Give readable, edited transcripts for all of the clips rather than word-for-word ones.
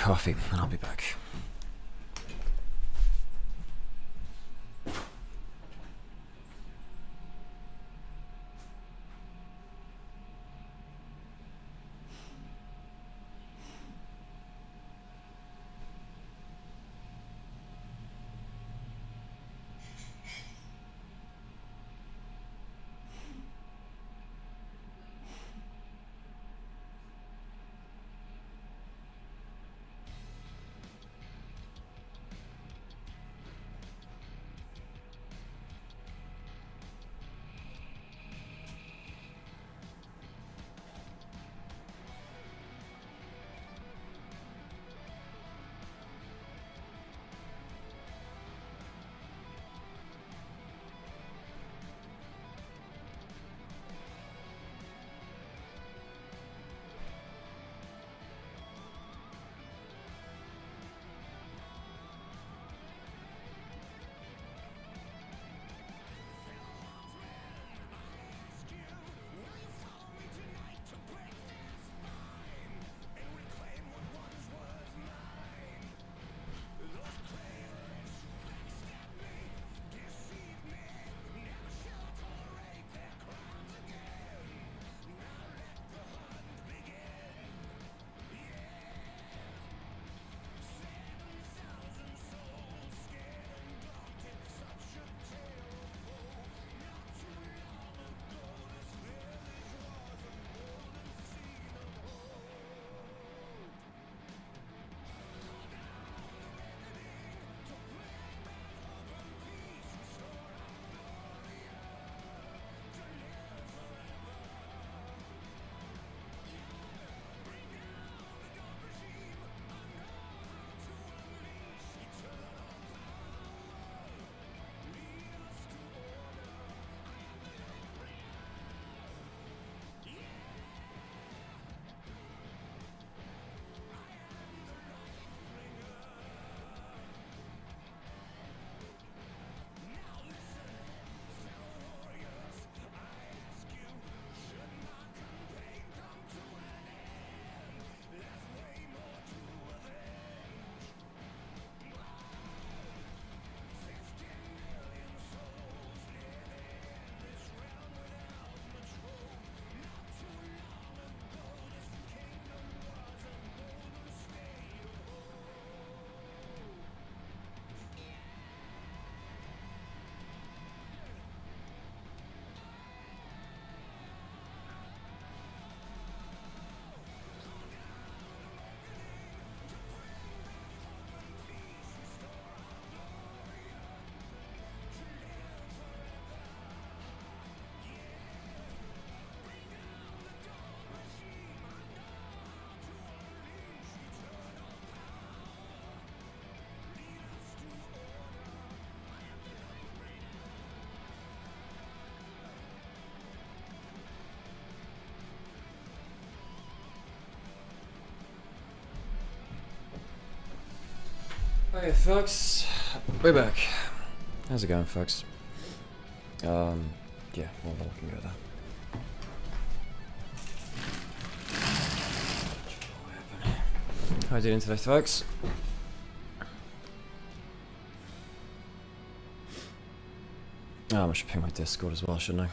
coffee and I'll be back. Hey folks, we're back. How's it going, folks? Yeah, well, we can go there. How are you doing today, folks? Oh, I should ping my Discord as well, shouldn't I?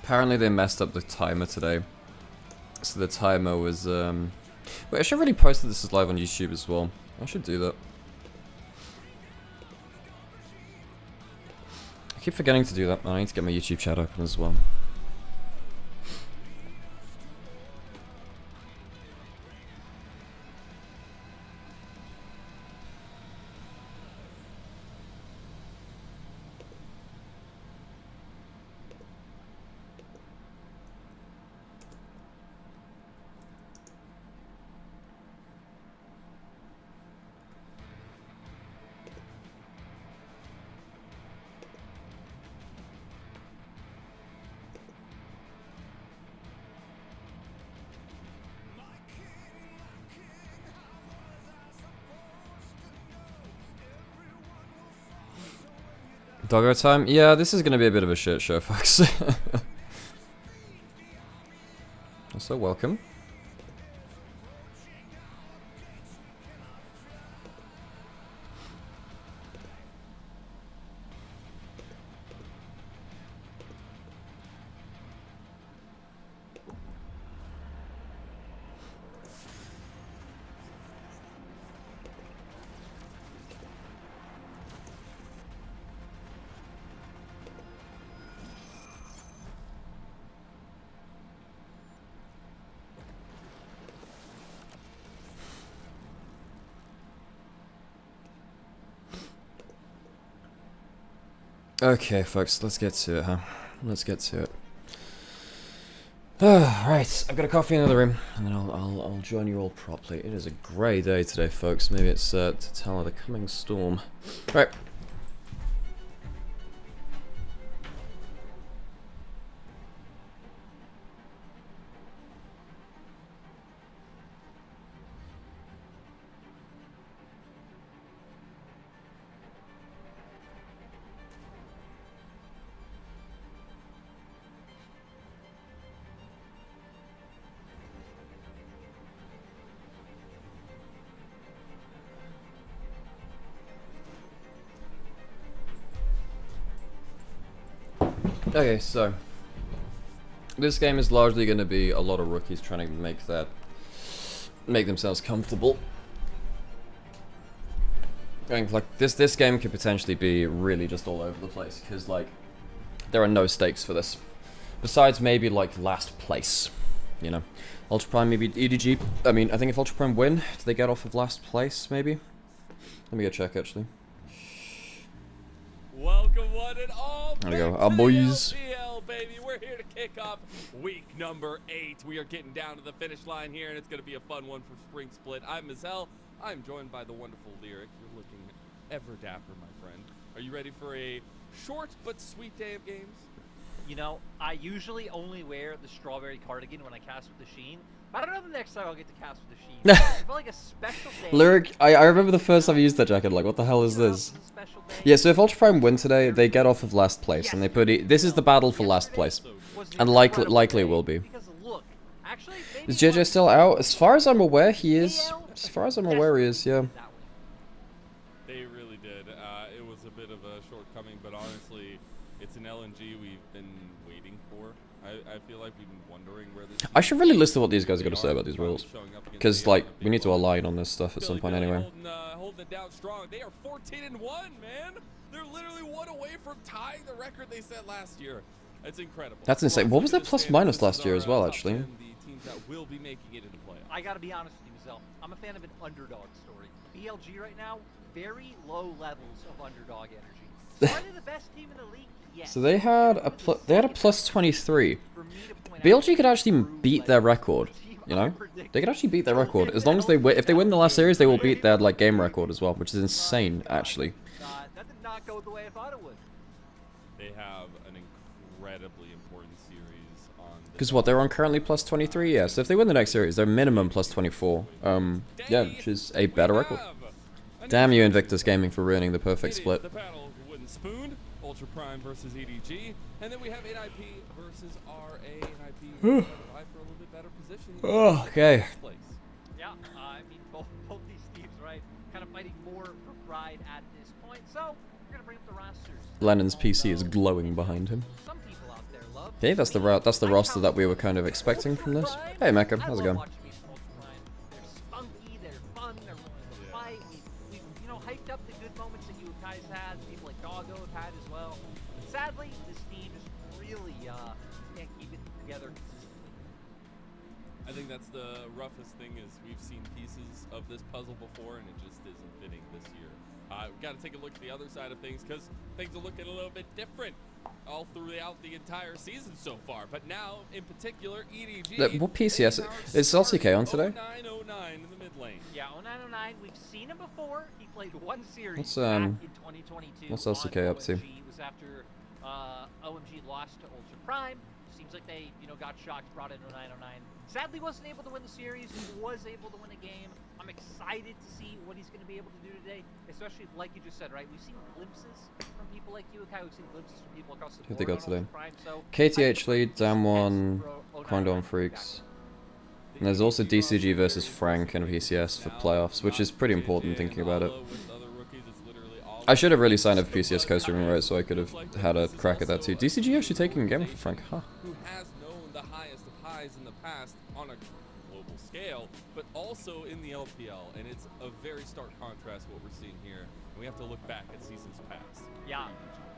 Apparently they messed up the timer today. So the timer was, wait, I should really post that this is live on YouTube as well. I should do that. keep forgetting to do that, man. I need to get my YouTube chat open as well. Doggo time? Yeah, this is gonna be a bit of a shit show, folks. So welcome. Okay, folks, let's get to it, huh? Let's get to it. Right, I've got a coffee in the other room, and then I'll join you all properly. It is a grey day today, folks. Maybe it's to tell of the coming storm. Right. Okay, so this game is largely going to be a lot of rookies trying to make themselves comfortable. Like this game could potentially be really just all over the place because like there are no stakes for this, besides maybe like last place, you know. Ultra Prime maybe EDG. I mean, I think if Ultra Prime win, do they get off of last place maybe? Let me go check actually. Welcome one and all. There we go, our boys. LPL, baby, we're here to kick off week number 8. We are getting down to the finish line here, and it's going to be a fun one for Spring Split. I'm Mazel. I'm joined by the wonderful Lyric. You're looking ever dapper, my friend. Are you ready for a short but sweet day of games? You know, I usually only wear the strawberry cardigan when I cast with the Sheen. But I don't know the next time I'll get to cast with the Sheen. I feel like a special day. Lyric, I remember the first time I used that jacket, like, what the hell is this? Yeah, so if Ultra Prime win today, they get off of last place, and they put this is the battle for last place. And likely it will be. Is JJ still out? As far as I'm aware, he is. As far as I'm aware, he is, yeah. They really did. It was a bit of a shortcoming, but honestly, it's an LNG we've been waiting for. I feel like we've been wondering where this... I should really listen to what these guys are going to say about these rules. Because, like, we need to align on this stuff at some point anyway. Holding it down strong. They are 14-1, man. They're literally one away from tying the record they set last year. That's incredible. That's insane. What was their plus minus last year as well, actually? The teams that will be making it into playoffs. I gotta be honest with you, Zell. I'm a fan of an underdog story. BLG right now, very low levels of underdog energy. Are they the best team in the league? Yes. So they had a plus 23. BLG could actually beat their record. You know, they could actually beat their record as long as they win. If they win the last series, they will beat their like game record as well, which is insane, actually. That did not go the way I thought it would. They have an incredibly important series on. Because what, they're on currently plus 23. Yeah, so if they win the next series, they're minimum plus 24. Yeah, which is a better record. Damn you, Invictus Gaming, for ruining the perfect split. The battle of Wooden Spoon, Ultra Prime versus EDG, and then we have NIP versus RA. NIP for a little bit better position. Oh, okay. Yeah, I mean both these teams, right? Kind of fighting for pride at this point. So we're gonna bring up the rosters. Lennon's PC is glowing behind him. Some people out there love. Okay, that's the roster that we were kind of expecting from this. Hey, Mecca, how's it going? They're spunky, they're fun, they're willing to fight. We've hyped up the good moments that you guys had. People like Doggo have had as well. team just really can't keep it together consistently. I think that's the roughest thing is we've seen pieces of this puzzle before, and it just isn't fitting this year. We've got to take a look at the other side of things because things are looking a little bit different all throughout the entire season so far. But now, in particular, EDG. What PCS? Is LCK on today? 0909 in the mid lane. Yeah, 0909, we've seen him before. He played one series What's, back in 2022. what's LCK up to? It was after OMG lost to Ultra Prime. Seems like they, got shocked, brought in 0909. Sadly, wasn't able to win the series. He was able to win a game. I'm excited to see what he's going to be able to do today, especially like you just said, right? We've seen glimpses from people like you, Kai. We've seen glimpses from people across the board. Who've they got on today? Ultra Prime, so KTH lead, Dam 1, Condom Freaks. And there's also DCG versus Frank and PCS for playoffs, which is pretty important thinking about it. I should have really signed up for PCS Costream, right, so I could have had a crack at that too. DCG actually taking a game for Frank, huh? Who has known the highest of highs in the past on a global scale, but also in the LPL, and it's a very stark contrast to what we're seeing here. And we have to look back at seasons past. Yeah,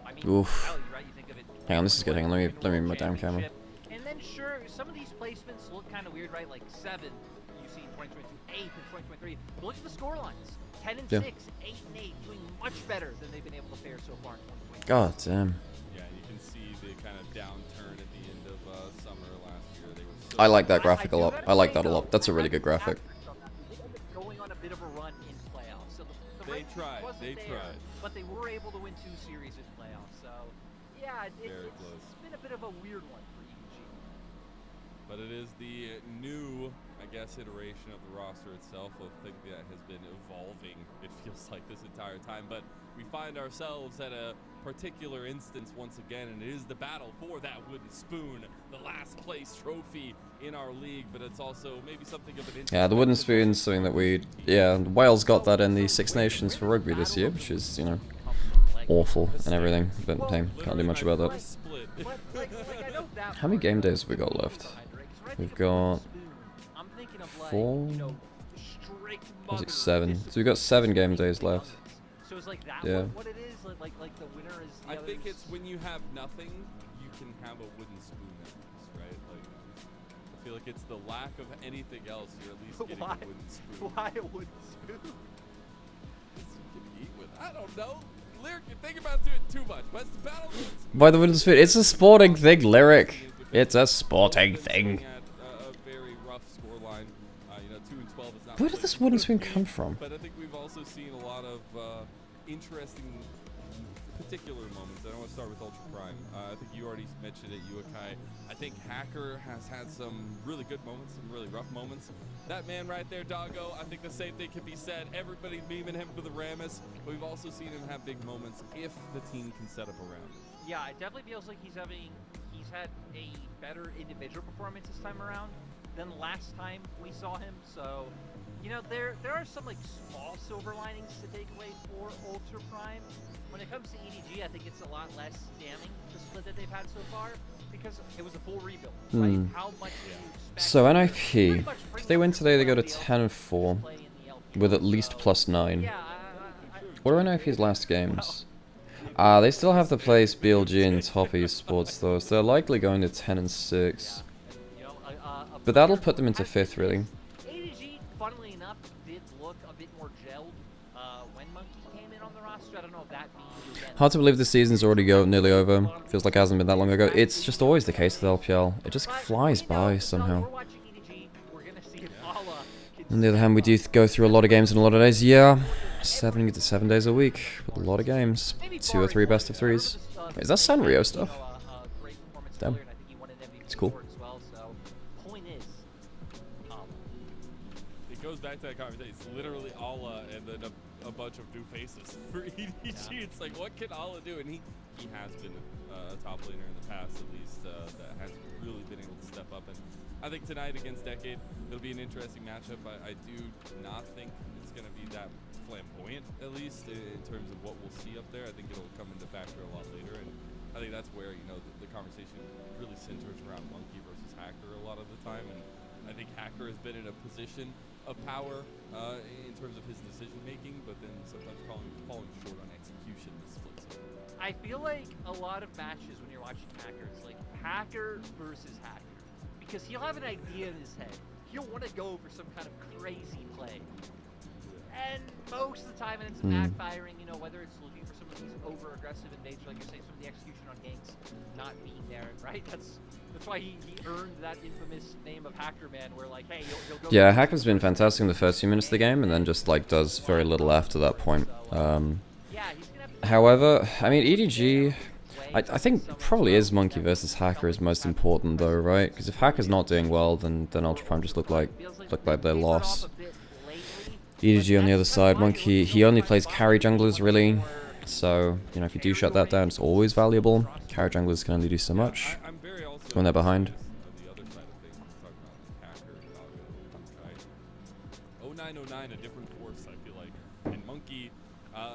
I mean, Oof. right? You think of it, Hang on, this is good. Hang on, let me move my damn camera. And then sure, some of these placements look kind of weird, right? Like 7, you see in 2022, 8 in 2023. But look at the score lines: 10 and 6, 8 and 8, doing much better than they've been able to fare so far in 2023. God damn. Yeah, you can see the kind of downturn at the end of summer last year. They were so I like that graphic a lot. I like that a lot. That's a really good graphic. Going on a bit of a run in playoffs. So the They race tried, wasn't they there, tried. but they were able to win 2 series in playoffs. So yeah, Very close. it's been a bit of a weird one for EDG. But it is the new, I guess, iteration of the roster itself. A thing that has been evolving, it feels like, this entire time. But we find ourselves at a particular instance once again, and it is the battle for that wooden spoon, the last place trophy in our league. But it's also maybe something of an Yeah, the wooden spoon's something that Wales got that in the Six Nations for rugby this year, which is, awful and everything. But hey, can't do much about that. How many game days have we got left? We've got 4, 6, 7. So we've got 7 game days left. So it's like that. Yeah. What it is, like the winner is. The I other's- think it's when you have nothing, you can have a wooden spoon at least, right? Like, I feel like it's the lack of anything else. You're at least getting Why? a wooden spoon. Why a wooden spoon? You can eat with. I don't know. Lyric, you think about it too much. But it's the battle of the wooden spoon. By the wooden spoon, it's a sporting thing, Lyric. It's a sporting thing. At a very rough scoreline. 2 and 12 is not. Where did this wooden spoon come from? But I think we've also seen a lot of interesting particular moments. I don't want to start with Ultra Prime. I think you already mentioned it, Yuakai. I think Hacker has had some really good moments, some really rough moments. That man right there, Doggo, I think the same thing can be said. Everybody's beaming him for the Rammus, but we've also seen him have big moments if the team can set up around him. Yeah, it definitely feels like he's had a better individual performance this time around than last time we saw him. So, there are some small silver linings to take away for Ultra Prime. When it comes to EDG, I think it's a lot less damning the split that they've had so far because it was a full rebuild, right? How much do you expect? So NIP, if they win today, they go to 10 and 4 with at least +9. Yeah, What are NIP's last games? They still have to place BLG and top esports though, so they're likely going to 10 and 6. But that'll put them into 5th, really. EDG, funnily enough, did look a bit more gelled when Monkey came in on the roster. I don't know if that means Hard to believe the season's already nearly over. Feels like it hasn't been that long ago. It's just always the case with LPL. It just flies by somehow. We're watching EDG. We're gonna see if Ala On the other hand, we do go through a lot of games in a lot of days. Yeah, 7 days a week with a lot of games. 2 or 3 best of 3s. Wait, is that Sanrio stuff? Damn. It's cool. It goes back to that conversation. It's literally Ala and then a bunch of new faces for EDG. It's like, what can Ala do? And he has been a top laner in the past, at least, that has really been able to step up. And I think tonight against Decade, it'll be an interesting matchup. I do not think it's going to be that flamboyant, at least, in terms of what we'll see up there. I think it'll come into factor a lot later. And I think that's where, the conversation really centers around Monkey versus Hacker a lot of the time. And I think Hacker has been in a position of power in terms of his decision making, but then sometimes falling short on execution this split season. I feel like a lot of matches when you're watching Hacker, it's like Hacker versus Hacker. Because he'll have an idea in his head. He'll want to go for some kind of crazy play. And most of the time it ends up backfiring, you know, whether it's looking for some of these over-aggressive invades, like you're saying, some of the execution on ganks not being there, right? That's why he earned that infamous name of Hacker Man, where like, hey, you'll go... Yeah, Hacker's been fantastic in the first few minutes of the game, and then just like does very little after that point. However, I mean, EDG, I think probably is Monkey versus Hacker is most important though, right? Because if Hacker's not doing well, then Ultra Prime just look like they lost. EDG on the other side, Monkey, he only plays carry junglers really, so, you know, if you do shut that down, it's always valuable. Carry junglers can only do so much when they're behind. A different force, I feel like. And Monkey,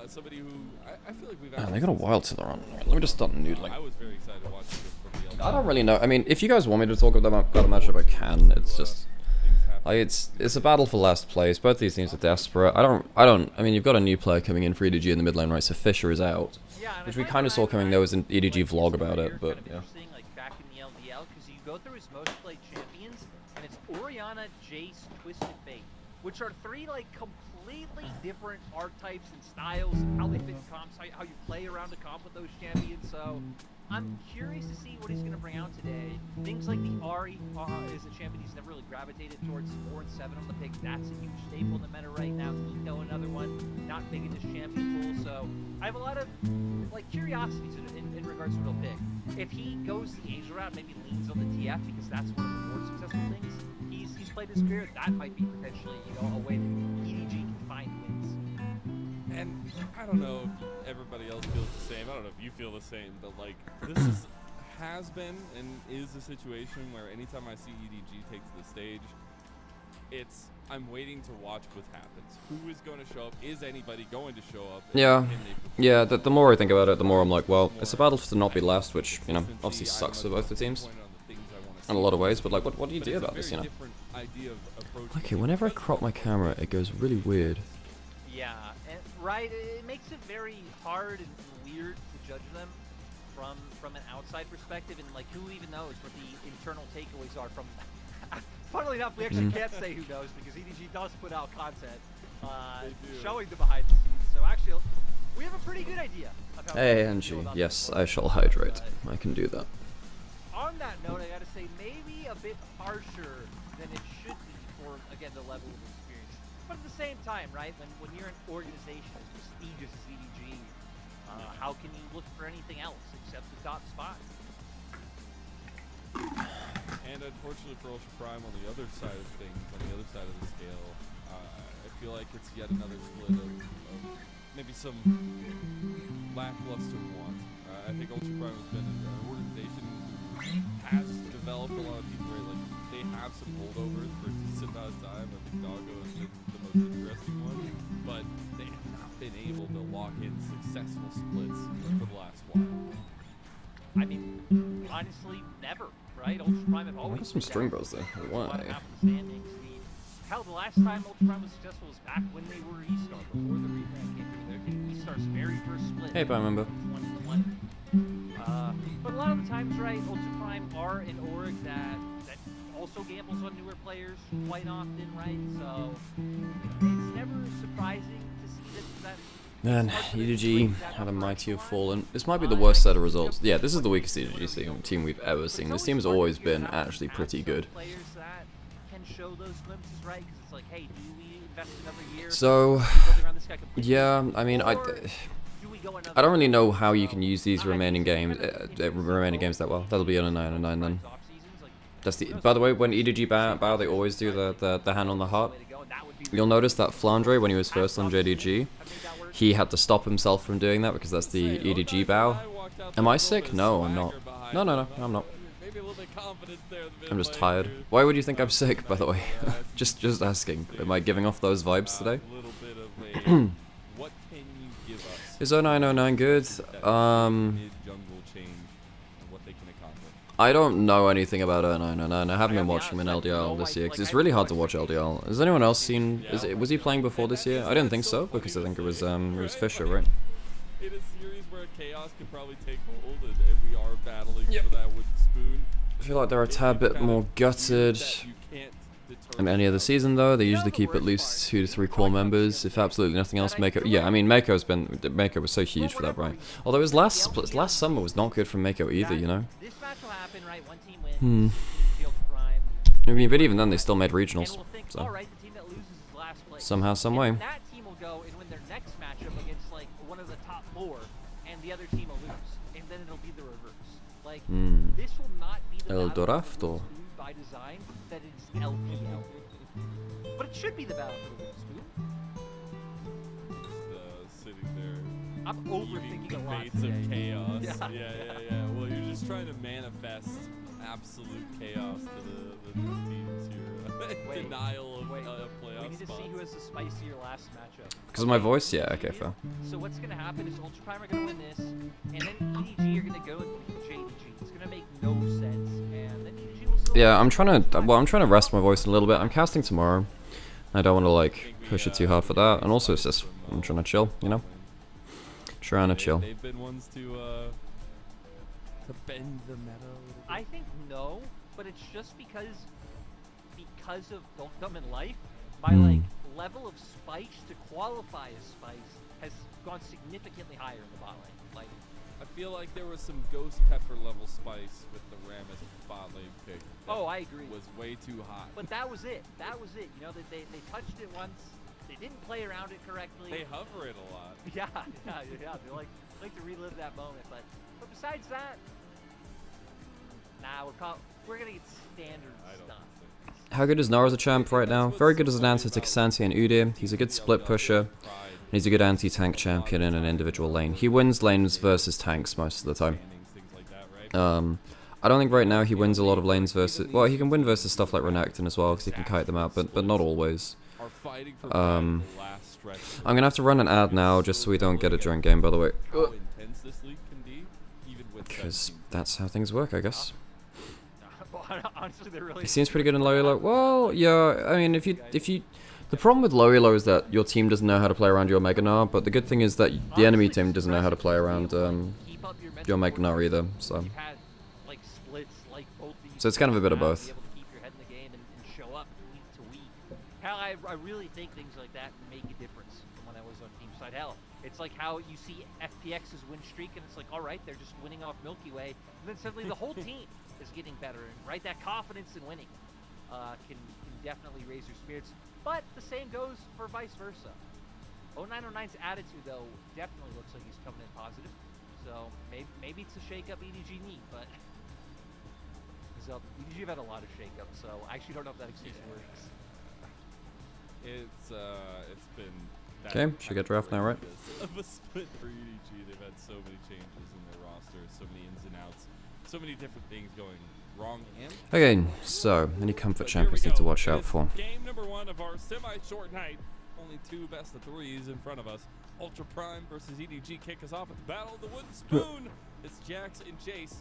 somebody who I feel like we've Man, they got a wild to their own. Right, let me just start noodling. I was very excited to watch this from the I don't really know. I mean, if you guys want me to talk about the matchup, I can. It's just, like, it's a battle for last place. Both these teams are desperate. I mean, you've got a new player coming in for EDG in the mid lane, right? So Fisher is out, which we kind of saw coming. There was an EDG vlog about it, but yeah. Like back in the LPL, because you go through his most played champions, and it's Orianna, Jace, Twisted Fate, which are three like completely different archetypes and styles, how they fit in comps, how you play around a comp with those champions. So I'm curious to see what he's going to bring out today. Things like the Ari is a champion he's never really gravitated towards. 4 and 7 on the pick, that's a huge staple in the meta right now. Eco, another one, not big in this champion pool. So I have a lot of like curiosities in regards to what he'll pick. If he goes the Asia route, maybe leans on the TF because that's one of the more successful things he's played his career, that might be potentially, you know, a way that EDG can find wins. And I don't know if everybody else feels the same. I don't know if you feel the same, but like has been and is a situation where anytime I see EDG take to the stage, I'm waiting to watch what happens. Who is going to show up? Is anybody going to show up? Yeah. The more I think about it, the more I'm like, well, it's a battle to not be last, which, you know, obviously sucks for both the teams in a lot of ways. But like, what do you do about this? You know. Okay, whenever I crop my camera, it goes really weird. Yeah, and right. It makes it very hard and weird to judge them from an outside perspective, and like, who even knows what the internal takeaways are from. Funnily enough, we actually can't say who knows because EDG does put out content showing the behind the scenes. So actually, we have a pretty good idea of how. Hey, Angie. Yes, I shall hydrate. I can do that. On that note, I gotta say, maybe a bit harsher than it should be for, again, the level of experience. But at the same time, right, when you're an organization as prestigious as EDG, how can you look for anything else except the top spot? And unfortunately for Ultra Prime, on the other side of things, on the other side of the scale, I feel like it's yet another split of maybe some lackluster want. I think Ultra Prime has been an organization who has developed a lot of people, right? Like, they have some holdovers for a decent amount of time. I think Doggo has been the most interesting one, but they have not been able to lock in successful splits for the last while. I mean, honestly, never, right? Ultra Prime have always some string bros there. Why? Hell, the last time Ultra Prime was successful was back when they were E-Star, before the rebrand came through. E-Star's very first split. Hey, I remember. But a lot of the times, right, Ultra Prime are an org that also gambles on newer players quite often, right? So it's never surprising to see that. Man, EDG had a mighty have fallen. This might be the worst set of results. Yeah, this is the weakest EDG team we've ever seen. This team has always been actually pretty good. So, yeah, I mean, I don't really know how you can use these remaining games that well. That'll be on a 9 and 9 then. That's the. By the way, when EDG bow, they always do the hand on the heart. You'll notice that Flandre, when he was first on JDG, he had to stop himself from doing that because that's the EDG bow. Am I sick? No, I'm not. No, I'm not. I'm just tired. Why would you think I'm sick, by the way? just asking. Am I giving off those vibes today? Is 0909 good? I don't know anything about 0909. I haven't been watching him in LDL this year because it's really hard to watch LDL. Has anyone else seen? Was he playing before this year? I didn't think so because I think it was Fisher, right? in a series where Chaos could probably take hold, and we are battling for that wooden spoon. I feel like they're a tad bit more gutted than any other season, though. They usually keep at least 2 to 3 core members, if absolutely nothing else. Mako, yeah, I mean, Mako was so huge for that, right? Although his last summer was not good for Mako either, you know. Hmm. I mean, but even then, they still made regionals. So somehow, some way. That team will go and win their next matchup against like one of the top 4, and the other team will lose, and then it'll be the reverse. Like this will not be the El battle Dorado. for the wooden spoon by design that it's LPL, but it should be the battle for the wooden spoon. Just sitting there. I'm overthinking a lot Fates of today. chaos. Yeah. Yeah. Well, you're just trying to manifest absolute chaos to the teams here. Denial of playoff We need to spots. see who has the spicier last matchup. Because of my voice? Yeah, okay, fair. So what's gonna happen is Ultra Prime are gonna win this, and then EDG are gonna go and beat JDG. It's gonna make no sense, and then EDG will still. Yeah, I'm trying to rest my voice a little bit. I'm casting tomorrow. I don't want to like push it too hard for that, and also it's just I'm trying to chill, you know. Trying to chill. They've been ones to bend the meta a little bit. I think no, but it's just because of Dunkdom in life, my like level of spice to qualify as spice has gone significantly higher in the bot lane. Like, I feel like there was some ghost pepper level spice with the Rammus bot lane pick. that oh, I agree. Was way too hot. But that was it. That was it. You know, they touched it once. They didn't play around it correctly. They hover it a lot. Yeah. They like to relive that moment. But besides that, nah, we're gonna get standard stuff. How good is Nara as a champ right now? Very good as an answer to K'Sante and Udyr. He's a good split pusher, and he's a good anti-tank champion in an individual lane. He wins lanes versus tanks most of the time. I don't think right now he wins a lot of lanes versus... Well, he can win versus stuff like Renekton as well, because he can kite them out, but not always. I'm gonna have to run an ad now, just so we don't get it during game, by the way. Because that's how things work, I guess. Honestly, they're really. He seems pretty good in low elo. Well, yeah. I mean, if you, the problem with low elo is that your team doesn't know how to play around your Mega Gnar, but the good thing is that the enemy team doesn't know how to play around your Mega Gnar either. So it's kind of a bit of both. Hell, I really think things like that make a difference from when I was on Team Side. Hell, it's like how you see FPX's win streak, and it's like, all right, they're just winning off Milky Way, and then suddenly the whole team is getting better, and right, that confidence in winning can definitely raise your spirits. But the same goes for vice versa. 0909's attitude, though, definitely looks like he's coming in positive. So maybe it's a shake-up EDG need, but EDG have had a lot of shake-ups, so I actually don't know if that excuse works. It's been. Okay, should get draft now, right? Of a split for EDG, they've had so many changes in their roster, so many ins and outs, so many different things going wrong. Okay, so any comfort champions need to watch out for. Game number 1 of our semi-short night. Only 2 best of 3s in front of us. Ultra Prime versus EDG kick us off with the battle of the wooden spoon. It's Jax and Jace.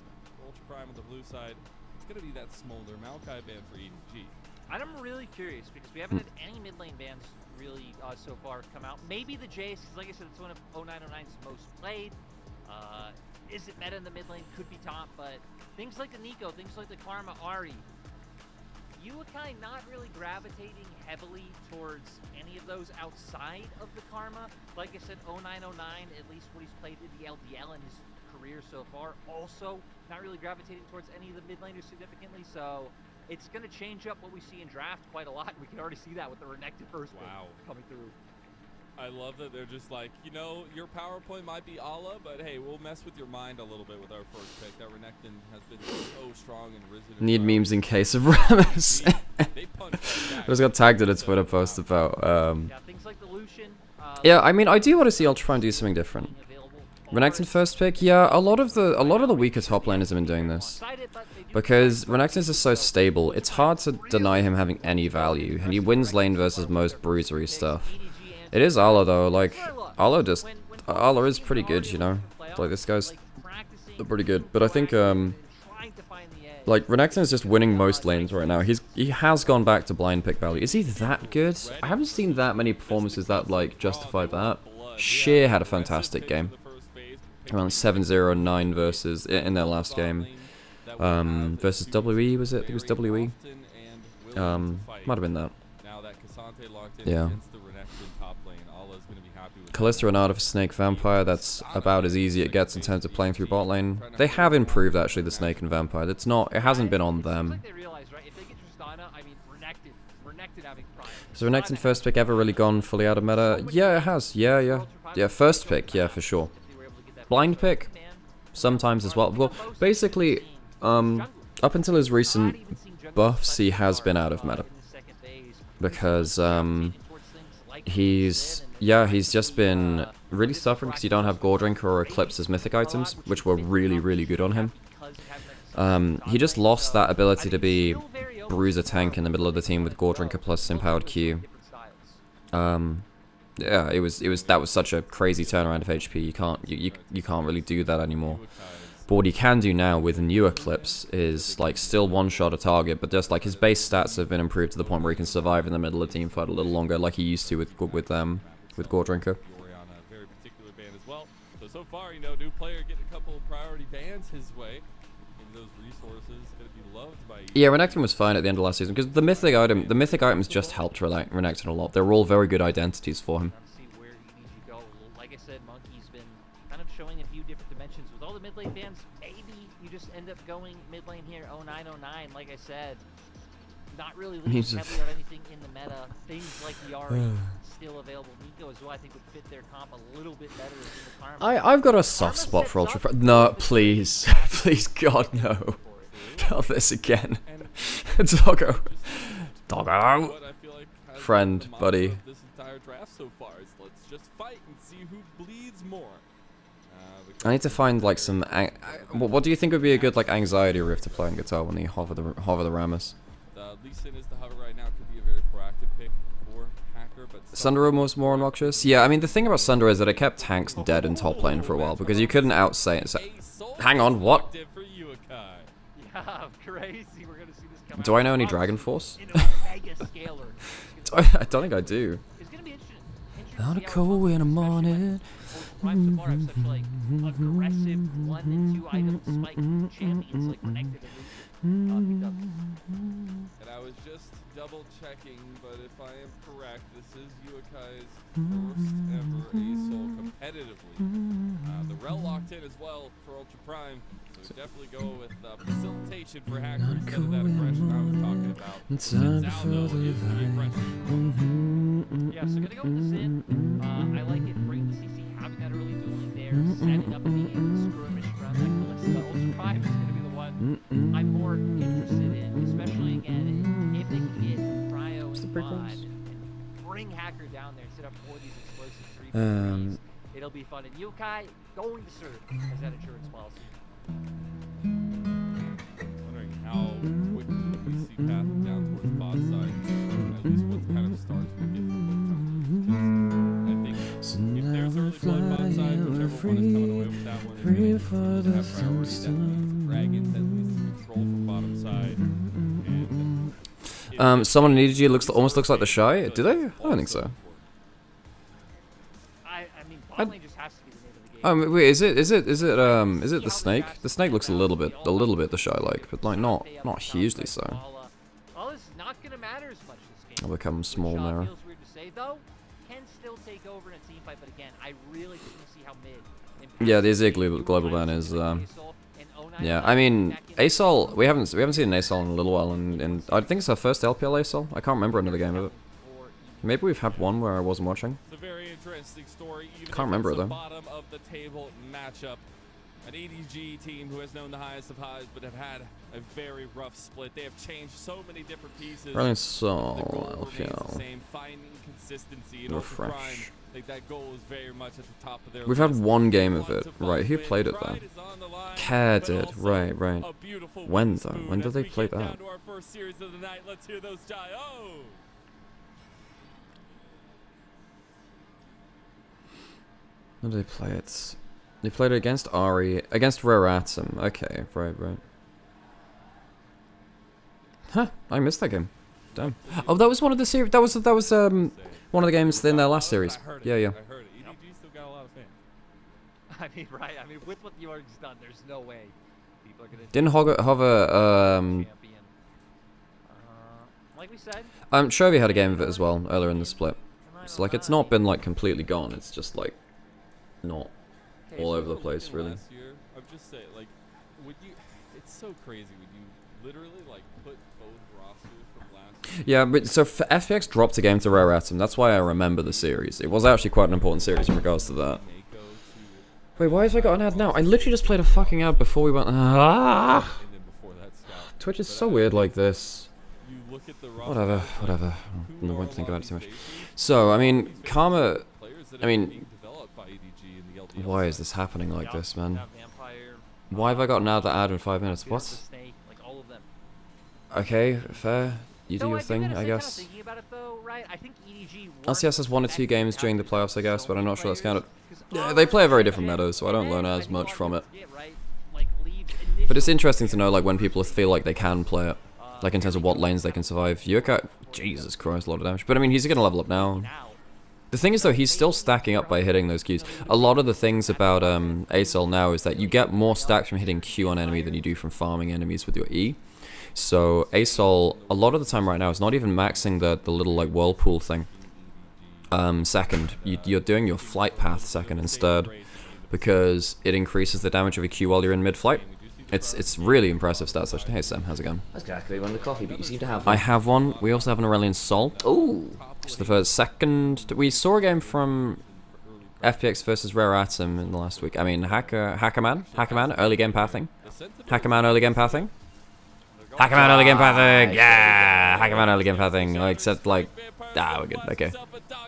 Ultra Prime on the blue side. It's gonna be that Smolder Maokai ban for EDG. I'm really curious because we haven't had any mid lane bans really so far come out. Maybe the Jace, because like I said, it's one of 0909's most played. Is it meta in the mid lane? Could be top, but things like the Nico, things like the Karma Ari, Yuakai not really gravitating heavily towards any of those outside of the Karma. Like I said, 0909, at least what he's played in the LPL in his career so far, also not really gravitating towards any of the mid laners significantly, so it's going to change up what we see in draft quite a lot. We can already see that with the Renekton first pick coming through. I love that they're just like, you know, your power play might be Allah, but hey, we'll mess with your mind a little bit with our first pick. That Renekton has been so strong and risen. Need memes in case of Rammus. I just got tagged in a Twitter post about. Yeah, things like the Lucian. Yeah, I mean, I do want to see Ultra Prime do something different. Renekton first pick, yeah. A lot of the weaker top laners have been doing this because Renekton is just so stable. It's hard to deny him having any value, and he wins lane versus most bruisery stuff. It is Allah though. Like Allah is pretty good, you know. Like this guy's pretty good, but I think like Renekton is just winning most lanes right now. He has gone back to blind pick value. Is he that good? I haven't seen that many performances that like justify that. Sheer had a fantastic game. around 7-0 and 9 versus in their last game. Versus WE, was it? I think it was WE. Might have been that. Yeah. Kalista Renata for Snake Vampire, that's about as easy it gets in terms of playing through bot lane. They have improved actually the Snake and Vampire. It's not, it hasn't been on them. Has Renekton first pick ever really gone fully out of meta? Yeah, it has. Yeah, first pick, yeah, for sure. Blind pick? Sometimes as well. Well, basically, up until his recent buffs, he has been out of meta. Because, he's just been really suffering because you don't have Gore Drinker or Eclipse as mythic items, which were really, really good on him. He just lost that ability to be Bruiser tank in the middle of the team with Gore Drinker plus empowered Q. Yeah, that was such a crazy turnaround of HP. You can't really do that anymore. But what he can do now with new Eclipse is like still one-shot a target, but just like his base stats have been improved to the point where he can survive in the middle of the team fight a little longer, like he used to with Gore Drinker. So far, new player getting a couple of priority bans his way. Those resources going to be loved by. Yeah, Renekton was fine at the end of last season because the mythic items just helped Renekton a lot. They were all very good identities for him. See where EDG go. Like I said, Monkey's been kind of showing a few different dimensions with all the mid lane bans. Maybe you just end up going mid lane here 0909. Like I said, not really leaning heavily on anything in the meta. Things like Yari still available. Nico as well, I think would fit their comp a little bit better than the Karma. I've got a soft spot for Ultra. No, please, please, God, no. Not this again. Doggo. Doggo. Friend, buddy. This entire draft so far is let's just fight and see who bleeds more. I need to find like some. What do you think would be a good like anxiety riff to play on guitar when you hover the Rammus? Lee Sin is the hover right now. Could be a very proactive pick for Hacker, but Sunderer was more obnoxious. Yeah, I mean the thing about Sunderer is that it kept tanks dead in top lane for a while because you couldn't outsay it. So, hang on, what? Yeah, crazy. We're gonna see this come Do I know any Dragon Force? I don't think I do. It's gonna be interesting. On a cold winter morning. Tomorrow have such like aggressive 1 and 2 item spike champions like Renekton and I was just double checking, but if I am correct, this is Yuakai's first ever ASOL competitively. The rel locked in as well for Ultra Prime, so definitely go with facilitation for Hacker instead of that aggression I was talking about. Now though is the aggression. Yeah, so gonna go with the Sin. I like it. Bring the CC, having that early dueling there, setting up the skirmish around that Kalista. Ultra Prime is gonna be the one I'm more interested in, especially again if they can get Cryo and Mod and bring Hacker down there instead of more of these explosive 3 it'll be fun. And Yokai going to serve as that insurance policy. Wondering how quickly we see path down towards bot side. At least what kind of starts we get from both jumpers. I think if there's early blood bot side, whichever one is coming away with that one is really have priority. That Dragons at least control from bottom side. And Someone in EDG almost looks like the Shy. Do they? I don't think so. I mean, bot lane just has to be the name of the game. Wait, is it the Snake? The Snake looks a little bit the Shy like, but like not hugely so. Well, it's not gonna matter as much this game. I'll become small now. Feels weird to say though. Can still take over in a team fight, but again, I really just want to see how mid. Yeah, the Izzy global ban is. Yeah, I mean, ASOL. We haven't seen an ASOL in a little while, and I think it's our first LPL ASOL. I can't remember another game of it. Maybe we've had one where I wasn't watching. It's a very interesting story. Even Can't remember it though. Bottom of the table matchup. An EDG team who has known the highest of highs, but have had a very rough split. They have changed so many different pieces. Brilliant The Soul, goal remains the LPL. same, finding consistency in Ultra Prime. Refresh. I think that goal is very much at the top of their We've had list. one game They of want it. to find Right, who win. played it though? Pride is on the line, Care but did. also Right. a beautiful When wooden though? spoon When did as they we play get down that? to our first series of the night. Let's hear those oh! When did they play it? They played it against Ari, against Rare Atom. Okay, right. Huh? I missed that game. Damn. Oh, that was one of the series. That was one of the games in their last series. I heard it. Yeah. I heard it. EDG still got a lot of I mean, right? I mean, with what York's done, there's no way people are gonna. Didn't Hover Champion. Like we said. Shovey had a game of it as well earlier in the split. So like it's not been like completely gone. It's just like not all over the place really. Last year, I'm just saying, like, would you? It's so crazy. Would you literally like put both rosters from last year? Yeah, but so FPX dropped a game to Rare Atom. That's why I remember the series. It was actually quite an important series in regards to that. Wait, why have I got an ad now? I literally just played a fucking ad before we went. Ah! And then before that, Scout. Twitch is so weird like this. You look at the Whatever. I won't think about it too much. So, I mean, Karma. I mean, why is this happening like this, man? Why have I got another ad in 5 minutes? What? Okay, fair. You do your thing, I guess. LCS has 1 or 2 games during the playoffs, I guess, but I'm not sure that's counted. Yeah, they play a very different meta, so I don't learn as much from it. But it's interesting to know, like, when people feel like they can play it. Like, in terms of what lanes they can survive. Yuka, Jesus Christ, a lot of damage. But, I mean, he's gonna level up now. The thing is, though, he's still stacking up by hitting those Qs. A lot of the things about ASOL now is that you get more stacks from hitting Q on enemy than you do from farming enemies with your E. So, ASOL, a lot of the time right now, is not even maxing the little, like, whirlpool thing. Second. You're doing your flight path second instead. Because it increases the damage of a Q while you're in mid-flight. It's really impressive stats, actually. Hey Sam, how's it going? I was going to one of the coffee, but you seem to have one. I have one. We also have an Aurelion Sol. Ooh. It's the first, second. We saw a game from FPX versus Rare Atom in the last week. I mean, Hackerman, early game pathing. Hackerman, early game pathing. Hackerman, early game pathing. Yeah, Hackerman, early game pathing. Except like, we're good. Okay.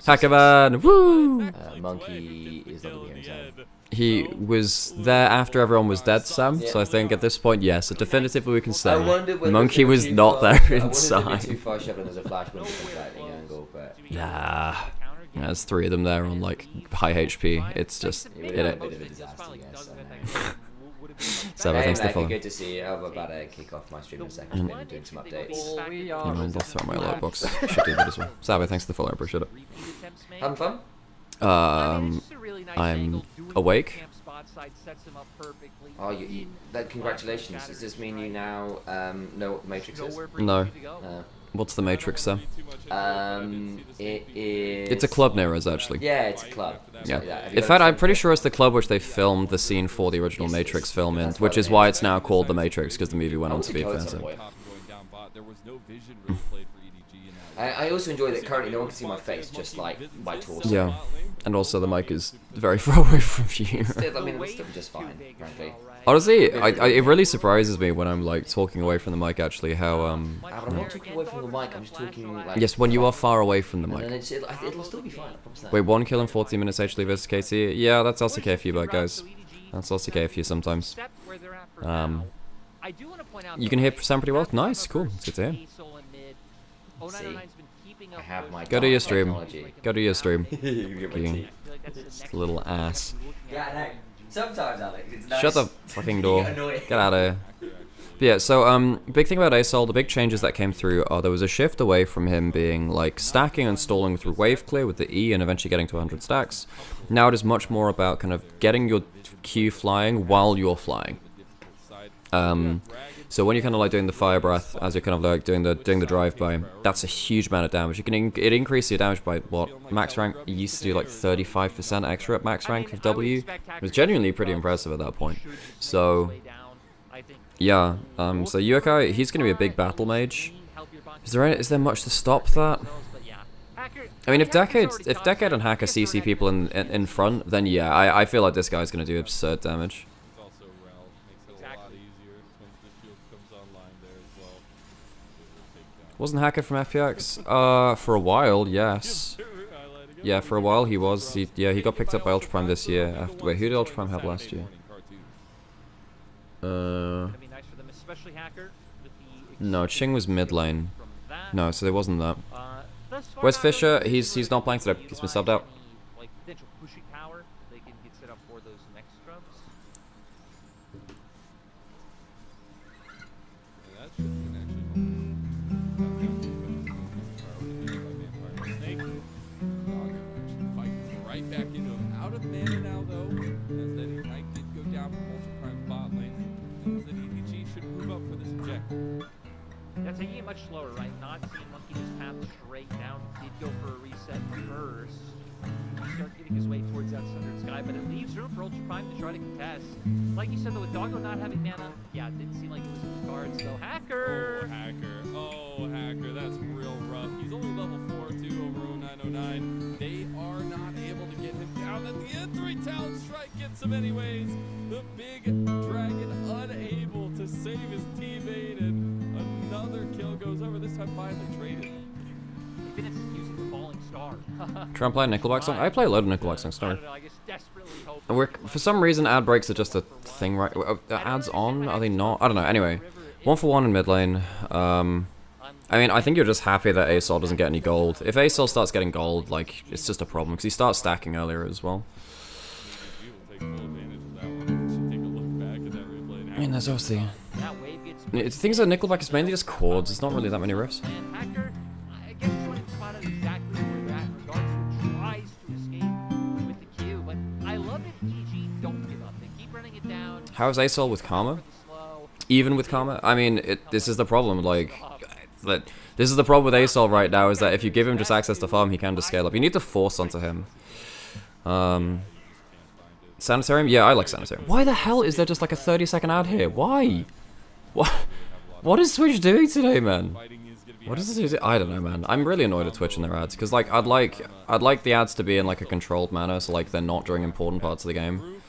Hackerman, woo. Monkey is not in the game zone. He was there after everyone was dead, Sam. So I think at this point, yes, so definitively we can say Monkey was not there inside. I wondered if too far shoving as a flash when it comes lightning angle, but nah. There's 3 of them there on like high HP. It's just it would have been a bit of a disaster, yes. So thanks for the follow. Good to see you. I'm about to kick off my stream in a second. I'm doing some updates. I'll throw my alert box. Should do that as well. Sabe, thanks for the follow. I appreciate it. Having fun? I'm awake. Oh, congratulations. Does this mean you now know what the Matrix is? No. What's the Matrix, then? It is... It's a club near us, actually. Yeah, it's a club. Yeah. In fact, I'm pretty sure it's the club which they filmed the scene for the original Matrix film in, which is why it's now called The Matrix, because the movie went on to be offensive. I also enjoy that currently no one can see my face, just like my torso. Yeah. And also the mic is very far away from you. Still, I mean, it'll still be just fine, frankly. Honestly, it really surprises me when I'm like talking away from the mic. Actually, how I'm not talking away from the mic. I'm just talking like. Yes, when you are far away from the mic. It'll still be fine. I promise that. Wait, 1 kill in 14 minutes actually versus KT. Yeah, that's also okay for you, guys. That's also okay for you sometimes. You can hear Sam pretty well. Nice, cool. It's good to hear. See, I have my. Go to your stream. Technology. Go to your stream. You Little ass. Yeah, I know. Sometimes, Alex, it's nice. Shut the fucking door. Annoying. Get out of here. But yeah, so big thing about ASOL, the big changes that came through are there was a shift away from him being like stacking and stalling through wave clear with the E and eventually getting to 100 stacks. Now it is much more about kind of getting your Q flying while you're flying. So when you're kind of like doing the fire breath, as you're kind of like doing the drive-by, that's a huge amount of damage. You can it increases your damage by what max rank. You used to do like 35% extra at max rank of W. It was genuinely pretty impressive at that point. So yeah, so Yukai, he's gonna be a big battle mage. Is there much to stop that? I mean, if Decade and Hacker CC people in front, then yeah, I feel like this guy's gonna do absurd damage. Wasn't Hacker from FPX? For a while, yes. Yeah, for a while he was. He got picked up by Ultra Prime this year. Wait, who did Ultra Prime have last year? No, Ching was mid lane. No, so there wasn't that. Where's Fisher? He's not playing today. He's been subbed out. taking it much slower, right? Not seeing Monkey just tap straight down. Did go for a reset first. Start getting his way towards that Sundered Sky, but it leaves room for Ultra Prime to try to contest. Like you said, though, with Doggo not having mana, yeah, it didn't seem like it was in the cards, though. Hacker! Oh, Hacker, that's real rough. He's only level 4, too, over 0909. They are not able to get him down at the end. 3 Talent Strike gets him anyways. The big dragon unable to save his teammate, and another kill goes over. This time finally traded. Finishes using the Falling Star. Try and play a Nickelback song? I play a load of Nickelback songs, sorry. I guess desperately hope For some reason, ad breaks are just a thing, right? Ads on? Are they not? I don't know. Anyway, 1 for 1 in mid lane. I mean, I think you're just happy that ASOL doesn't get any gold. If ASOL starts getting gold, like, it's just a problem, because he starts stacking earlier as well. I mean, there's obviously... The thing is that Nickelback is mainly just chords, it's not really that many riffs. Hacker, I guess Jordan spotted exactly where they're at in regards to tries to escape with the Q, but I love it. EDG don't give up. They keep running it down. How is ASOL with Karma? Even with Karma? I mean, this is the problem, like... This is the problem with ASOL right now, is that if you give him just access to farm, he can just scale up. You need to force onto him. Sanitarium? Yeah, I like Sanitarium. Why the hell is there just like a 30-second ad here? Why? What is Twitch doing today, man? What is this? I don't know, man. I'm really annoyed at Twitch and their ads, because like I'd like the ads to be in like a controlled manner, so like they're not during important parts of the game.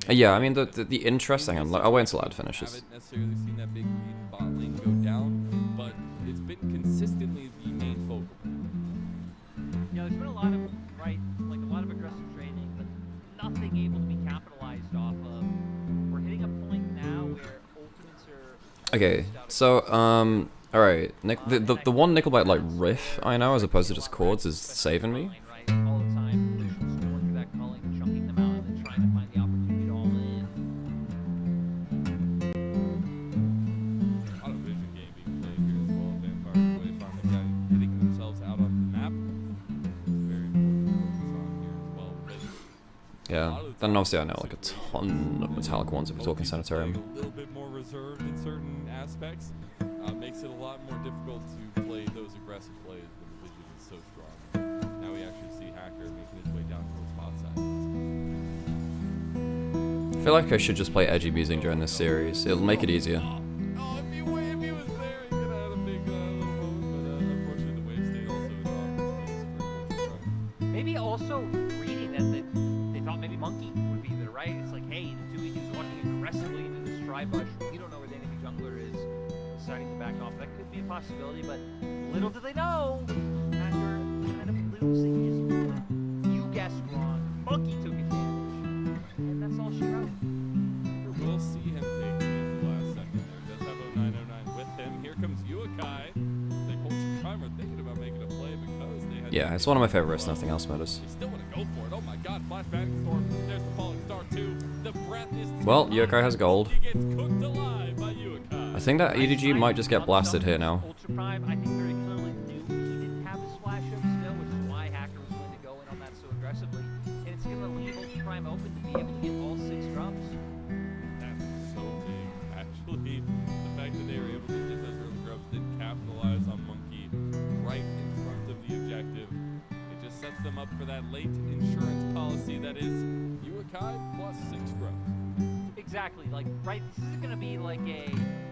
Yeah, I mean the interesting. I'll wait until ad finishes. Haven't necessarily seen that big lead bot lane go down, but it's been consistently the main focal. You know, there's been a lot of a lot of aggressive training, but nothing able to be capitalized off of. We're hitting a point now where ultimates are. Okay, so all right, the one Nickelback like riff I know as opposed to just chords is saving me. All the time, Lucian's going through that culling, chunking them out, and then trying to find the opportunity to all in. A lot of vision game being played here as well. Vampire away from the guy hitting themselves out on the map. Very important to focus on here as well. But Yeah, then obviously I know like a ton of metallic ones if we're talking Sanitarium. a little bit more reserved in certain aspects makes it a lot more difficult to play those aggressive plays when the vision is so strong. Now we actually see Hacker making his way down towards bot side. I feel like I should just play edgy music during this series. It'll make it easier. Oh, if he was there, he could have had a big little moment, but unfortunately the wave stayed also Maybe also reading that they thought maybe Monkey would be there, right? It's like, hey, the 2 is walking aggressively into this try bush. We don't know where the enemy jungler is. Deciding to back off. That could be a possibility, but little do they know. Hacker kind of losing his one. You guessed wrong. Monkey took advantage. And that's all she wrote. We'll see him take the last second there. He does have 0909 with him. Here comes Yuakai. They Ultra Prime are thinking about making a play because they had. Yeah, it's one of my favorites. Nothing else matters. They still want to go for it. Oh my god, Flashback Storm. There's the Falling Star too. The breath is. Well, Yokai has gold. He gets cooked alive by Yuakai. I think that EDG might just get blasted here now. Ultra Prime, I think very clearly knew he didn't have the splash up still, which is why Hacker was willing to go in on that so aggressively. And it's going to leave Ultra Prime open to be able to get all 6 drums. That's so big, actually. The fact that they were able to get those early grubs didn't capitalize on Monkey right in front of the objective. It just sets them up for that late insurance policy that is Yuakai plus 6 grubs. Exactly, like, right, this isn't going to be like a,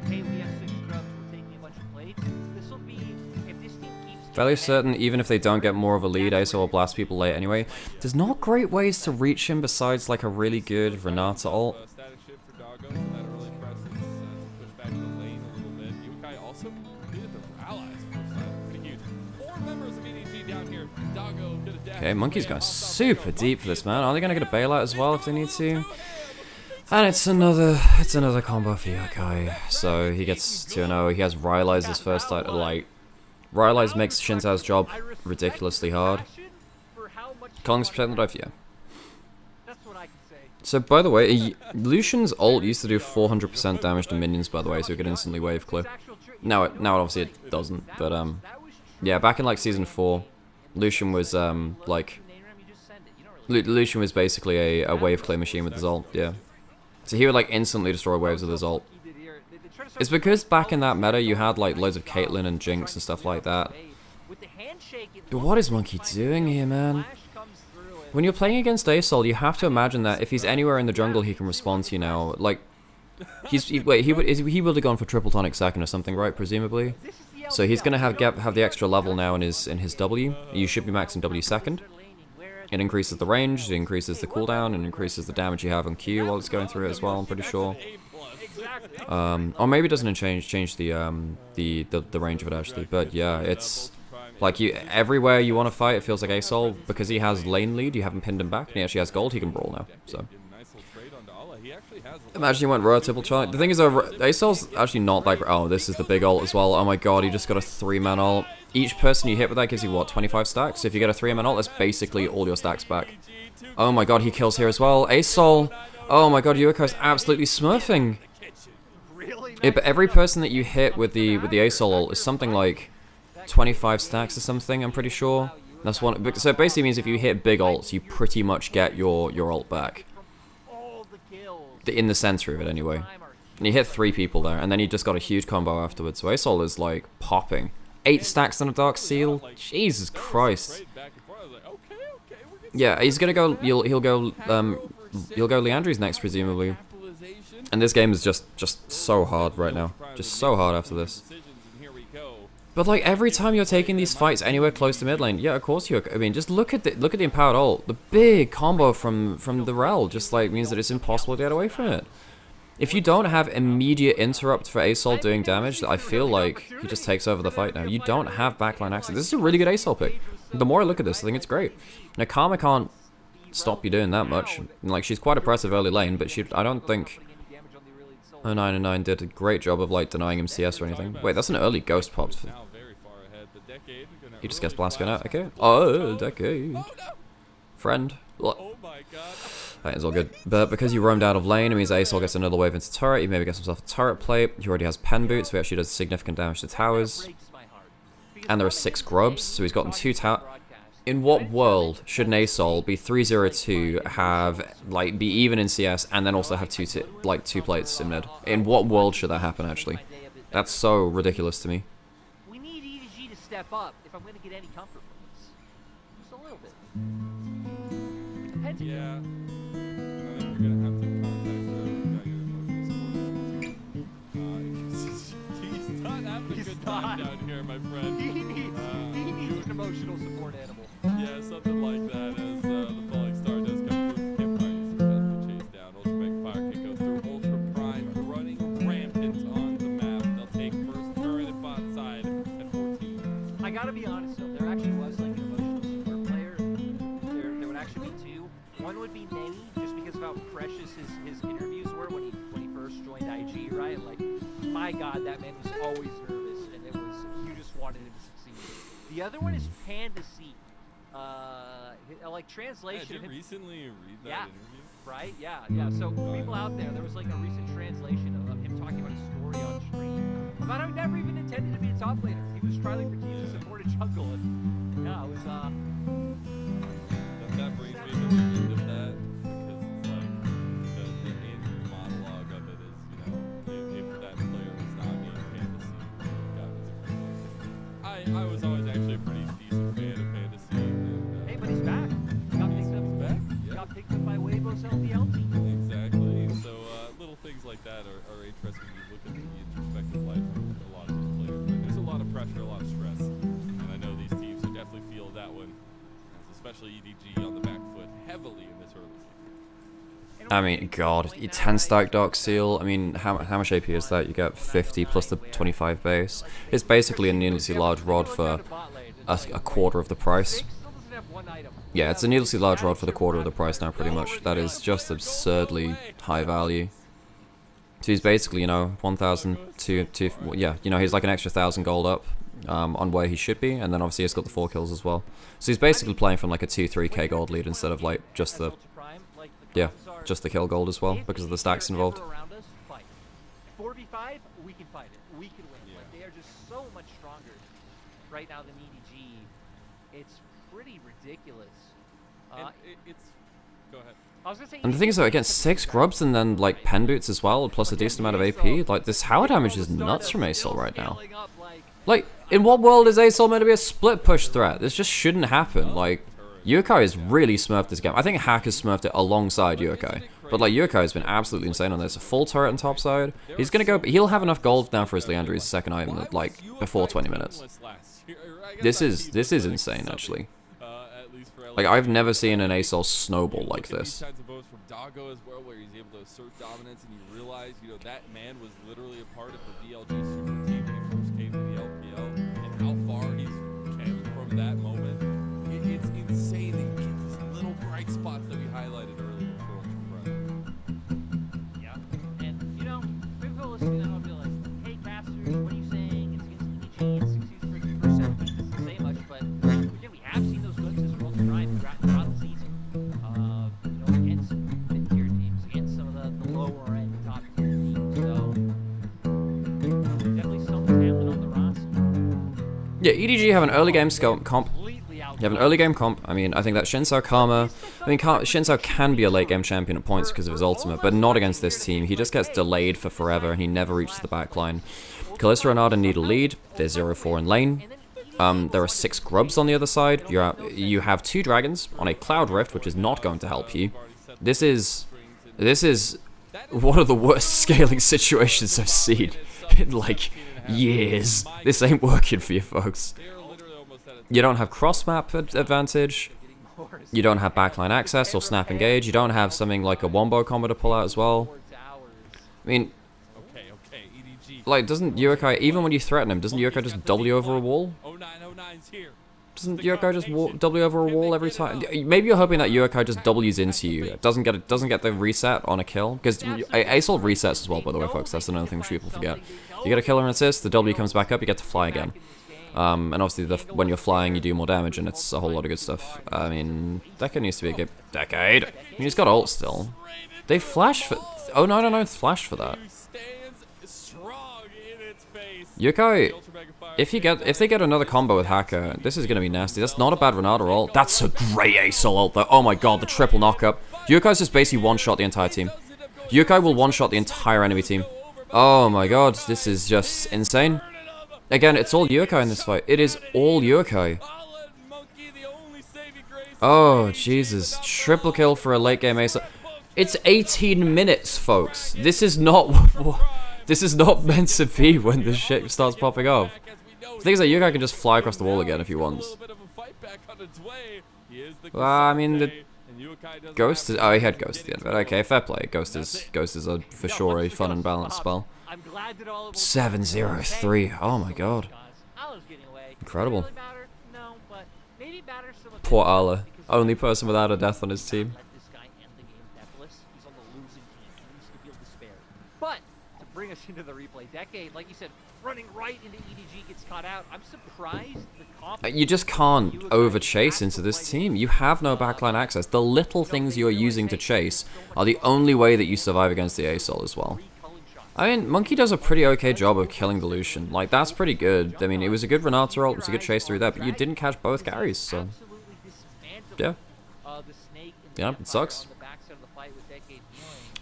hey, we have 6 drums, we're taking a bunch of plates. This will be, if this team keeps... Fairly certain, even if they don't get more of a lead, ASO will blast people late anyway. There's not great ways to reach him besides like a really good Renata ult. Status shift for Doggo for that early presence, push back the lane a little bit. Yuakai also completed the allies first time, pretty huge. 4 members of EDG down here. Doggo gonna dash. Okay, Monkey's going super deep for this, man. Are they going to get a bailout as well if they need to? And it's another combo for Yokai. So he gets 2-0. He has Rylai's his first title. Like, Rylai's makes Shintao's job ridiculously hard. Kong's protecting the dive, yeah. That's what I can say. So by the way, Lucian's ult used to do 400% damage to minions, by the way, so it could instantly wave clear. Now obviously it doesn't, but yeah, back in like season 4, Lucian was Lucian was basically a wave clear machine with his ult, yeah. So he would like instantly destroy waves with his ult. It's because back in that meta you had like loads of Caitlyn and Jinx and stuff like that. But what is Monkey doing here, man? When you're playing against ASOL, you have to imagine that if he's anywhere in the jungle, he can respond to you now. Like, he would have gone for triple tonic second or something, right? Presumably. So he's gonna have the extra level now in his W. You should be maxing W second. It increases the range, it increases the cooldown, and increases the damage you have on Q while it's going through it as well. I'm pretty sure. Or maybe it doesn't change the range of it actually. But yeah, it's like everywhere you want to fight, it feels like ASOL, because he has lane lead. You haven't pinned him back, and he actually has gold. He can brawl now. So imagine he went royal triple tonic. The thing is, ASOL's actually not like. Oh, this is the big ult as well. Oh my god, he just got a 3-man ult. Each person you hit with that gives you what, 25 stacks. So if you get a 3-man ult, that's basically all your stacks back. Oh my god, he kills here as well. ASOL. Oh my god, Yuiko's absolutely smurfing. Yeah, but every person that you hit with the ASOL ult is something like 25 stacks or something, I'm pretty sure. That's one. So it basically means if you hit big ults, you pretty much get your ult back. In the center of it, anyway. And you hit 3 people there, and then you just got a huge combo afterwards. So ASOL is like popping. 8 stacks on a Dark Seal. Jesus Christ. Yeah, he's gonna go. He'll go Leandri's next, presumably. And this game is just so hard right now. Just so hard after this. But like every time you're taking these fights anywhere close to mid lane, yeah, of course you're. I mean, just look at the empowered ult. The big combo from the Rel just like means that it's impossible to get away from it. If you don't have immediate interrupt for ASOL doing damage, I feel like he just takes over the fight now. You don't have backline access. This is a really good ASOL pick. The more I look at this, I think it's great. Now Karma can't stop you doing that much. Like, she's quite oppressive early lane, but I don't think 0909 did a great job of like denying him CS or anything. Wait, that's an early ghost popped. He just gets Blasco out. Okay. Oh, Decade. Friend. Look. That is all good. But because you roamed out of lane, it means ASOL gets another wave into turret. He maybe gets himself a turret plate. He already has pen boots, so he actually does significant damage to towers. And there are 6 grubs, so he's gotten 2 towers. In what world should an ASOL be 302, have like be even in CS, and then also have two plates in mid? In what world should that happen? Actually, that's so ridiculous to me. We need EDG to step up if I'm going to get any comfort from this. Just a little bit. Yeah. I think we're gonna have to contact he's not having a good time down here, my friend. He needs an emotional support animal. Yeah, something like that as the falling star does come through. Campfire successfully chased down. Ultra Mega Fire can go through. Ultra Prime running rampant on the map. They'll take first turret at bot side at 14. I gotta be honest though, there actually was like an emotional support player. There would actually be 2. One would be Manny, just because of how precious his interviews were when he first joined IG, right? Like, my god, that man was always nervous, and it was, you just wanted him to succeed. The other one is Panda C. Like translation. Did you recently read that interview? Right? Yeah. So people out there was like a recent translation of him talking about his story on stream about how he never even intended to be a top laner. He was trying for teams to support a jungle, and yeah, it was That brings me to the end of that, because it's like the end monologue of it is, you know, if that player was not being fantasy, got a different player. I was always actually a pretty decent fan of fantasy. Hey, but he's back. He got picked up. Back? He got picked up by Weibo's LPL team. Exactly. So little things like that are interesting when you look at the introspective life of a lot of these players. But there's a lot of pressure, a lot of stress, and I know these teams would definitely feel that one, especially EDG on the back foot heavily in this early season. I mean, God, 10 stack Dark Seal. I mean, how much AP is that? You get 50 plus the 25 base. It's basically a needlessly large rod for a quarter of the price. Yeah, it's a needlessly large rod for the quarter of the price now, pretty much. That is just absurdly high value. So he's basically, you know, 1,000 to yeah, you know, he's like an extra 1,000 gold up on where he should be, and then obviously he's got the 4 kills as well. So he's basically playing from like a 2-3k gold lead instead of like just the just the kill gold as well, because of the stacks involved. 4v5, we can fight it. We can win. Like, they are just so much stronger right now than EDG. It's pretty ridiculous. It's go ahead. I was gonna say, And the thing is though, against 6 grubs and then like pen boots as well, plus a decent amount of AP, like this tower damage is nuts from ASOL right now. Like, in what world is ASOL meant to be a split push threat? This just shouldn't happen. Like, Yukai has really smurfed this game. I think Hack has smurfed it alongside Yukai. But like, Yukai has been absolutely insane on this. A full turret on top side. He's gonna go, he'll have enough gold now for his Leandri's second item, like, before 20 minutes. This is insane, actually. Like, I've never seen an ASOL snowball like this. Where he's able to assert dominance, and you realize, you know, that man was literally a part of the VLG super team when he first came to the LPL, and how far he's came from that moment. It's insane that you get these little bright spots that we highlighted earlier for Ultra. Yeah, and you know, maybe people listening now will be like, "Hey, Casters, what are you saying? It's against EDG, it's 63%. It doesn't say much, but again, we have seen those glimpses from Ultra Prime throughout the season. You know, against mid-tier teams, against some of the lower end top tier teams. So definitely some talent on the roster. Yeah, EDG have an early game comp. You have an early game comp. I mean, I think that Shinso Karma. I mean, Shinso can be a late game champion at points because of his ultimate, but not against this team. He just gets delayed for forever and he never reaches the backline. Kalista and Arden need a lead. There's 0-4 in lane. There are 6 grubs on the other side. You have 2 dragons on a Cloud Rift, which is not going to help you. This is one of the worst scaling situations I've seen in like years. This ain't working for you folks. You don't have cross map advantage. You don't have backline access or snap engage. You don't have something like a wombo combo to pull out as well. I mean, like, doesn't Yukai, even when you threaten him, doesn't Yukai just W over a wall? Doesn't Yukai just W over a wall every time? Maybe you're hoping that Yukai just W's into you. It doesn't get the reset on a kill. Because ASOL resets as well, by the way, folks. That's another thing people forget. You get a kill or an assist, the W comes back up, you get to fly again. And obviously, when you're flying, you do more damage, and it's a whole lot of good stuff. I mean, Decade needs to be a good Decade. I mean, he's got ult still. They flash for... Oh, no, it's flashed for that. Yukai, if they get another combo with Hacker, this is going to be nasty. That's not a bad Renata ult. That's a great ASOL ult, though. Oh my god, the triple knockup. Yukai's just basically one-shot the entire team. Yukai will one-shot the entire enemy team. Oh my god, this is just insane. Again, it's all Yukai in this fight. It is all Yukai. Oh, Jesus. Triple kill for a late game ASOL. It's 18 minutes, folks. This is not meant to be when this shit starts popping off. The thing is that Yukai can just fly across the wall again if he wants. Well, I mean, the Ghost is... Oh, he had Ghost at the end of it. Okay, fair play. Ghost is for sure a fun and balanced spell. 7-0-3. Oh my god. Incredible. Poor Ala. Only person without a death on his team. But to bring us into the replay Decade, like you said, running right into EDG gets caught out. I'm surprised the confidence. You just can't over-chase into this team. You have no backline access. The little things you're using to chase are the only way that you survive against the ASOL as well. I mean, Monkey does a pretty okay job of killing the Lucian. Like, that's pretty good. I mean, it was a good Renata ult, it was a good chase through that, but you didn't catch both carries, so... Yeah. Yeah, it sucks.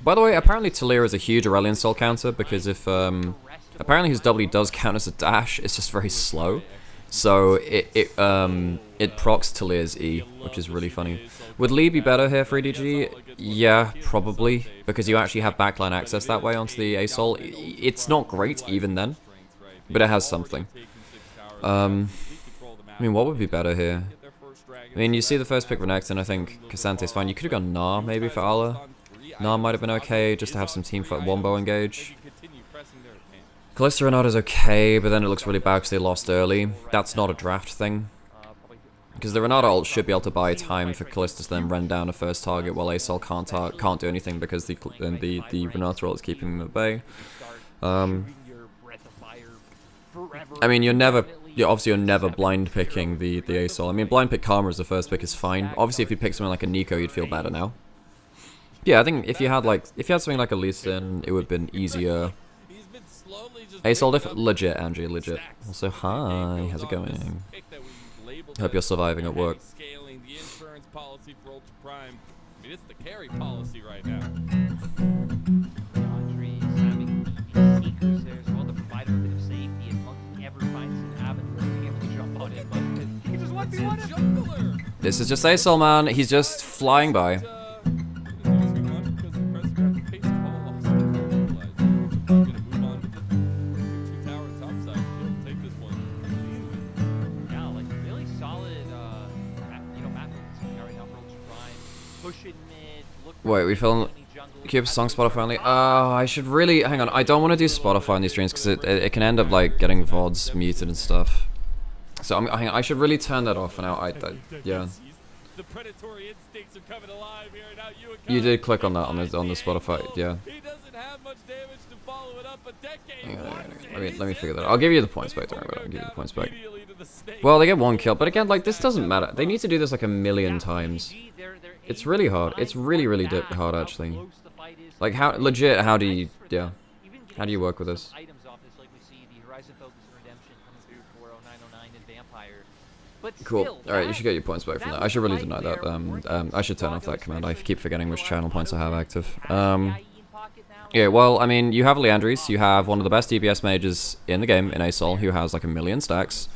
By the way, apparently Talir is a huge Aurelion Soul counter, because if, apparently his W does count as a dash, it's just very slow. So, it procs Talir's E, which is really funny. Would Lee be better here for EDG? Yeah, probably, because you actually have backline access that way onto the ASOL. It's not great even then, but it has something. I mean, what would be better here? I mean, you see the first pick Renekton, I think Cassante's fine. You could have gone Gnar maybe for Ala. Gnar might have been okay, just to have some team fight Wombo engage. Kalista Renata's okay, but then it looks really bad because they lost early. That's not a draft thing. Because the Renata ult should be able to buy time for Kalista to then run down a first target while ASOL can't do anything because the Renata ult is keeping them at bay. I mean, you're never blind picking the ASOL. I mean, blind pick Karma as the first pick is fine. Obviously, if you pick someone like a Nico, you'd feel better now. Yeah, I think if you had something like a Lee Sin, it would have been easier. ASOL legit, Andrew, legit. Also, hi, how's it going? Hope you're surviving at work. I mean, it's the carry policy right now. Andre is having the seekers there as well to provide a bit of safety if Monkey ever finds an avenue to be able to jump on it. But he just 1v1 him. This is just ASOL, man. He's just flying by. Wait, we film keep song Spotify only. I should really hang on. I don't want to do Spotify on these streams because it can end up like getting VODs muted and stuff. So hang on, I should really turn that off for now. Yeah. The predatory instincts are coming alive here. Now you did click on that on the Spotify, yeah. He doesn't have much damage to follow it up a decade. Let me figure that out. I'll give you the points back. Don't worry about it. I'll give you the points back. Well, they get 1 kill, but again, like this doesn't matter. They need to do this like a million times. It's really hard. It's really hard actually. Like how legit? How do you How do you work with this? Cool. Alright, you should get your points back from that. I should really deny that. I should turn off that command. I keep forgetting which channel points I have active. Yeah, well, I mean, you have Leandres, you have one of the best DPS mages in the game, in ASOL, who has like 1,000,000 stacks.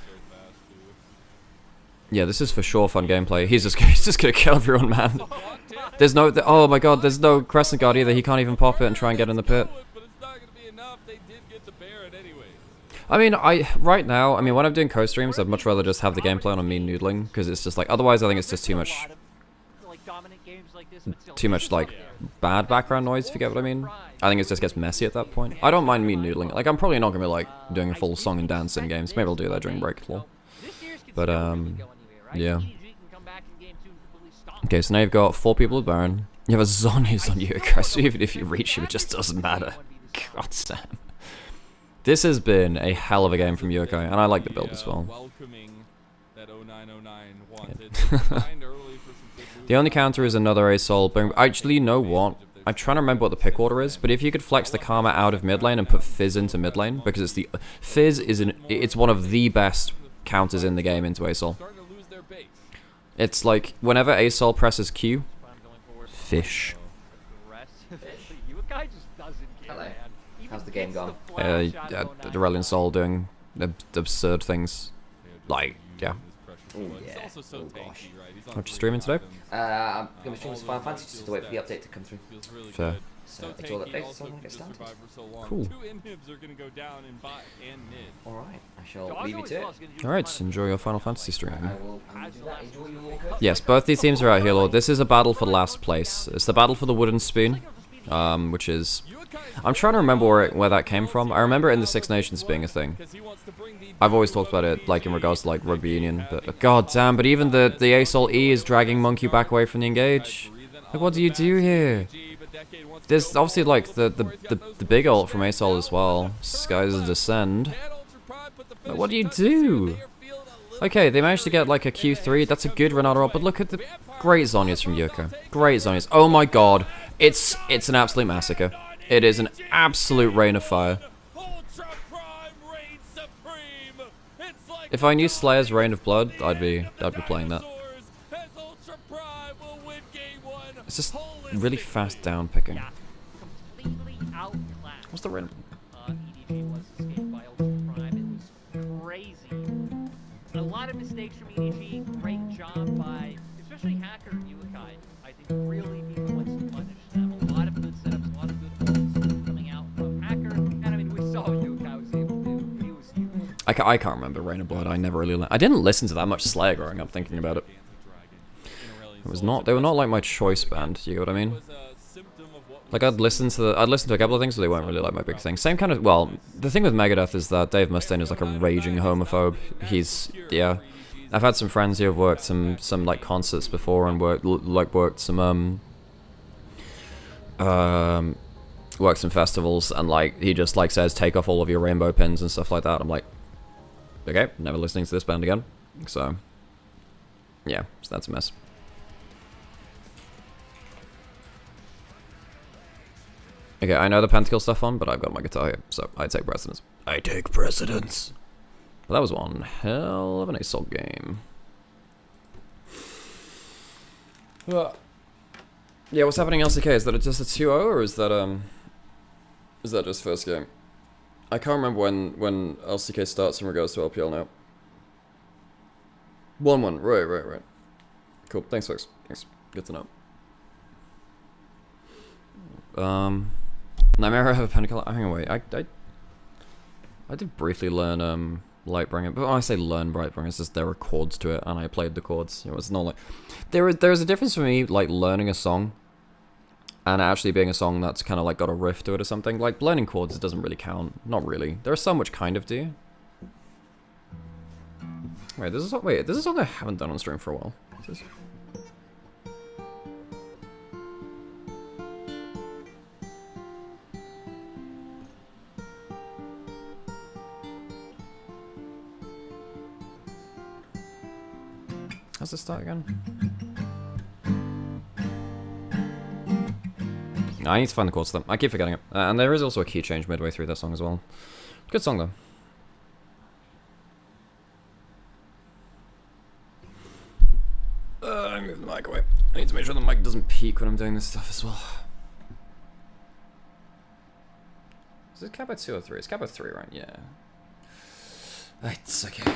Yeah, this is for sure fun gameplay. He's just gonna kill everyone, man. There's no, oh my god, there's no Crescent Guard either. He can't even pop it and try and get in the pit. I mean, right now, I mean, when I'm doing co-streams, I'd much rather just have the gameplay on me noodling, because it's just like, otherwise I think it's just too much, like, bad background noise, if you get what I mean. I think it just gets messy at that point. I don't mind me noodling. Like, I'm probably not going to be, like, doing a full song and dance in games. Maybe I'll do that during break, lol. But, yeah. Okay, so now you've got 4 people with Baron. You have a Zonyas on you, so even if you reach him, it just doesn't matter. God damn. This has been a hell of a game from Yokai, and I like the build as well. Yeah. The only counter is another ASOL boom. Actually, you know what? I'm trying to remember what the pick order is, but if you could flex the Karma out of mid lane and put Fizz into mid lane, because it's the Fizz is it's one of the best counters in the game into ASOL. It's like whenever ASOL presses Q, fish. Hello. How's the game gone? Aurelion Sol doing absurd things. Like, yeah. Oh, yeah. Oh, gosh. What you streaming today? I'm going to be streaming some Final Fantasy just to wait for the update to come through. Fair. So it's all updated, so I'm going to get started. Cool. Alright, I shall leave you to it. Alright, enjoy your Final Fantasy stream. I will do that. Enjoy your walk. Yes, both these teams are out here, Lord. This is a battle for last place. It's the battle for the wooden spoon, which is... I'm trying to remember where that came from. I remember it in the Six Nations being a thing. I've always talked about it, like, in regards to, like, rugby union, but god damn, but even the ASOL E is dragging Monkey back away from the engage. Like, what do you do here? There's obviously, like, the big ult from ASOL as well. Skies Descend. But what do you do? Okay, they managed to get, like, a Q3. That's a good Renata ult, but look at the great Zonyas from Yoko. Great Zonyas. Oh my god. It's an absolute massacre. It is an absolute rain of fire. If I knew Slayer's Rain of Blood, I'd be playing that. It's just really fast down picking. What's the rain? EDG was escaped by Ultra Prime. It was crazy. A lot of mistakes from EDG. Great job by, especially Hacker and Ulikai. I think really being the ones to punish them. A lot of good setups, a lot of good points coming out from Hacker. And I mean, we saw what Ulikai was able to do. He was huge. I can't remember Rain of Blood. I never really... I didn't listen to that much Slayer growing up thinking about it. It was not... They were not like my choice band, you know what I mean? Like, I'd listen to a couple of things, but they weren't really like my big thing. Same kind of... Well, the thing with Megadeth is that Dave Mustaine is like a raging homophobe. He's... Yeah. I've had some friends who have worked some like concerts before and worked some worked some festivals, and like he just like says take off all of your rainbow pins and stuff like that. I'm like, okay, never listening to this band again. So yeah, so that's a mess. Okay, I know the pentakill stuff on, but I've got my guitar here, so I take precedence. I take precedence. Well, that was one hell of an ASOL game. Yeah, what's happening LCK? Is that just a 2-0 or is that just first game? I can't remember when LCK starts in regards to LPL now. 1-1, right. Cool, thanks folks, thanks, good to know. Nightmare have a pentacle. Hang on, wait. I did briefly learn Lightbringer, but when I say learn Lightbringer, it's just there are chords to it, and I played the chords. It was not like there's a difference for me, like learning a song, and actually being a song that's kind of like got a riff to it or something. Like learning chords, it doesn't really count. Not really. There are some which kind of do. Wait, this is a song I haven't done on stream for a while. What's this? How's this start again? I need to find the chords to them. I keep forgetting it. And there is also a key change midway through that song as well. Good song though. I moved the mic away. I need to make sure the mic doesn't peak when I'm doing this stuff as well. Is it Capo 2 or 3? It's Capo 3, right? Yeah. It's okay.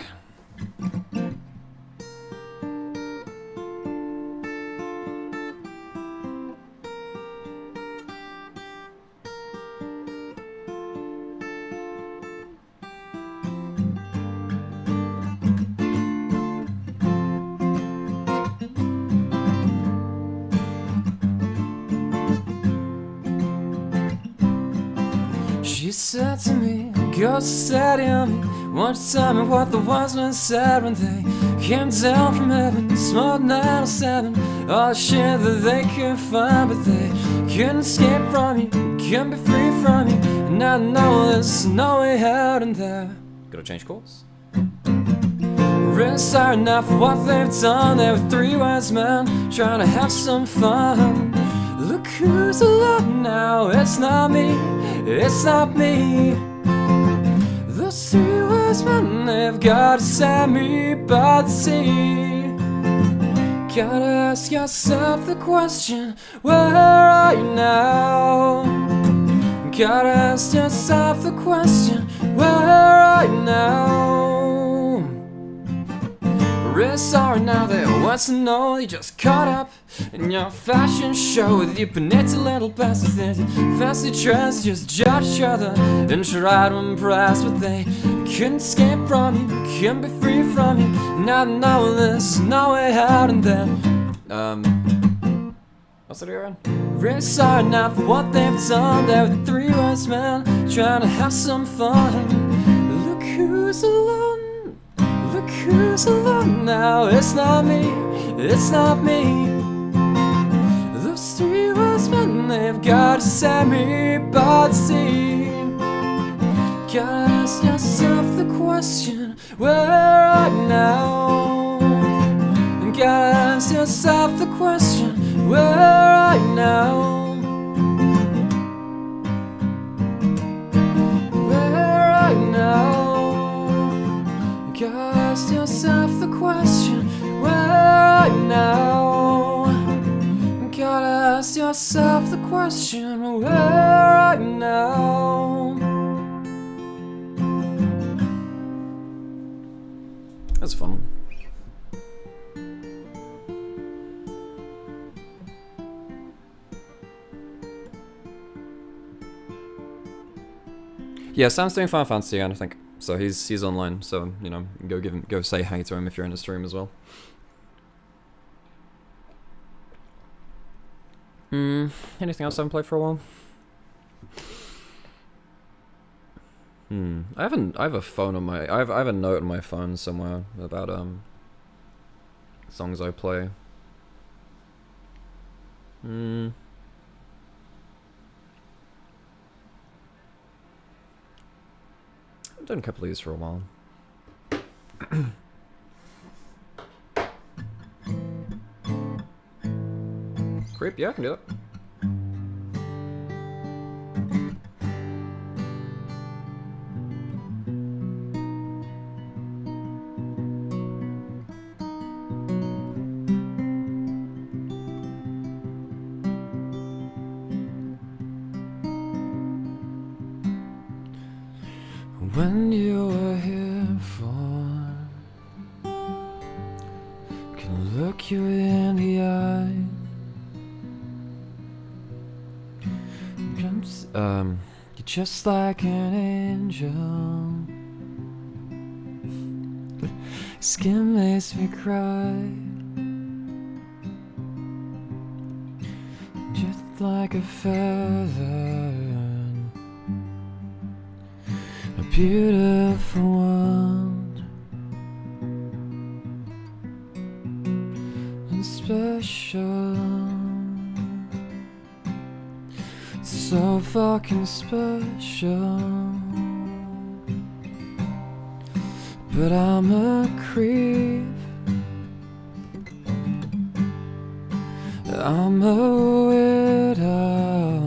She said to me, go steady on me. Won't you tell me what the wise men said when they came down from heaven? Small 907, all the shit that they could find, but they couldn't escape from you, couldn't be free from you. And I know there's no way out in there. Gotta change course. Really sorry now for what they've done. There were 3 wise men trying to have some fun. Look who's alone now, it's not me, it's not me. Those 3 wise men, they've got to set me by the sea. Gotta ask yourself the question, where are you now? Gotta ask yourself the question, where are you now? Really sorry now, there was to know you just caught up in your fashion show with your bonnet little bastards. Fancy dress, just judge each other and try to impress, but they couldn't escape from you, couldn't be free from you. Now I know there's no way out in there. What's it again? Really sorry now for what they've done. There were 3 wise men trying to have some fun. Look who's alone. Look who's alone now, it's not me, it's not me. Those 3 wise men, they've got to set me by the sea. Gotta ask yourself the question, where are you now? And gotta ask yourself the question, where are you now? Where are you now? Gotta ask yourself the question, where are you now? Gotta ask yourself the question, where are you now? That's a fun one. Yeah, Sam's doing Final Fantasy again, I think. So he's online, so you know, go say hi to him if you're in the stream as well. Anything else I haven't played for a while? I have a phone on my I have a note on my phone somewhere about songs I play. I've done a couple of these for a while. Creep, yeah, I can do that. when you were here for. Can look you in the eye. You're just like an angel. Skin makes me cry. Just like a feather. A beautiful world. And special. So fucking special. But I'm a creep. I'm a widow.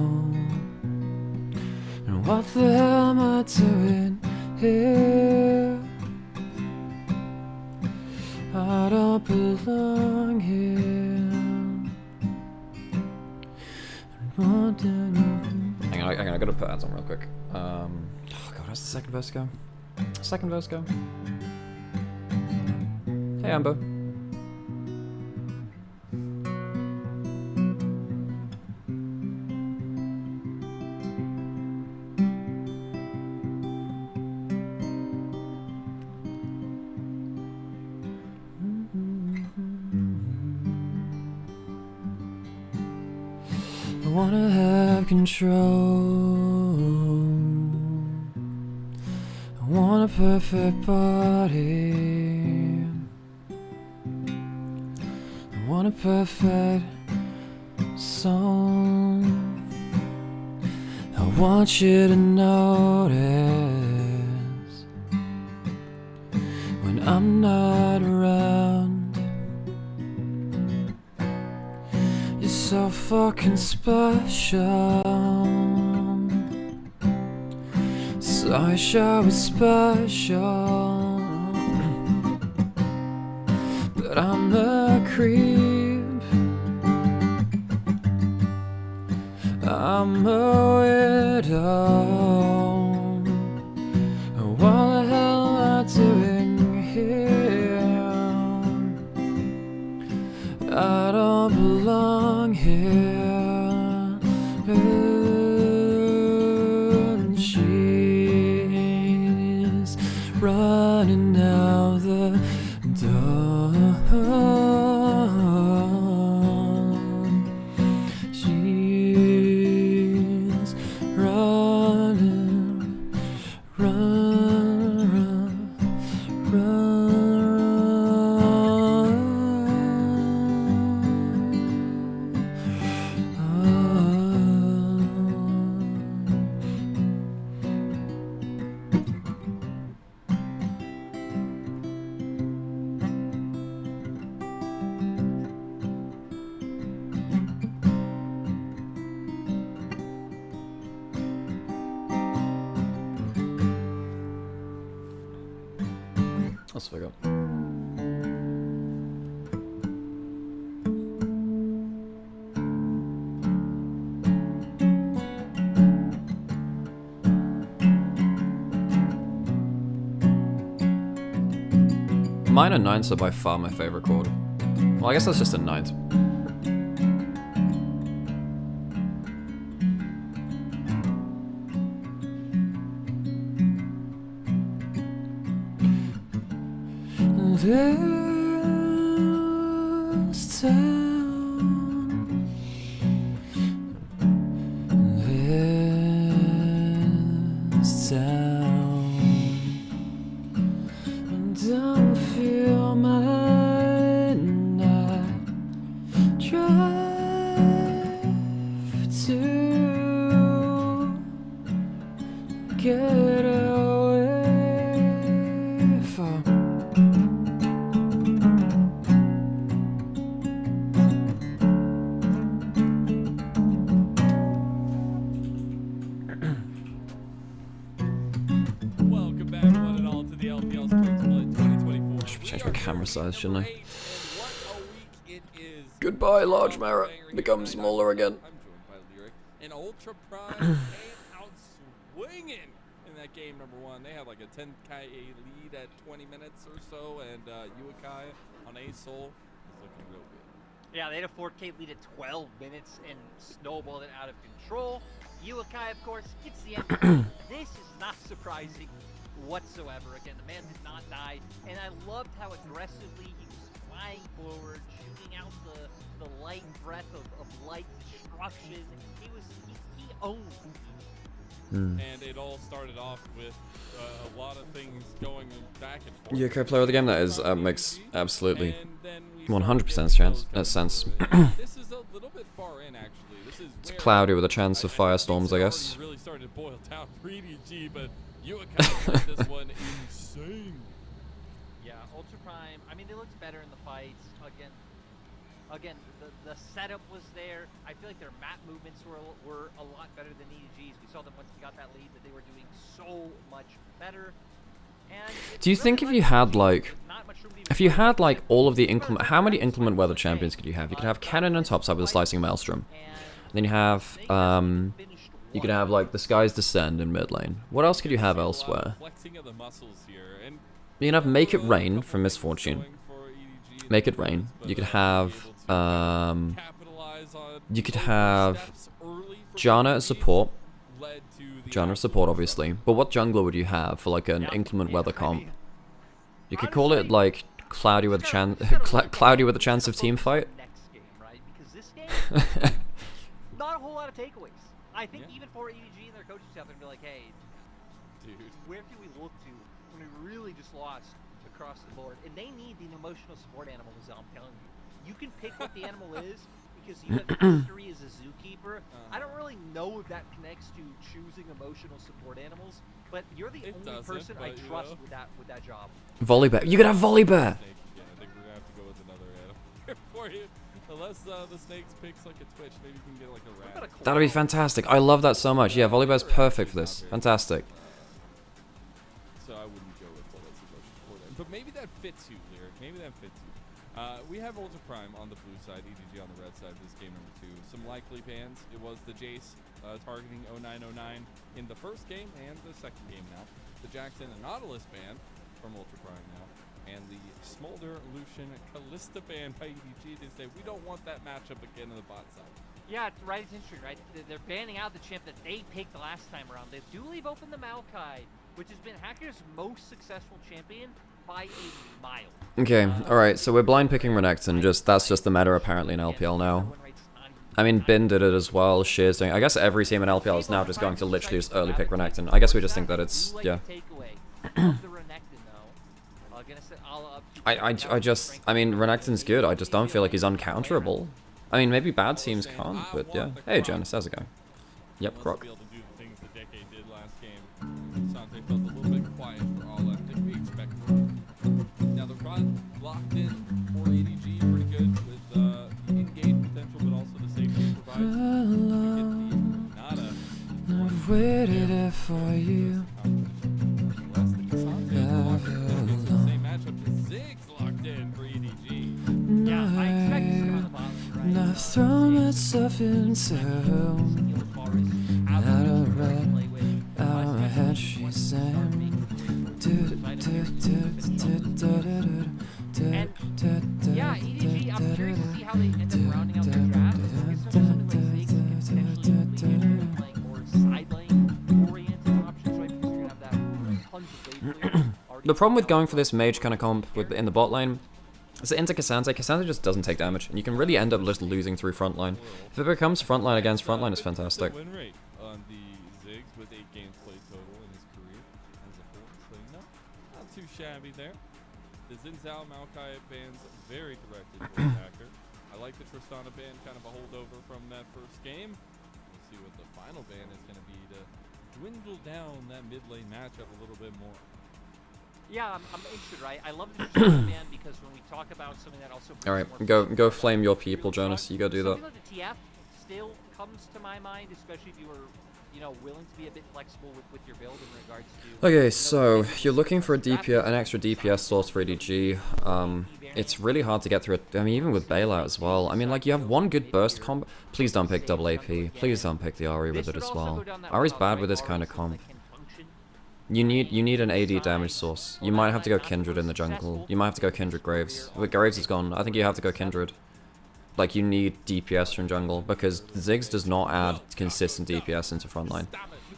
And what the hell am I doing here? I don't belong here. Hang on, I gotta put ads on real quick. Oh god, how's the second verse go? Second verse go. Hey Amber. I wanna have control. I want a perfect body. I want a perfect song. I want you to notice when I'm not around. You're so fucking special. So I sure was special. But I'm a creep. I'm a widow. What the hell am I doing here? I don't belong here. And she's running out the door. She's running, run, Let's figure out. Minor ninths are by far my favorite chord. Well, I guess that's just a ninth. This town, this town, don't feel mine. I drive to get away from. Welcome back, one and all, to the LPL Spring Split 2024. I should change my camera size, shouldn't I? What a week it is. Goodbye, large mirror. Become smaller again. I'm joined by Lyric. And Ultra Prime came out swinging in that game game number 1. They had like a 10k lead at 20 minutes or so, and Uakai on A Soul is looking real good. Yeah, they had a 4K lead at 12 minutes and snowballed it out of control. Uakai, of course, gets the end. This is not surprising whatsoever. Again, the man did not die, and I loved how aggressively he was flying forward, shooting out the light breath of light destruction. He owned. And it all started off with a lot of things going back and forth. Yeah, co-player of the game, that is makes absolutely 100% sense. This is a little bit far in, actually. This is It's cloudy with a chance of firestorms, I guess. Really started to boil down for EDG, but Uakai made this one insane. Yeah, Ultra Prime. I mean, they looked better in the fights. Again, the setup was there. I feel like their map movements were a lot better than EDG's. We saw them once we got that lead that they were doing so much better. And Do you think if you had like all of the inclement, how many inclement weather champions could you have? You could have Cannon and topside with a slicing maelstrom. Then you have you could have like the Skies Descend in mid lane. What else could you have elsewhere? You can have Make It Rain from Misfortune. Make It Rain. You could have Janna as support. Janna as support, obviously. But what jungler would you have for like an inclement weather comp? You could call it like cloudy with a chance, cloudy with a chance of team fight. Next game, right? Because this game, not a whole lot of takeaways. I think even for EDG and their coaches out there, be like, hey, Dude. where can we look to when we really just lost across the board? And they need the emotional support animal, as I'm telling you. You can pick what the animal is because you have history as a zookeeper. I don't really know if that connects to choosing emotional support animals, but you're the only person I trust with that job. Volibear. You could have Volibear. Yeah, I think we're gonna have to go with another animal for you. Unless the snakes picks like a Twitch, maybe you can get like a rat. That'd be fantastic. I love that so much. Yeah, Volibear's perfect for this. Fantastic. So I wouldn't go with all those emotions for them. But maybe that fits you, Lyric. Maybe that fits you. We have Ultra Prime on the blue side, EDG on the red side. This game number 2. Some likely bans. It was the Jace targeting 0909 in the first game and the second game now. The Jackson and Nautilus ban from Ultra Prime now. And the Smolder, Lucian, Callista ban by EDG. They say, we don't want that matchup again on the bot side. Yeah, it's right. It's interesting, right? They're banning out the champ that they picked the last time around. They do leave open the Maokai, which has been Hacker's most successful champion by a mile. Okay, alright, so we're blind picking Renekton. That's just the meta apparently in LPL now. I mean, Bin did it as well, Shear's doing. I guess every team in LPL is now just going to literally just early pick Renekton. I guess we just think that it's, yeah. I mean, Renekton's good, I just don't feel like he's uncounterable. I mean, maybe bad teams can't, but yeah. Hey, Jonas, how's it going? Yep, Croc. Sante felt a little bit quiet for all that. Did we expect more? Now the run locked in for EDG, pretty good with the in-game potential, but also the safety it provides. We get the Nada. I've waited for you. Same matchup as Ziggs locked in for EDG. Yeah, I expect to come on the bottom, right? And I've thrown myself into out of my head, she's saying. Yeah, EDG, I'm curious to see how they end up rounding out their draft. Because something like Ziggs can potentially be playing more side lane oriented options, right? Because you're going to have that tons of lane players. The problem with going for this mage kind of comp in the bot lane is that into Cassandra just doesn't take damage, and you can really end up just losing through frontline. If it becomes frontline against frontline, it's fantastic. Win rate on the Ziggs with 8 games played total in his career as a whole, so no, not too shabby there. The Zinzao Maokai ban's very directed towards Hacker. I like the Tristana ban, kind of a holdover from that first game. We'll see what the final ban is going to be to dwindle down that mid lane matchup a little bit more. Yeah, I'm interested, right? I love the Tristana ban because when we talk about something that also... Alright, go flame your people, Jonas. You go do that. Something like the TF still comes to my mind, especially if you were, you know, willing to be a bit flexible with your build in regards to... Okay, so you're looking for an extra DPS source for EDG. It's really hard to get through it. I mean, even with bailout as well. I mean, like, you have one good burst comp. Please don't pick double AP. Please don't pick the Ahri with it as well. Ahri's bad with this kind of comp. You need an AD damage source. You might have to go Kindred in the jungle. You might have to go Kindred Graves. But Graves is gone. I think you have to go Kindred. Like, you need DPS from jungle, because Ziggs does not add consistent DPS into frontline.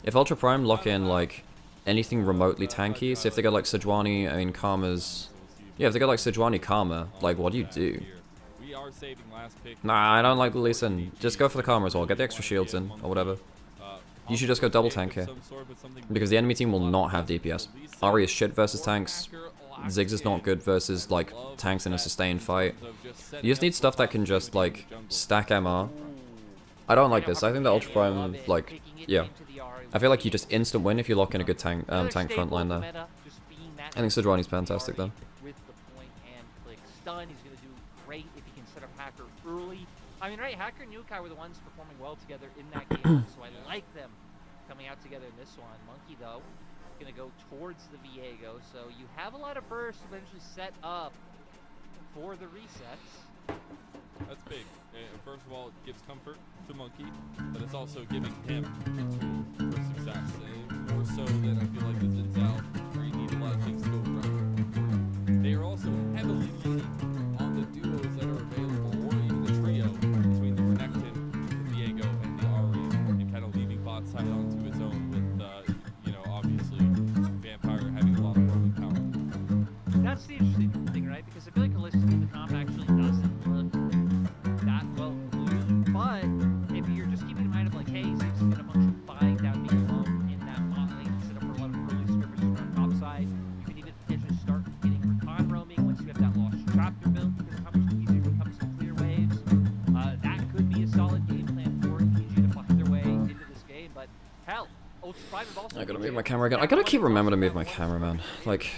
If Ultra Prime lock in, like, anything remotely tanky, so if they go, like, Sejuani, I mean, Karma's... Yeah, if they go, like, Sejuani Karma, like, what do you do? Nah, I don't like the Lee Sin. Just go for the Karma as well. Get the extra shields in, or whatever. You should just go double tank here. Because the enemy team will not have DPS. Ahri is shit versus tanks. Ziggs is not good versus, like, tanks in a sustained fight. You just need stuff that can just, like, stack MR. I don't like this. I think the Ultra Prime, like, yeah. I feel like you just instant win if you lock in a good tank front line there. I think Sejuani's fantastic, though. With the point and click stun, he's going to do great if he can set up Hacker early. I mean, right, Hacker and Nukai were the ones performing well together in that game, so I like them coming out together in this one. Monkey, though, going to go towards the Viego, so you have a lot of bursts eventually set up for the resets. That's big. First of all, it gives comfort to Monkey, but it's also giving him a tool for success. And more so than I feel like the Zinzal, where you need a lot of things to go right. They are also heavily leaning on the duos that are available, or even the trio between the Renekton, the Viego, and the Ahri, and kind of leaving bot side onto its own with, you know, obviously Vampire having a lot of roaming power. That's the interesting thing, right? Because I feel like holistically the comp actually doesn't look that well blue, but if you're just keeping in mind of like, hey, Ziggs is going to function fine down being alone in that bot lane, set up for a lot of early skirmishes on top side. You can even potentially start getting recon roaming once you have that lost chapter built, because how much easier it becomes to clear waves. That could be a solid game plan for EDG to find their way into this game, but hell, Ultra Prime have also... I gotta move my camera again. I gotta keep remembering to move my camera, man. Like,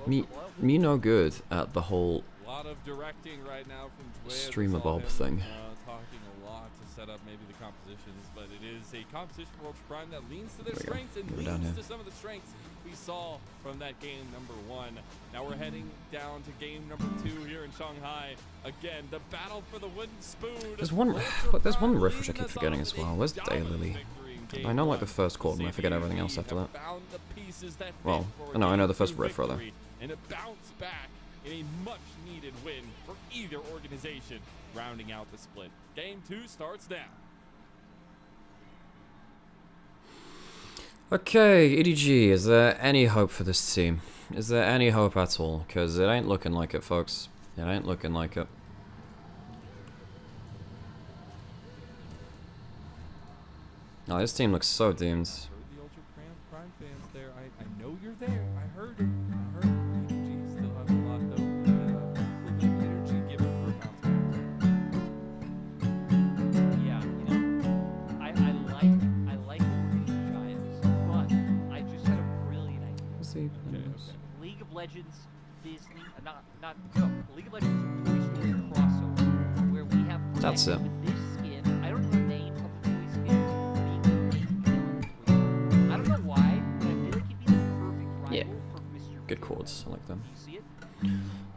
me no good at the whole Lot of directing right now from Twitch. streamer Bob thing. Talking a lot to set up maybe the compositions, but it is a composition for Ultra Prime that leans to their strengths and leans to some of the strengths we saw from that game number 1. Now we're heading down to game number 2 here in Shanghai. Again, the battle for the wooden spoon. There's one riff which I keep forgetting as well. Where's Daylily? I know like the first chord and I forget everything else after that. Well, no, I know the first riff rather. And it bounced back in a much-needed win for either organization, rounding out the split. Game 2 starts now. Okay, EDG, is there any hope for this team? Is there any hope at all? Because it ain't looking like it, folks. It ain't looking like it. Oh, this team looks so doomed. I heard the Ultra Prime fans there. I know you're there. I heard it. I heard it. EDG still has a lot, though. Energy given for a bounce back. Yeah, you know, I like the Giants, but I just had a brilliant idea. League of Legends, Disney, League of Legends Toy Story crossover, where we have That's it. with this skin. I don't know the name of the toy skin. Being I don't know why, but I feel like he'd be the perfect rival Yeah. for Mr. Good chords, I like them. Do you see it?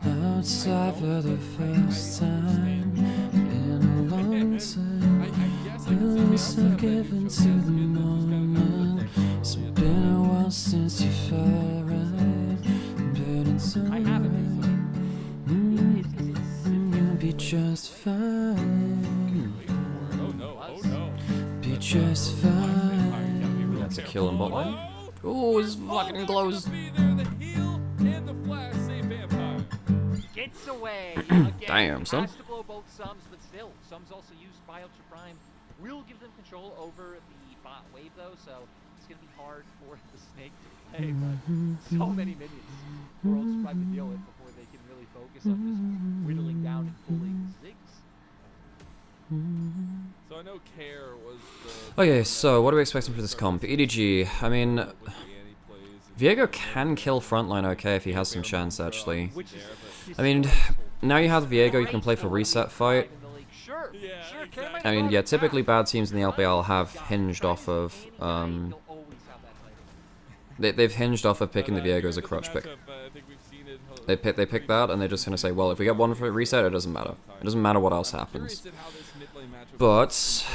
Outside for the first time in a long time. Wills have given to the moment. It's been a while since you felt right, but it's I have it. You'll be just fine. Oh no. Be just fine. That's a kill in bot lane. Oh, it's fucking close. Gets away. Again, Damn, son. has to blow both Sums, but still, Sums also used by Ultra Prime. Will give them control over the bot wave, though, so it's going to be hard for the Snake to play, but so many minions for Ultra Prime to deal with before they can really focus on just whittling down and pulling Ziggs. So I know Care was the... Okay, so what are we expecting for this comp? EDG, I mean, Viego can kill frontline okay if he has some chance, actually. I mean, now you have Viego, you can play for reset fight. Sure, I mean, yeah, typically bad teams in the LPL have hinged off of, they've hinged off of picking the Viego as a crutch pick. They pick that, and they're just gonna say, well, if we get one for reset, it doesn't matter. It doesn't matter what else happens. But,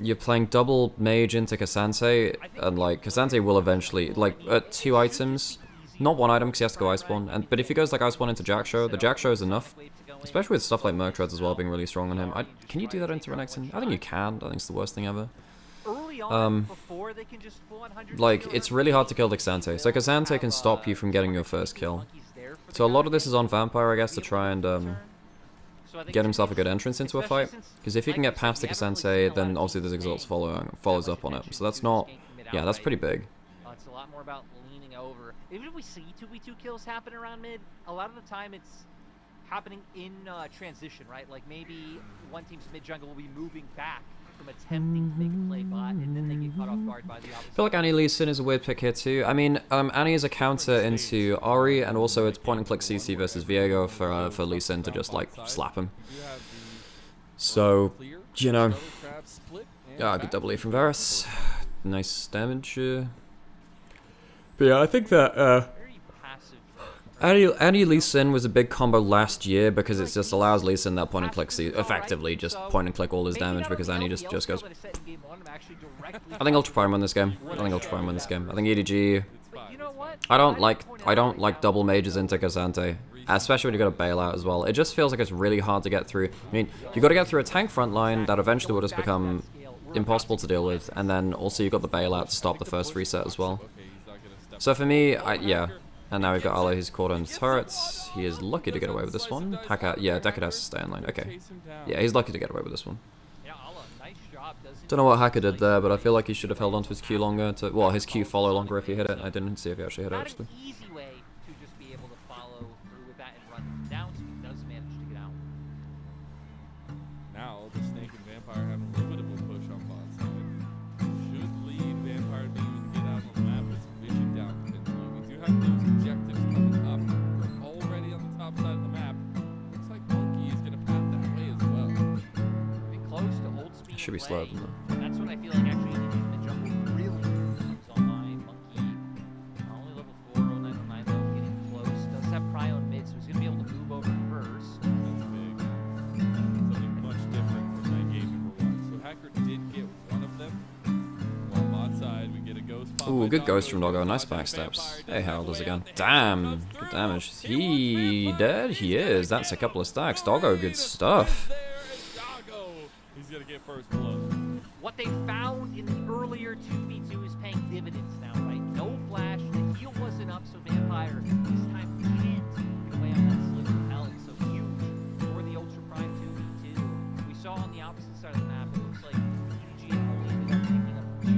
you're playing double mage into Cassante, and like Cassante will eventually, like at 2 items, not 1 item because he has to go Iceborne, but if he goes like Iceborne into Jackshow, the Jackshow is enough, especially with stuff like Merc Treads as well being really strong on him. Can you do that into Renekton? I think you can. I think it's the worst thing ever. Like, it's really hard to kill the Cassante, so Cassante can stop you from getting your first kill. So a lot of this is on Vampire, I guess, to try and get himself a good entrance into a fight, because if he can get past the Cassante, then obviously the Exalts follows up on it, so that's not, yeah, that's pretty big. It's a lot more about leaning over. Even if we see 2v2 kills happen around mid, a lot of the time it's happening in transition, right? Like maybe one team's mid jungle will be moving back from attempting to make a play bot, and then they get caught off guard by the opposite. I feel like Annie Lee Sin is a weird pick here too. I mean, Annie is a counter into Ahri, and also it's point and click CC versus Viego for Lee Sin to just like slap him. So, you know, good double E from Varus. Nice damage. But yeah, I think that Annie Lee Sin was a big combo last year because it just allows Lee Sin that point and click, effectively just point and click all his damage because Annie just goes. I think Ultra Prime won this game. I think EDG. I don't like double mages into Cassante, especially when you got a bailout as well. It just feels like it's really hard to get through. I mean, you got to get through a tank front line that eventually will just become impossible to deal with, and then also you got the bailout to stop the first reset as well. So for me, yeah. And now we've got Ale who's caught on turrets. He is lucky to get away with this one. Yeah, Deckard has to stay in line. Okay. Yeah, he's lucky to get away with this one. Don't know what Hacker did there, but I feel like he should have held onto his Q longer. Well, his Q follow longer if he hit it. I didn't see if he actually hit it, actually. Now, the Snake and Vampire have a little bit of a push on bot side. Should lead Vampire to even get out on the map with some vision down potentially. We do have those objectives coming up. We're already on the top side of the map. Looks like Monkey is going to path that way as well. Getting close to old speed. Should be slow than that. That's what I feel like actually the jungle really comes online. Monkey only level 4, 0909 though, getting close. Does have Prio in mid, so he's going to be able to move over first. That's big. Something much different from that game number 1. So Hacker did get one of them. While bot side, we get a ghost pop. Ooh, good ghost from Doggo. Nice backsteps. Hey, Harold does again. Damn, good damage. He dead? He is. That's a couple of stacks. Doggo, good stuff. He's gonna get first blood. What they found in the earlier 2v2 is paying dividends now, right? No flash, the heal wasn't up, so Vampire this time can't get away on that sliver pellet. So huge for the Ultra Prime 2v2. We saw on the opposite side of the map, it looks like EDG only ended up picking up 2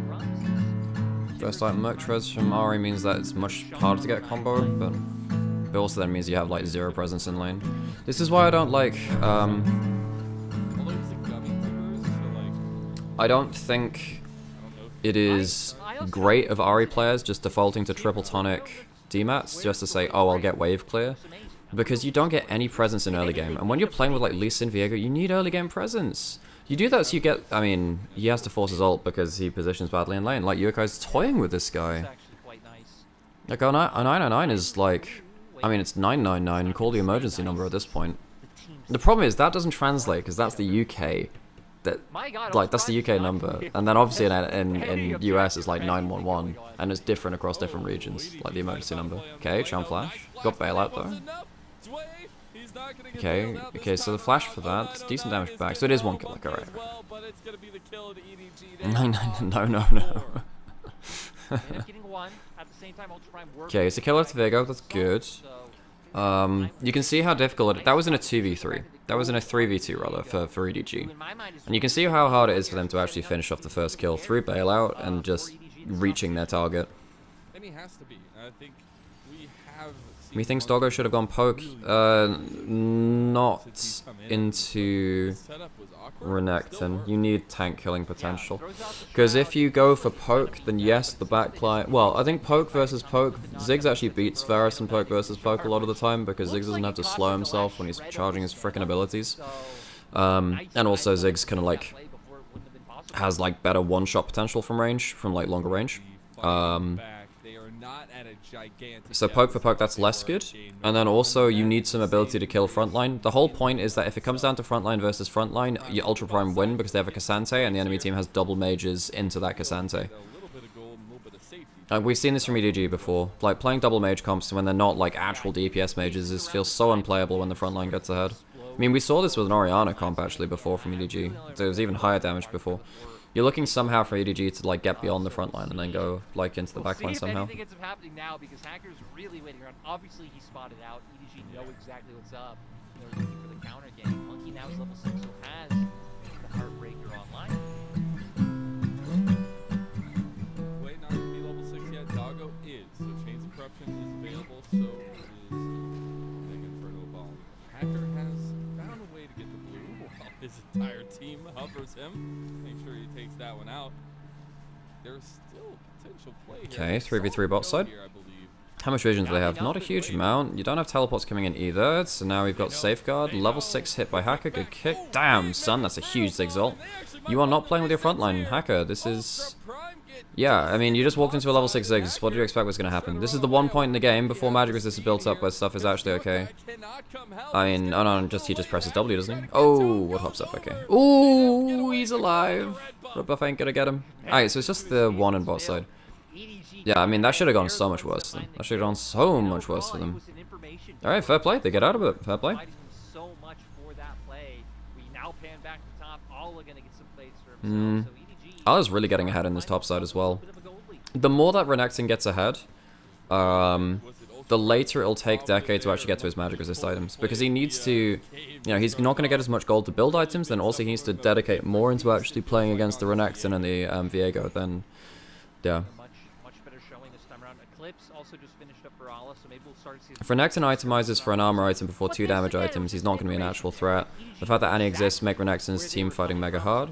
runs. First like Merc Treads from Ahri means that it's much harder to get a combo, but it also then means you have like 0 presence in lane. This is why I don't like, I don't think it is great of Ahri players just defaulting to triple tonic D-mats just to say, oh, I'll get wave clear, because you don't get any presence in early game, and when you're playing with like Lee Sin Viego, you need early game presence. You do that so you get, I mean, he has to force his ult because he positions badly in lane. Like, Yukai's toying with this guy. Like, a 999 is like, I mean, it's 999, call the emergency number at this point. The problem is that doesn't translate because that's the UK. That's the UK number, and then obviously in US it's like 911, and it's different across different regions, like the emergency number. Okay, Charm Flash, got bailout though. Okay, so the flash for that, decent damage back, so it is 1 kill, like, alright. No. Okay, it's a killer to Viego, that's good. You can see how difficult that was in a 2v3. That was in a 3v2 rather for EDG. And you can see how hard it is for them to actually finish off the first kill through bailout and just reaching their target. And he has to be. I think we have Methinks Doggo should have gone poke, not into Renekton. You need tank killing potential. Because if you go for poke, then yes, the backline... Well, I think poke versus poke, Ziggs actually beats Varus in poke versus poke a lot of the time, because Ziggs doesn't have to slow himself when he's charging his frickin' abilities. And also Ziggs kind of like... has like better one-shot potential from range, from like longer range. not at a gigantic. So poke for poke, that's less good. And then also you need some ability to kill frontline. The whole point is that if it comes down to frontline versus frontline, you Ultra Prime win because they have a Cassante and the enemy team has double mages into that Cassante. We've seen this from EDG before. Like playing double mage comps when they're not like actual DPS mages feels so unplayable when the frontline gets ahead. I mean, we saw this with an Orianna comp actually before from EDG. So it was even higher damage before. You're looking somehow for EDG to like get beyond the front line and then go like into the back line somehow. See if anything ends up happening now because Hacker's really waiting around. Obviously he spotted out. EDG know exactly what's up. They're looking for the counter game. Monkey now is level 6, so has the Heartbreaker online. Wait, not to be level 6 yet. Doggo is. So Chains of Corruption is available. So is Mega Inferno Ball. Hacker has found a way to get the blue while his entire team hovers him. Make sure he takes that one out. There's still potential play here. Okay, 3v3 bot side. Here, I believe. How much vision do they have? Not a huge amount. You don't have teleports coming in either. So now we've got Safeguard. Level 6 hit by Hacker. Good kick. Damn, son, that's a huge Zigzalt. You are not playing with your frontline, Hacker. This is... Yeah, I mean, you just walked into a level 6 Ziggs. What do you expect was going to happen? This is the one point in the game before magic resist is built up where stuff is actually okay. I mean, oh no, he just presses W, doesn't he? Oh, what hops up? Okay. Ooh, he's alive. Red buff ain't gonna get him. Alright, so it's just the one in bot side. Yeah, I mean, that should have gone so much worse. That should have gone so much worse for them. Alright, fair play. They get out of it. Fair play. So much for that play. We now pan back to top. All are gonna get some plays for himself. So Ala's really getting ahead in this top side as well. The more that Renekton gets ahead, the later it'll take Decade to actually get to his magic resist items. Because he needs to, you know, he's not going to get as much gold to build items, then also he needs to dedicate more into actually playing against the Renekton and the Viego, then, yeah. Much better showing this time around. Eclipse also just finished up for Ala, so maybe we'll start to see... If Renekton itemizes for an armor item before 2 damage items, he's not going to be an actual threat. The fact that Annie exists make Renekton's team fighting mega hard.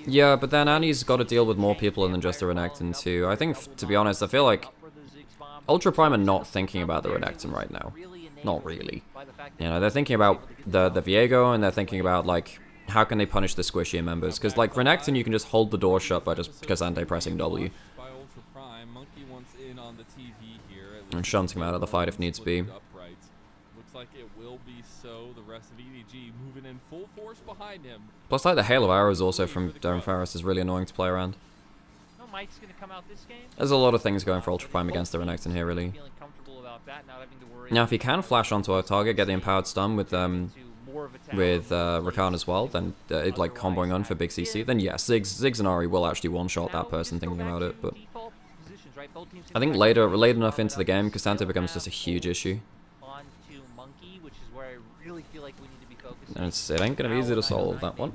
Yeah, but then Annie's got to deal with more people than just the Renekton too. I think, to be honest, I feel like Ultra Prime are not thinking about the Renekton right now. Not really. You know, they're thinking about the Viego, and they're thinking about, like, how can they punish the squishier members? Because, like, Renekton, you can just hold the door shut by just Cassante pressing W. And shunting him out of the fight if needs be. Like it will be so. The rest of EDG moving in full force behind him. Plus, like, the hail of arrows also from Darren Farris is really annoying to play around. No, Mike's gonna come out this game. There's a lot of things going for Ultra Prime against the Renekton here, really. Now, if he can flash onto our target, get the empowered stun with Rakan as well, then like comboing on for big CC, then yes, Ziggs and Ari will actually one-shot that person thinking about it, but I think late enough into the game, Cassante becomes just a huge issue. And it ain't gonna be easy to solve that one.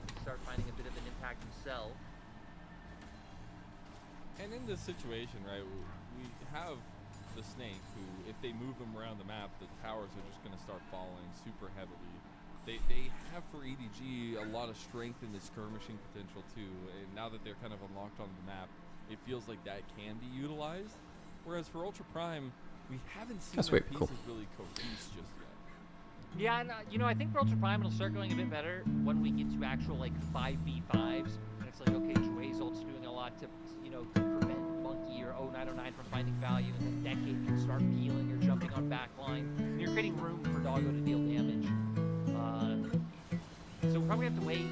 And in this situation, right, we have the Snake, who, if they move them around the map, the towers are just gonna start falling super heavily. They have for EDG a lot of strength in the skirmishing potential too, and now that they're kind of unlocked on the map, it feels like that can be utilized. Whereas for Ultra Prime, we haven't seen their pieces really cohese just yet. Yeah, and, you know, I think for Ultra Prime it'll start going a bit better when we get to actual, like, 5v5s. And it's like, okay, Jue's ult's doing a lot to, you know, to prevent Monkey or 0909 from finding value, and then Decade can start peeling or jumping on backline. And you're creating room for Doggo to deal damage. So we'll probably have to wait,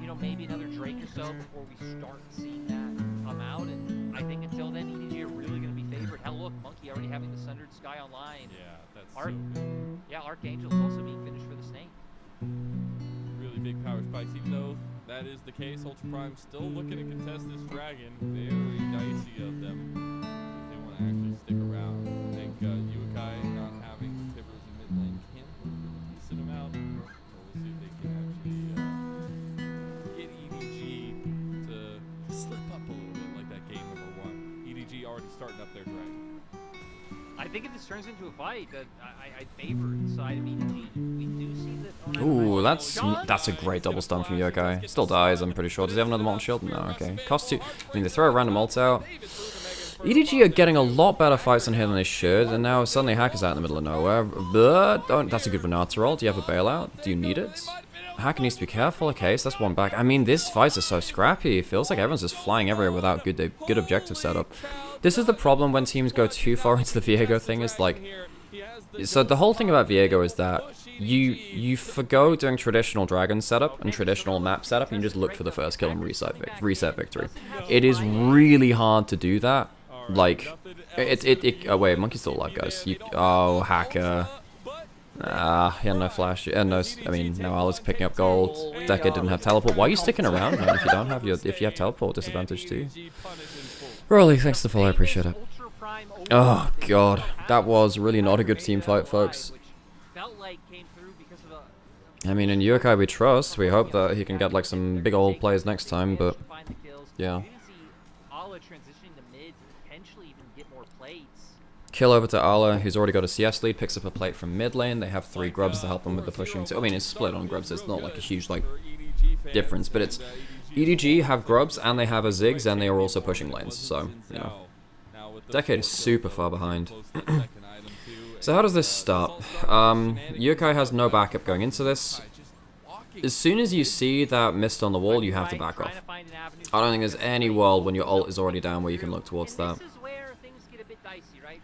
you know, maybe another Drake or so before we start seeing that come out. And I think until then, EDG are really going to be favored. Hell, look, Monkey already having the Sundered Sky online. Yeah, that's so good. Yeah, Archangel is also being finished for the Snake. Really big power spikes, even though that is the case. Ultra Prime still looking to contest this dragon. Very dicey of them. They want to actually stick around. I think Yukai not having Tibbers in mid lane can put a decent amount. We'll see if they can actually get EDG to slip up a little bit like that game #1. EDG already starting up their dragon. I think if this turns into a fight, I favor the side of EDG. We do see that. Ooh, that's a great double stun from Yokai. Still dies, I'm pretty sure. Does he have another Molten Shield? No, okay. Cost 2. I mean, they throw a random ult out. EDG are getting a lot better fights on here than they should, and now suddenly Hacker's out in the middle of nowhere. But that's a good Renata roll. Do you have a bailout? Do you need it? Hacker needs to be careful. Okay, so that's one back. I mean, these fights are so scrappy. It feels like everyone's just flying everywhere without good objective setup. This is the problem when teams go too far into the Viego thing. Is like, so the whole thing about Viego is that you forgo doing traditional dragon setup and traditional map setup, and you just look for the first kill and reset victory. It is really hard to do that. Like, oh wait, monkey's still alive, guys. Oh, hacker. He had no flash. No, I mean, no, I was picking up gold. Deca didn't have teleport. Why are you sticking around, man? If you don't have if you have teleport, disadvantage too. Rolly, thanks to the follow, I appreciate it. Oh god, that was really not a good team fight, folks. I mean, in Yokai we trust. We hope that he can get like some big old plays next time, but yeah. Kill over to Ala, who's already got a CS lead, picks up a plate from mid lane. They have 3 grubs to help them with the pushing too. I mean, it's split on grubs, it's not like a huge like difference, but it's EDG have grubs and they have a Ziggs and they are also pushing lanes, so, you know. Decade is super far behind. So how does this start? Yokai has no backup going into this. As soon as you see that mist on the wall, you have to back off. I don't think there's any world when your ult is already down where you can look towards that.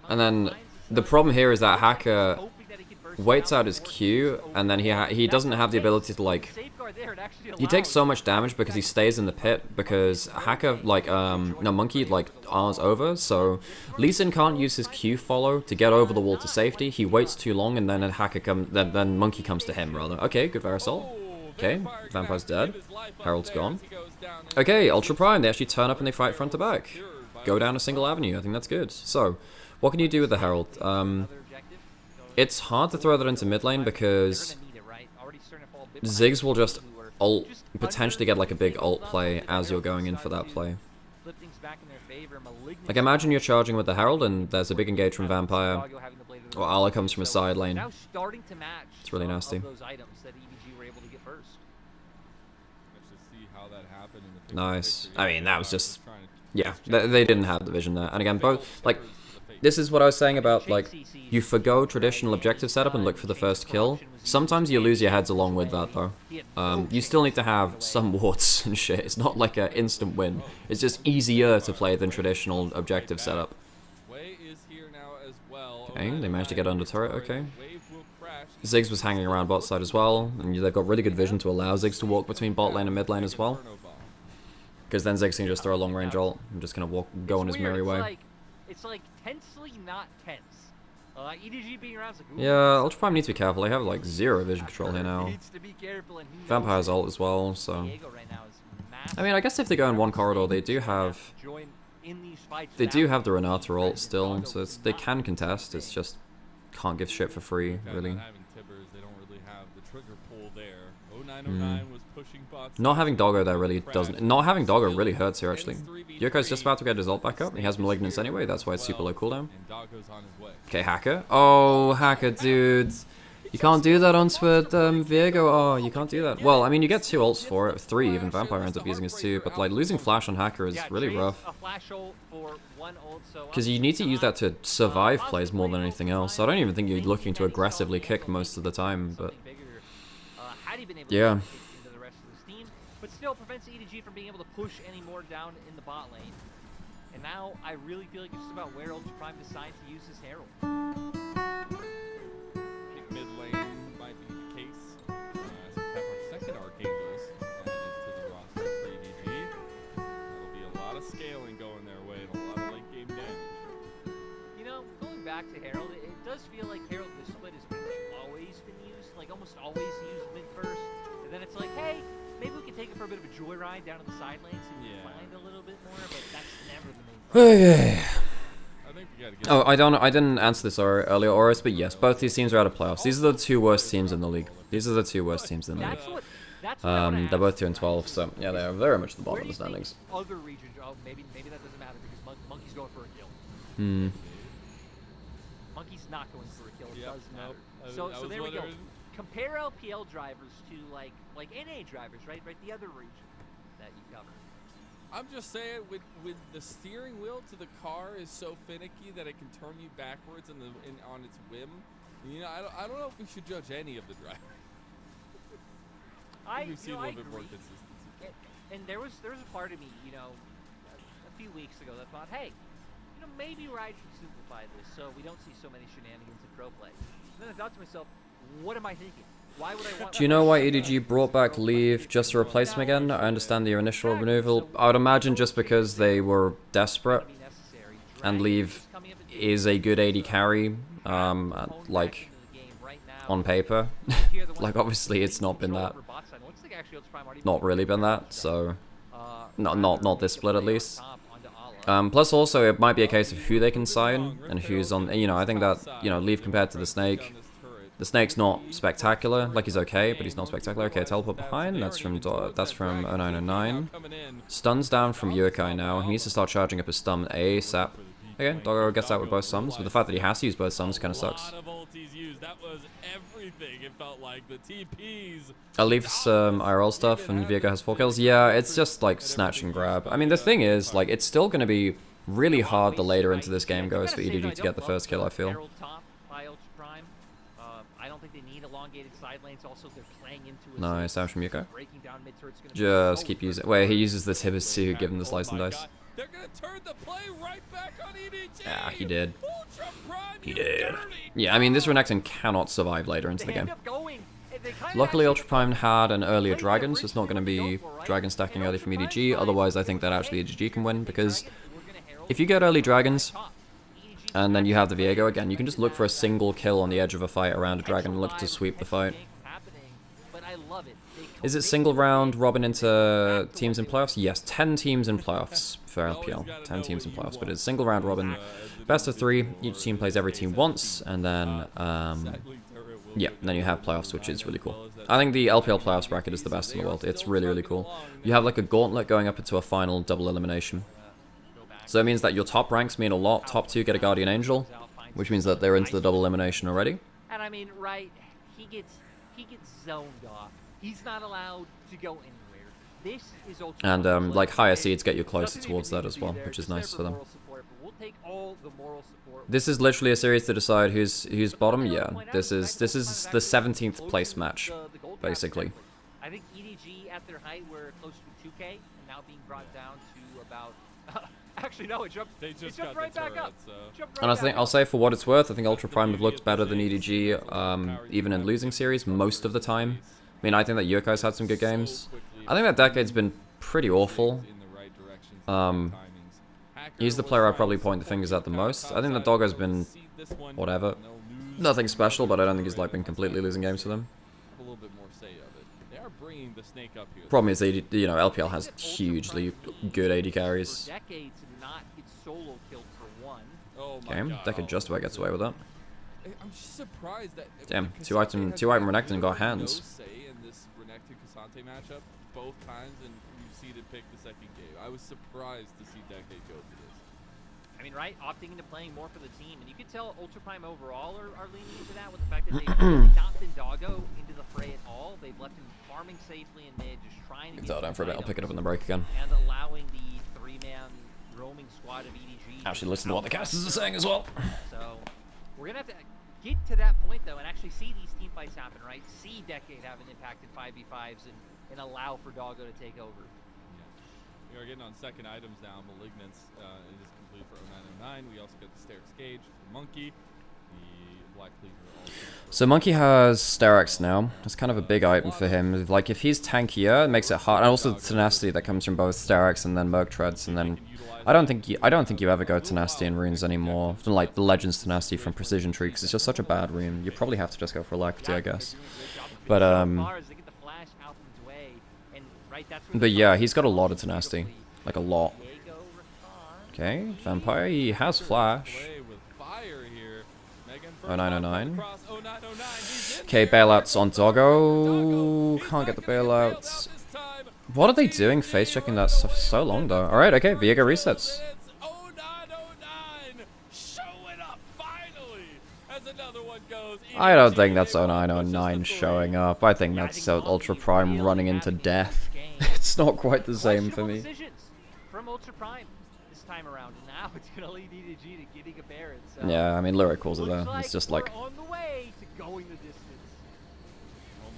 And then the problem here is that Hacker waits out his Q, and then he doesn't have the ability to like. He takes so much damage because he stays in the pit because Hacker like no Monkey like R's over, so Lee Sin can't use his Q follow to get over the wall to safety. He waits too long, and then then Monkey comes to him rather. Okay, good Varasol. Okay, Vampire's dead. Herald's gone. Okay, Ultra Prime. They actually turn up and they fight front to back. Go down a single avenue. I think that's good. So, what can you do with the Herald? It's hard to throw that into mid lane because Ziggs will just ult, potentially get like a big ult play as you're going in for that play. Like imagine you're charging with the Herald and there's a big engage from Vampire, or Ala comes from a side lane. It's really nasty. Nice. I mean, that was just, yeah, they didn't have the vision there. And again, both, like, this is what I was saying about, like, you forgo traditional objective setup and look for the first kill. Sometimes you lose your heads along with that, though. You still need to have some wards and shit. It's not like an instant win. It's just easier to play than traditional objective setup. Okay, they managed to get under turret, okay. Ziggs was hanging around bot side as well, and they've got really good vision to allow Ziggs to walk between bot lane and mid lane as well. Because then Ziggs can just throw a long range ult and just kind of go on his merry way. It's like tensely not tense. EDG being around is like, yeah, Ultra Prime needs to be careful. They have like 0 vision control here now. Vampire's ult as well, so. I mean, I guess if they go in one corridor, they do have the Renata ult still, so they can contest. It's just can't give shit for free, really. Not having Doggo there really doesn't. Not having Doggo really hurts here, actually. Yokai's just about to get his ult back up. He has Malignance anyway, that's why it's super low cooldown. Okay, Hacker. Oh, Hacker, dude. You can't do that on Viego. Oh, you can't do that. Well, I mean, you get 2 ults for it. 3 even. Vampire ends up using his 2. But, like, losing Flash on Hacker is really rough. Because you need to use that to survive plays more than anything else. I don't even think you're looking to aggressively kick most of the time, but... yeah. But still prevents EDG from being able to push any more down in the bot lane. And now I really feel like it's just about where Ultra Prime decides to use his Herald. I think mid lane might be the case. So we have our second Archangels added to the roster for EDG. That'll be a lot of scaling going their way and a lot of late game damage. You know, going back to Herald, it does feel like Herald this split has pretty much always been used, like almost always used mid first. And then it's like, hey, maybe we can take it for a bit of a joyride down to the side lanes and find a little bit more, but that's never the main problem. Okay. Oh, I didn't answer this earlier, Oris, but yes, both these teams are out of playoffs. These are the 2 worst teams in the league. These are the 2 worst teams in the league. They're both 2 and 12, so yeah, they are very much at the bottom of the standings. Other regions, maybe that doesn't matter because Monkey's going for a kill. Monkey's not going for a kill. It does matter. So there we go. Compare LPL drivers to like NA drivers, right? The other region that you cover. I'm just saying, with the steering wheel to the car is so finicky that it can turn you backwards on its whim. You know, I don't know if we should judge any of the drivers. We've seen a little bit more agree. consistency. And there was a part of me, you know, a few weeks ago that thought, hey, you know, maybe Riot should simplify this so we don't see so many shenanigans in pro play. And then I thought to myself, what am I thinking? Why would I want? Do you know why EDG brought back Leave just to replace him again? I understand the initial removal. I would imagine just because they were desperate, and Leave is a good AD carry, like, on paper. Like, obviously it's not been that. Not really been that, so... Not this split, at least. Plus also, it might be a case of who they can sign, and who's on... You know, I think that, you know, Leave compared to the Snake... The Snake's not spectacular, like he's okay, but he's not spectacular. Okay, teleport behind, that's from 0909. Stun's down from Yukai now, he needs to start charging up his stun ASAP. Okay, Doggo gets out with both summons, but the fact that he has to use both summons kind of sucks. I'll leave some IRL stuff, and Viego has 4 kills. Yeah, it's just like snatch and grab. I mean, the thing is, like, it's still going to be really hard the later into this game goes for EDG to get the first kill, I feel. I don't think they need elongated side lanes. Also, they're playing into Nice, damage from Yuko. Just keep using. Wait, he uses the Tibbers to give him the slice and dice. They're gonna turn the play right back on EDG. Yeah, he did. He did. Yeah, I mean, this Renekton cannot survive later into the game. Luckily, Ultra Prime had an earlier Dragon, so it's not going to be Dragon stacking early from EDG. Otherwise, I think that actually EDG can win, because if you get early Dragons, and then you have the Viego again, you can just look for a single kill on the edge of a fight around a dragon and look to sweep the fight. Is it single round Robin into teams in playoffs? Yes, 10 teams in playoffs for LPL. 10 teams in playoffs, but it's single round Robin. Best of 3, each team plays every team once, and then, yeah, and then you have playoffs, which is really cool. I think the LPL playoffs bracket is the best in the world. It's really, really cool. You have like a gauntlet going up into a final double elimination. So it means that your top ranks mean a lot. Top 2 get a Guardian Angel, which means that they're into the double elimination already. And I mean, right, he gets zoned off. He's not allowed to go anywhere. This is ultra. And like higher seeds get you closer towards that as well, which is nice for them. This is literally a series to decide who's bottom. Yeah, this is the 17th place match, basically. I think EDG at their height were close to 2K, and now being brought down to about. Actually, no, it jumped right back up. And I think I'll say, for what it's worth, I think Ultra Prime have looked better than EDG, even in losing series most of the time. I mean, I think that Yokai's had some good games. I think that Decade's been pretty awful. He's the player I probably point the fingers at the most. I think that Doggo's been whatever. Nothing special, but I don't think he's like been completely losing games for them. Problem is, you know, LPL has hugely good AD carries. Okay, Decade just about gets away with that. I'm just surprised that damn, two item Renekton got hands. In this Renekton-Cassante matchup, both times, and you see it pick the second game. I was surprised to see Decade go for this. I mean, right, opting into playing more for the team, and you can tell Ultra Prime overall are leaning into that with the fact that they've not been Doggo into the fray at all. They've left him farming safely in mid, just trying to get down for a bit. I'll pick it up in the break again. And allowing the 3-man roaming squad of EDG. Actually, listen to what the casters are saying as well. So we're gonna have to get to that point though, and actually see these team fights happen, right? See Decade have an impact in 5v5s and allow for Doggo to take over. We are getting on second items now. Malignance is complete for 0909. We also got the Sterix Gauge for Monkey. The Black Cleaver also. So Monkey has Sterix now. It's kind of a big item for him. Like, if he's tankier, it makes it hard. And also the tenacity that comes from both Sterix and then Merc Treads, and then I don't think you ever go tenacity in runes anymore. Like the Legends tenacity from Precision Tree, because it's just such a bad rune. You probably have to just go for Alacrity, I guess. But yeah, he's got a lot of tenacity, like a lot. Okay, Vampire, he has Flash. 0909. Okay, bailouts on Doggo. Can't get the bailouts. What are they doing face checking that stuff so long though? Alright, okay, Viego resets. I don't think that's 0909 showing up. I think that's Ultra Prime running into death. It's not quite the same for me. From Ultra Prime this time around, and now it's gonna lead EDG to getting a Baron. Yeah, I mean, Lyric calls it there. It's just like on the way to going the distance.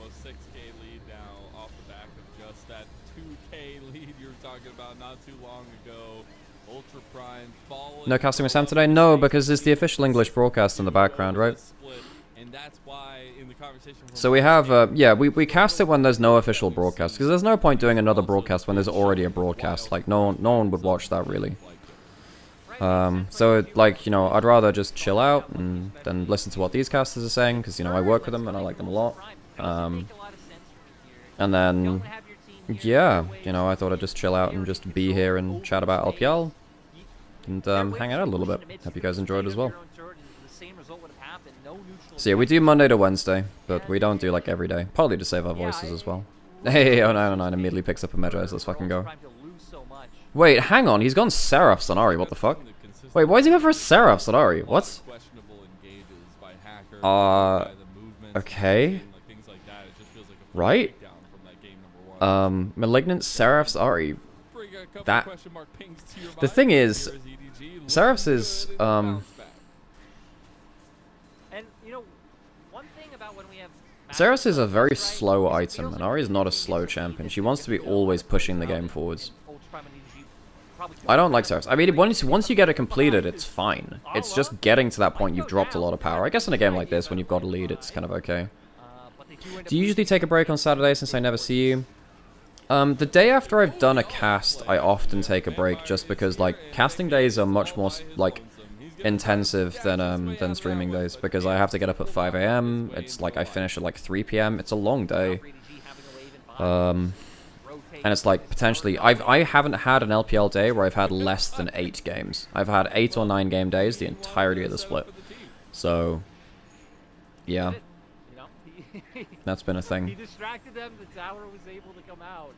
6K lead now off the back of just that 2K lead you were talking about not too long ago. Ultra Prime falling. No casting with Sam today? No, because it's the official English broadcast in the background, right? And that's why in the conversation So we have, yeah, we cast it when there's no official broadcast, because there's no point doing another broadcast when there's already a broadcast. Like, no one would watch that, really. So, like, you know, I'd rather just chill out and then listen to what these casters are saying, because, you know, I work with them and I like them a lot. And then, yeah, you know, I thought I'd just chill out and just be here and chat about LPL and hang out a little bit. Hope you guys enjoyed as well. So yeah, we do Monday to Wednesday, but we don't do like every day. Probably to save our voices as well. Hey, 0909 immediately picks up a Medjay, so let's fucking go. Wait, hang on, he's gone Seraph Sonari, what the fuck? Wait, why is he going for a Seraph Sonari? What? Okay. Right? Malignant Seraph's Ari. That... The thing is, Seraph's is, Seraph's is a very slow item, and Ari is not a slow champion. She wants to be always pushing the game forwards. I don't like Seraph's. I mean, once you get it completed, it's fine. It's just getting to that point, you've dropped a lot of power. I guess in a game like this, when you've got a lead, it's kind of okay. Do you usually take a break on Saturday since I never see you? The day after I've done a cast, I often take a break just because, like, casting days are much more, like, intensive than streaming days because I have to get up at 5 AM. It's like I finish at like 3 PM. It's a long day. And it's like potentially I haven't had an LPL day where I've had less than 8 games. I've had 8 or 9 game days the entirety of the split. So yeah. That's been a thing. He distracted them, the tower was able to come out.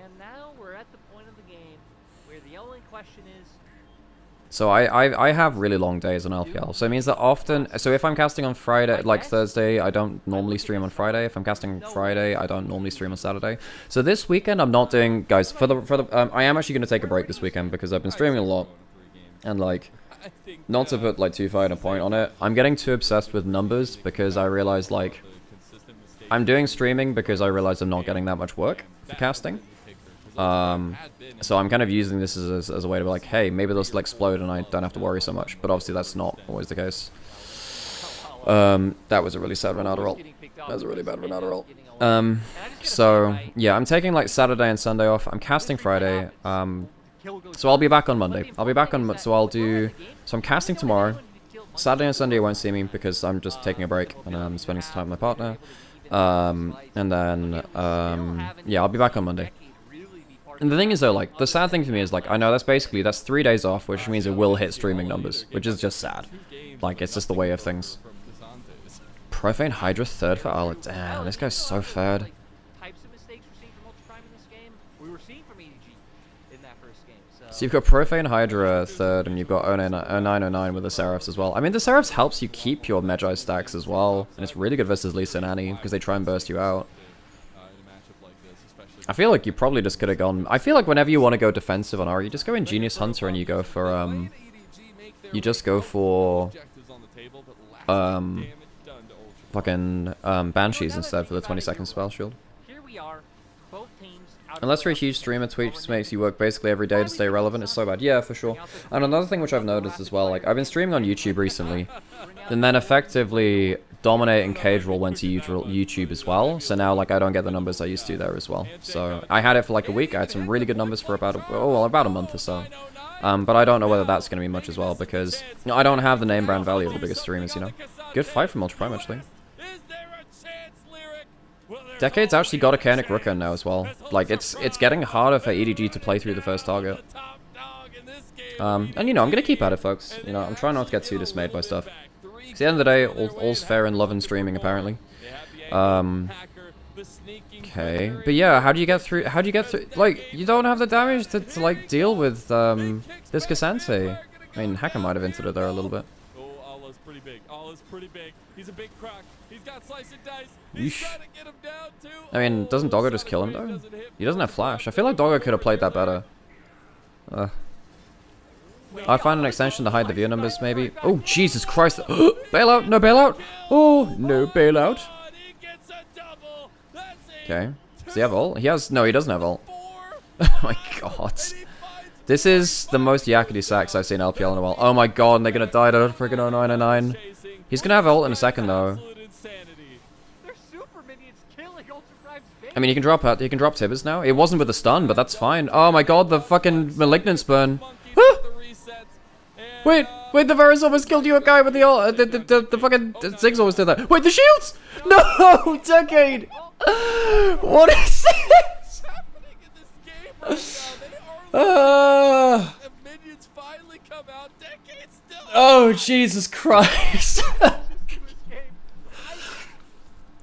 And now we're at the point of the game where the only question is, so I have really long days on LPL, so it means that often, so if I'm casting on Friday, like Thursday, I don't normally stream on Friday. If I'm casting Friday, I don't normally stream on Saturday. So this weekend, I'm not doing, guys, I am actually going to take a break this weekend because I've been streaming a lot, and like, not to put like too fine a point on it, I'm getting too obsessed with numbers because I realize like, I'm doing streaming because I realize I'm not getting that much work for casting. So I'm kind of using this as a way to be like, hey, maybe this will explode and I don't have to worry so much. But obviously that's not always the case. That was a really sad Ronaldo roll. That was a really bad Ronaldo roll. So yeah, I'm taking like Saturday and Sunday off. I'm casting Friday. So I'll be back on Monday. So I'm casting tomorrow. Saturday and Sunday you won't see me because I'm just taking a break and I'm spending some time with my partner. And then, yeah, I'll be back on Monday. And the thing is though, like, the sad thing for me is, like, I know that's 3 days off, which means it will hit streaming numbers, which is just sad. Like, it's just the way of things. Profane Hydra third for Arla. Damn, this guy's so third. So you've got Profane Hydra third, and you've got 0909 with the Seraphs as well. I mean, the Seraphs helps you keep your Medjay stacks as well, and it's really good versus Lisa and Annie, because they try and burst you out. I feel like you probably just could have gone... I feel like whenever you want to go defensive on Ari, you just go Ingenious Hunter and you go for, you just go for... fucking, Banshees instead for the 20-second spell shield. Unless you're a huge streamer, Twitch just makes you work basically every day to stay relevant. It's so bad. Yeah, for sure. And another thing which I've noticed as well, like, I've been streaming on YouTube recently, and then effectively Dominate and Cage Roll went to YouTube as well, so now, like, I don't get the numbers I used to there as well. So, I had it for, like, a week. I had some really good numbers for about a month or so. But I don't know whether that's going to be much as well, because, you know, I don't have the name brand value of the biggest streamers, you know. Good fight from Ultra Prime, actually. Decade's actually got a Koenig Rooker now as well. Like, it's getting harder for EDG to play through the first target. And, you know, I'm going to keep at it, folks. You know, I'm trying not to get too dismayed by stuff. At the end of the day, all's fair in love and streaming, apparently. Okay. But yeah, how do you get through... Like, you don't have the damage to like, deal with, this Cassante. I mean, Hacker might have entered it there a little bit. Oh, Allah's pretty big. Allah's pretty big. He's a big croc. He's got slice and dice. He's trying to get him down, too. I mean, doesn't Doggo just kill him, though? He doesn't have Flash. I feel like Doggo could have played that better. I'd find an extension to hide the view numbers, maybe. Oh, Jesus Christ. Bailout! No bailout! Oh, no bailout. Okay. Does he have ult? He has... No, he doesn't have ult. Oh my god. This is the most yakety sax I've seen LPL in a while. Oh my god, and they're gonna die to freaking 0909. He's gonna have ult in a second though. I mean, he can drop Tibbers now. It wasn't with the stun, but that's fine. Oh my god, the fucking Malignance burn. Wait, the Varus almost killed you, a guy with the ult. The fucking Ziggs almost did that. Wait, the shields! No, Decade! What is this? Minions finally come out. Decade still. Oh, Jesus Christ.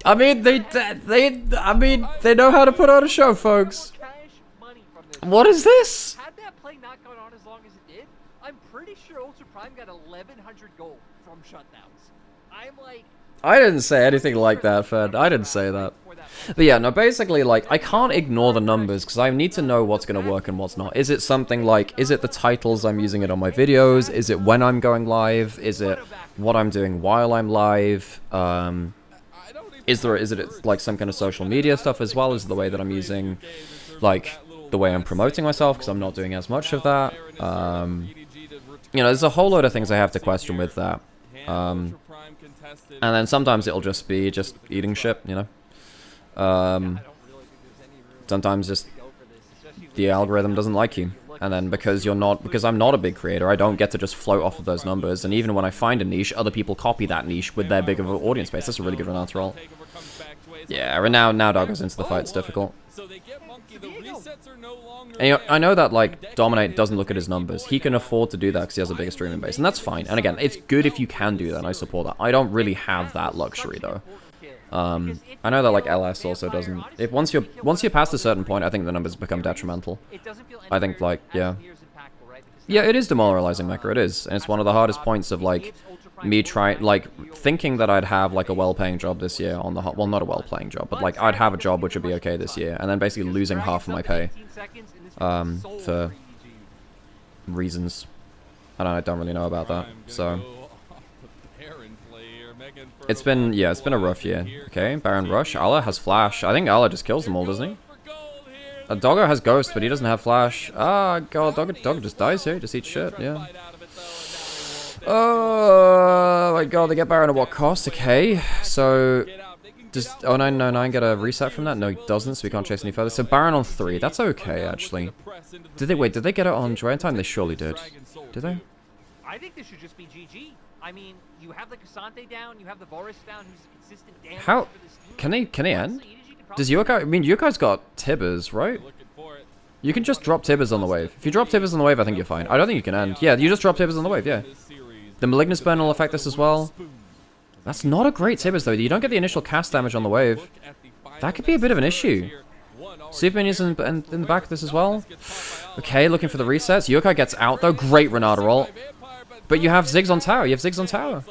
I mean, they know how to put on a show, folks. What is this? Had that play not gone on as long as it did, I'm pretty sure Ultra Prime got 1,100 gold from shutdowns. I'm like... I didn't say anything like that, Fed. I didn't say that. But yeah, no, basically, like, I can't ignore the numbers, because I need to know what's going to work and what's not. Is it something like, is it the titles I'm using it on my videos? Is it when I'm going live? Is it what I'm doing while I'm live? Is it like some kind of social media stuff as well? Is it the way that I'm using, like, the way I'm promoting myself, because I'm not doing as much of that? You know, there's a whole load of things I have to question with that. And then sometimes it'll just be eating shit, you know? Sometimes just the algorithm doesn't like you. And then because I'm not a big creator, I don't get to just float off of those numbers. And even when I find a niche, other people copy that niche with their big of an audience base. That's a really good run after all. Yeah, and now Doggo's into the fight, it's difficult. And, you know, I know that, like, Dominate doesn't look at his numbers. He can afford to do that because he has a bigger streaming base, and that's fine. And again, it's good if you can do that, and I support that. I don't really have that luxury, though. I know that, like, LS also doesn't... Once you're past a certain point, I think the numbers become detrimental. I think, like, yeah. Yeah, it is demoralizing, Mecha, it is. And it's one of the hardest points of, like, me thinking that I'd have, like, a well-paying job this year on the... Well, not a well-paying job, but, like, I'd have a job which would be okay this year, and then basically losing half of my pay. For reasons. I don't really know about that, so... It's been a rough year. Okay, Baron Rush. Allah has Flash. I think Allah just kills them all, doesn't he? Doggo has Ghost, but he doesn't have Flash. Ah, God, Doggo just dies here. He just eats shit, yeah. Oh my God, they get Baron at what cost? Okay, so... Does 0909 get a reset from that? No, he doesn't, so we can't chase any further. So Baron on 3, that's okay, actually. Did they get it on Dragon Time? They surely did. Did they? I think this should just be GG. I mean, you have the Cassante down, you have the Varus down, who's a consistent damage. How? Can they end? Does Yokai... I mean, Yokai's got Tibbers, right? You can just drop Tibbers on the wave. If you drop Tibbers on the wave, I think you're fine. I don't think you can end. Yeah, you just drop Tibbers on the wave, yeah. The Malignance Burn will affect this as well. That's not a great Tibbers, though. You don't get the initial cast damage on the wave. That could be a bit of an issue. Super Minions in the back of this as well. Okay, looking for the resets. Yokai gets out, though. Great Renata roll. But you have Ziggs on tower. You have Ziggs on tower.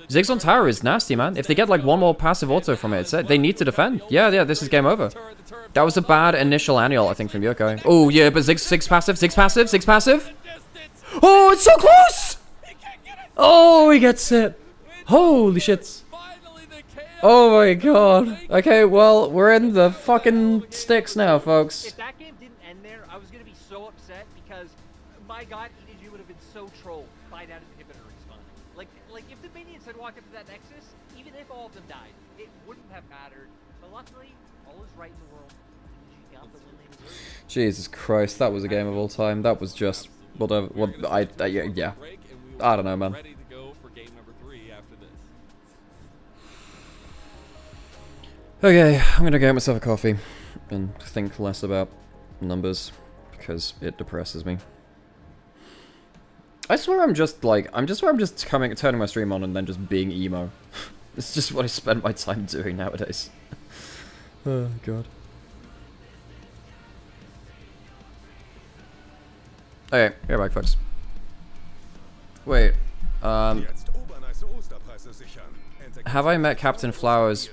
Ziggs on tower is nasty, man. If they get, like, one more passive auto from it, they need to defend. Yeah, this is game over. That was a bad initial annual, I think, from Yokai. Oh, yeah, but Ziggs passive. Oh, it's so close! Oh, he gets it. Holy shit. Oh my God. Okay, well, we're in the fucking sticks now, folks. If that game didn't end there, I was going to be so upset because, my God, EDG would have been so trolled by that inhibitor respawn. Like if the minions had walked up to that Nexus, even if all of them died, it wouldn't have mattered. But luckily, all is right in the world. EDG got the win they deserved. Jesus Christ, that was a game of all time. That was just whatever. Yeah. I don't know, man. Okay, I'm gonna get myself a coffee and think less about numbers because it depresses me. I swear I'm just turning my stream on and then just being emo. It's just what I spend my time doing nowadays. Oh God. Okay, you're back, folks. Wait, have I met Captain Flowers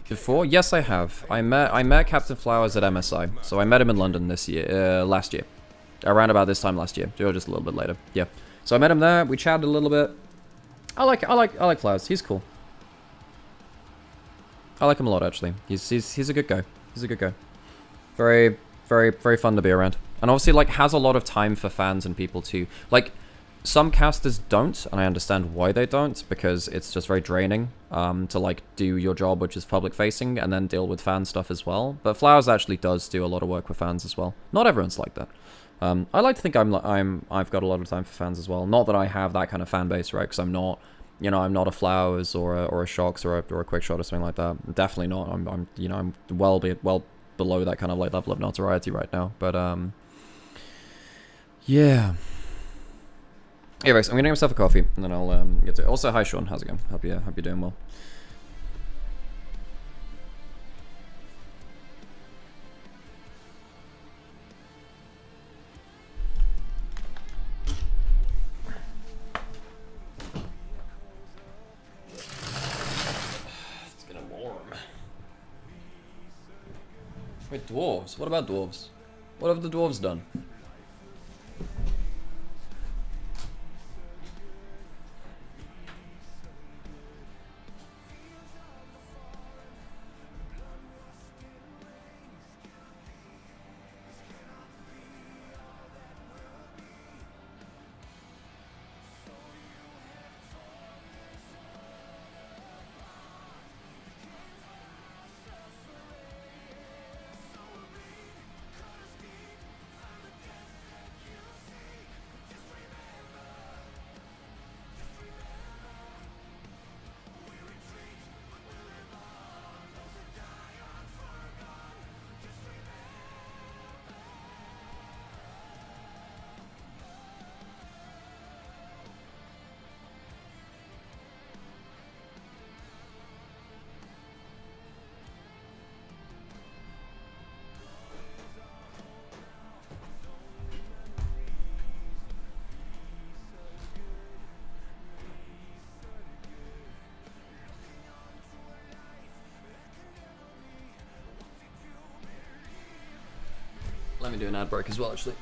before? Yes, I have. I met Captain Flowers at MSI. So I met him in London last year. Around about this time last year. Or just a little bit later. Yeah. So I met him there. We chatted a little bit. I like Flowers. He's cool. I like him a lot, actually. He's a good guy. He's a good guy. Very, very, very fun to be around. And obviously, like, has a lot of time for fans and people too. Like, some casters don't, and I understand why they don't, because it's just very draining to, like, do your job, which is public-facing, and then deal with fan stuff as well. But Flowers actually does do a lot of work with fans as well. Not everyone's like that. I like to think I've got a lot of time for fans as well. Not that I have that kind of fan base, right? Because I'm not, you know, I'm not a Flowers or a Shocks or a Quick Shot or something like that. Definitely not. I'm you know, I'm well below that kind of like level of notoriety right now. But yeah. Anyways, I'm gonna get myself a coffee and then I'll get to it. Also, hi Sean, how's it going? Hope you're doing well. It's getting warm. Wait, dwarves? What about dwarves? What have the dwarves done? Let me do an ad break as well, actually.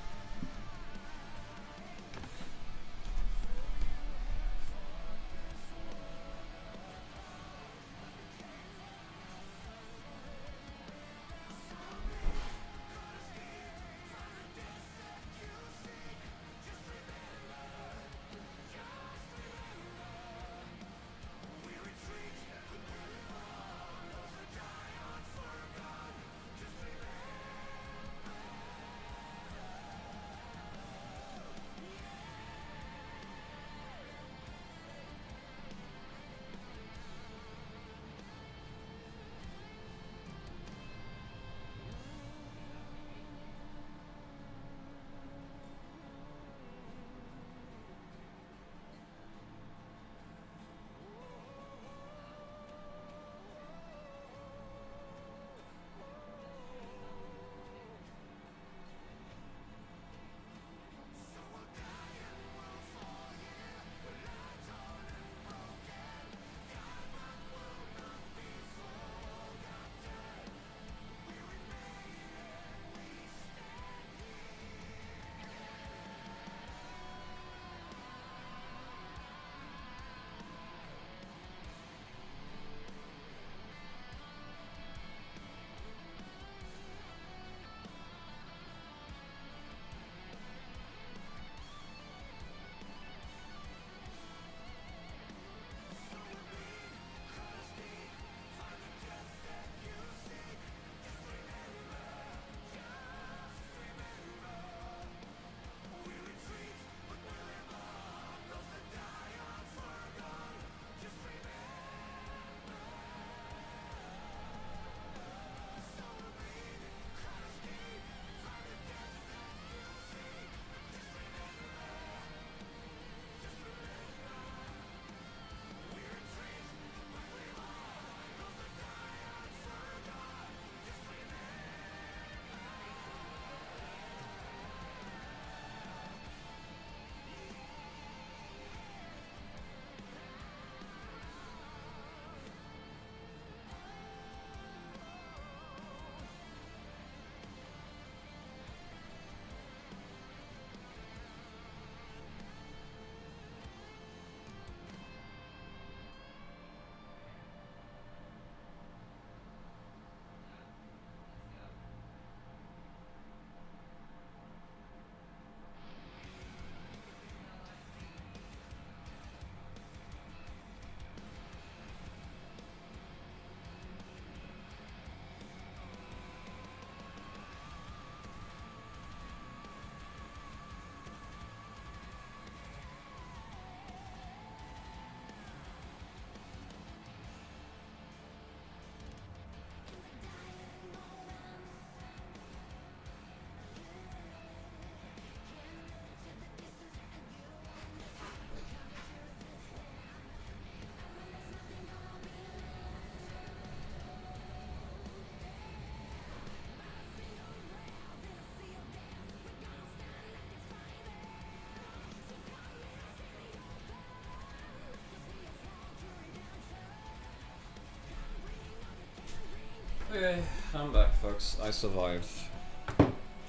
Okay, I'm back, folks. I survived.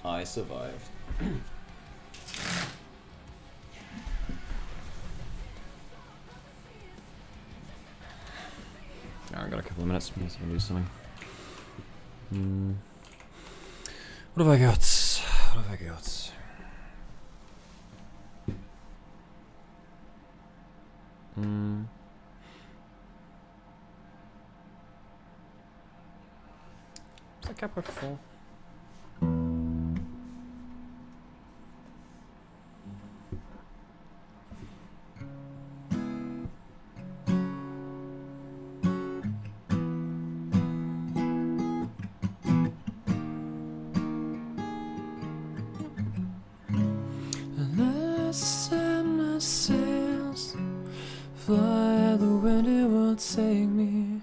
I survived. I got a couple of minutes. I'm gonna do something. What have I got? What have I got? What's that cap for? Fly, the wind it will take me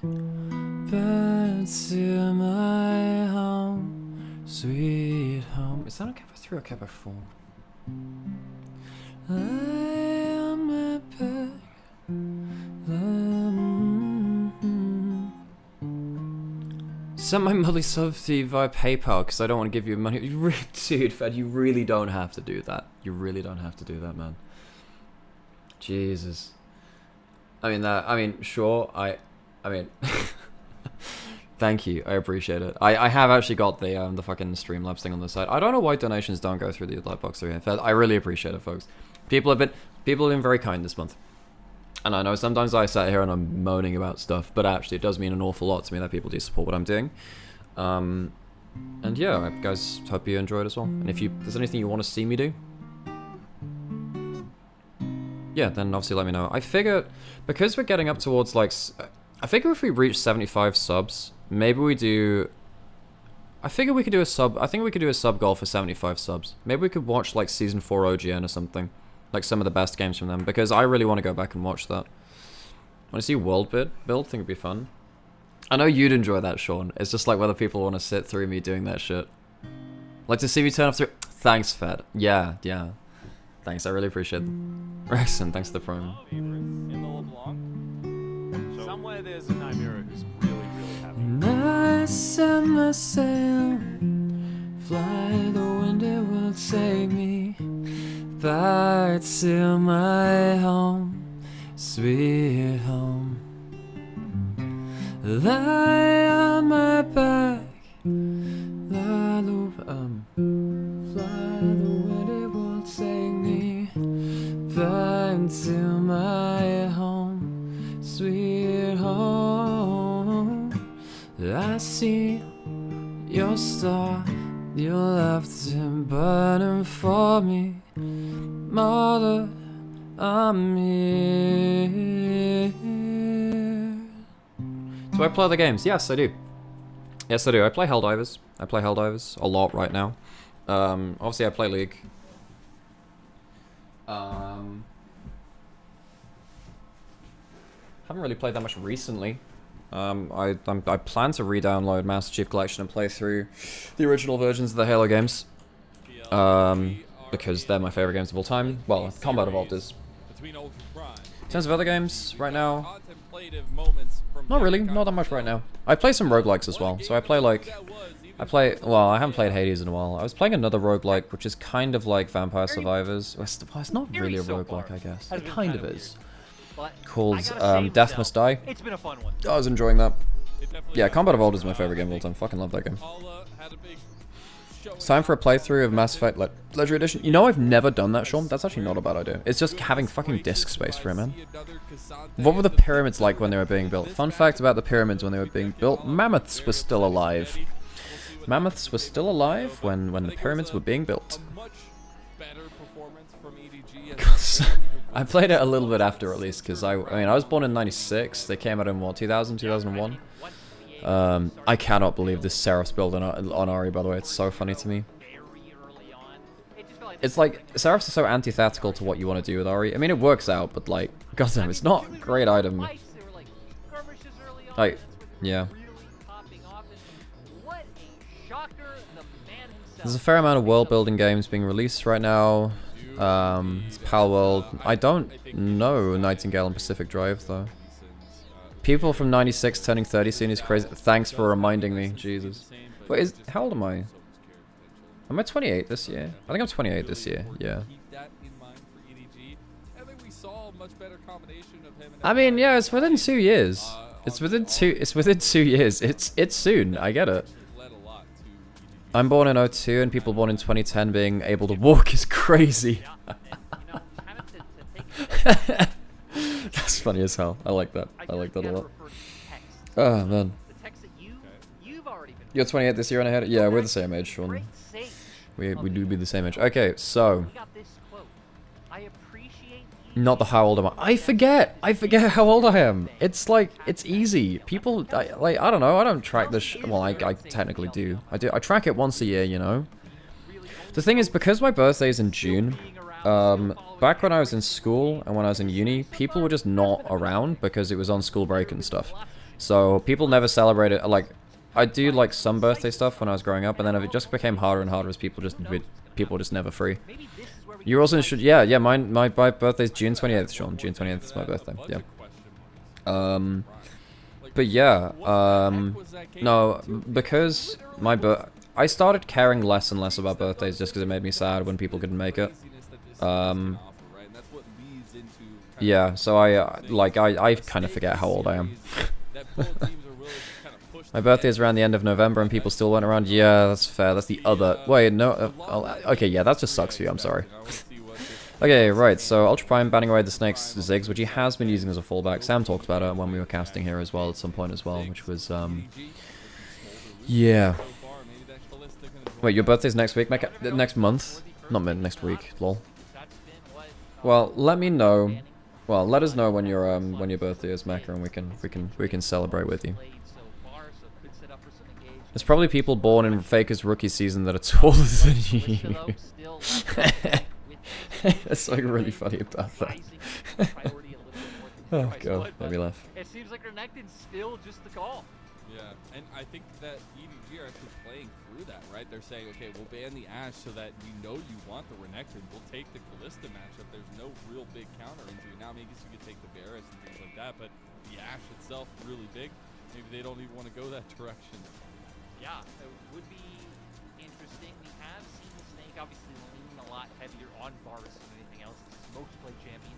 back to my home, sweet home. Is that a kappa 3 or kappa 4? I am my back. Send my monthly sub to you via PayPal because I don't want to give you money. Dude, Fed, you really don't have to do that. You really don't have to do that, man. Jesus. I mean, sure, I mean, thank you, I appreciate it. I have actually got the fucking Streamlabs thing on the side. I don't know why donations don't go through the Lightbox through here. I really appreciate it, folks. People have been very kind this month. And I know sometimes I sat here and I'm moaning about stuff, but actually it does mean an awful lot to me that people do support what I'm doing. And yeah, I guys, hope you enjoy it as well. And if there's anything you want to see me do, yeah, then obviously let me know. I figure, because we're getting up towards like, I figure if we reach 75 subs, maybe we do, I think we could do a sub goal for 75 subs. Maybe we could watch like Season 4 OGN or something. Like some of the best games from them, because I really want to go back and watch that. Want to see World Build? Think it'd be fun. I know you'd enjoy that, Sean. It's just like whether people want to sit through me doing that shit. Like to see me turn off through. Thanks, Fed. Yeah. Thanks, I really appreciate it. Rexon, thanks to the phone. Somewhere there's a Nymera who's really happy. I set my sail, fly the wind, it will take me back to my home, sweet home. Lie on my back, fly the wind, it will take me back to my home, sweet home. I see your star, you left him burning for me. Mother, I'm here. Do I play the games? Yes, I do. Yes, I do. I play Helldivers. I play Helldivers a lot right now. Obviously, I play League. Haven't really played that much recently. I plan to re-download Master Chief Collection and play through the original versions of the Halo games. Because they're my favorite games of all time. Well, Combat Evolved is. In terms of other games, right now, not really, not that much right now. I play some roguelikes as well. So I well, I haven't played Hades in a while. I was playing another roguelike, which is kind of like Vampire Survivors. Well, it's not really a roguelike, I guess. It kind of is. Called Death Must Die. It's been a fun one. I was enjoying that. Yeah, Combat Evolved is my favorite game of all time. Fucking love that game. It's time for a playthrough of Mass Effect Legendary Edition. You know, I've never done that, Sean. That's actually not a bad idea. It's just having fucking disk space for it, man. What were the pyramids like when they were being built? Fun fact about the pyramids when they were being built. Mammoths were still alive. Mammoths were still alive when the pyramids were being built. I played it a little bit after release, because I mean, I was born in 96. They came out in, what, 2000, 2001? I cannot believe this Seraph's build on Ari, by the way. It's so funny to me. It's like, Seraphs are so antithetical to what you want to do with Ari. I mean, it works out, but like, goddamn, it's not a great item. Like, yeah. There's a fair amount of world-building games being released right now. It's Pal World. I don't know Nightingale and Pacific Drive, though. People from 96 turning 30 soon is crazy. Thanks for reminding me, Jesus. Wait, how old am I? Am I 28 this year? I think I'm 28 this year, yeah. Keep that in mind for EDG. I think we saw a much better combination of him and I mean, yeah, it's within 2 years. It's within 2 years. It's soon, I get it. led a lot to EDG. I'm born in 02 and people born in 2010 being able to walk is crazy. That's funny as hell. I like that. I like that a lot. Oh, man. The text that you've already been. You're 28 this year and ahead? Yeah, we're the same age, Sean. We do be the same age. Okay, so... We got this quote. I appreciate Not the how old am I? I forget how old I am. It's like, it's easy. People, I don't know, I don't track this well, I technically do. I track it once a year, you know? The thing is, because my birthday is in June, back when I was in school and when I was in uni, people were just not around because it was on school break and stuff. So people never celebrated, like, I do like some birthday stuff when I was growing up, and then it just became harder and harder as people were just never free. You also should, yeah, my birthday's June 28th, Sean. June 28th is my birthday, yeah. But yeah, no, because I started caring less and less about birthdays just because it made me sad when people couldn't make it. Yeah, so I kind of forget how old I am. My birthday is around the end of November and people still went around. Yeah, that's fair. That's the other... Wait, no... okay, yeah, that just sucks for you. I'm sorry. Okay, right. So, Ultra Prime banning away the Snake's Ziggs, which he has been using as a fallback. Sam talked about it when we were casting here as well at some point as well, which was, yeah. Wait, your birthday's next week? Next month? Not next week. Lol. Well, let me know. Well, let us know when your birthday is, Mecha, and we can celebrate with you. There's probably people born in Faker's rookie season that are taller than you. That's something really funny about that. Oh god, let me laugh. It seems like Renekton's still just the call. Yeah, and I think that EDG are actually playing through that, right? They're saying, okay, we'll ban the Ashe so that we know you want the Renekton. We'll take the Kalista matchup. There's no real big counter into it. Now, maybe you could take the Varus and things like that, but the Ashe itself really big. Maybe they don't even want to go that direction. Yeah, it would be interesting. We have seen the Snake obviously lean a lot heavier on Varus than anything else. This is most played champion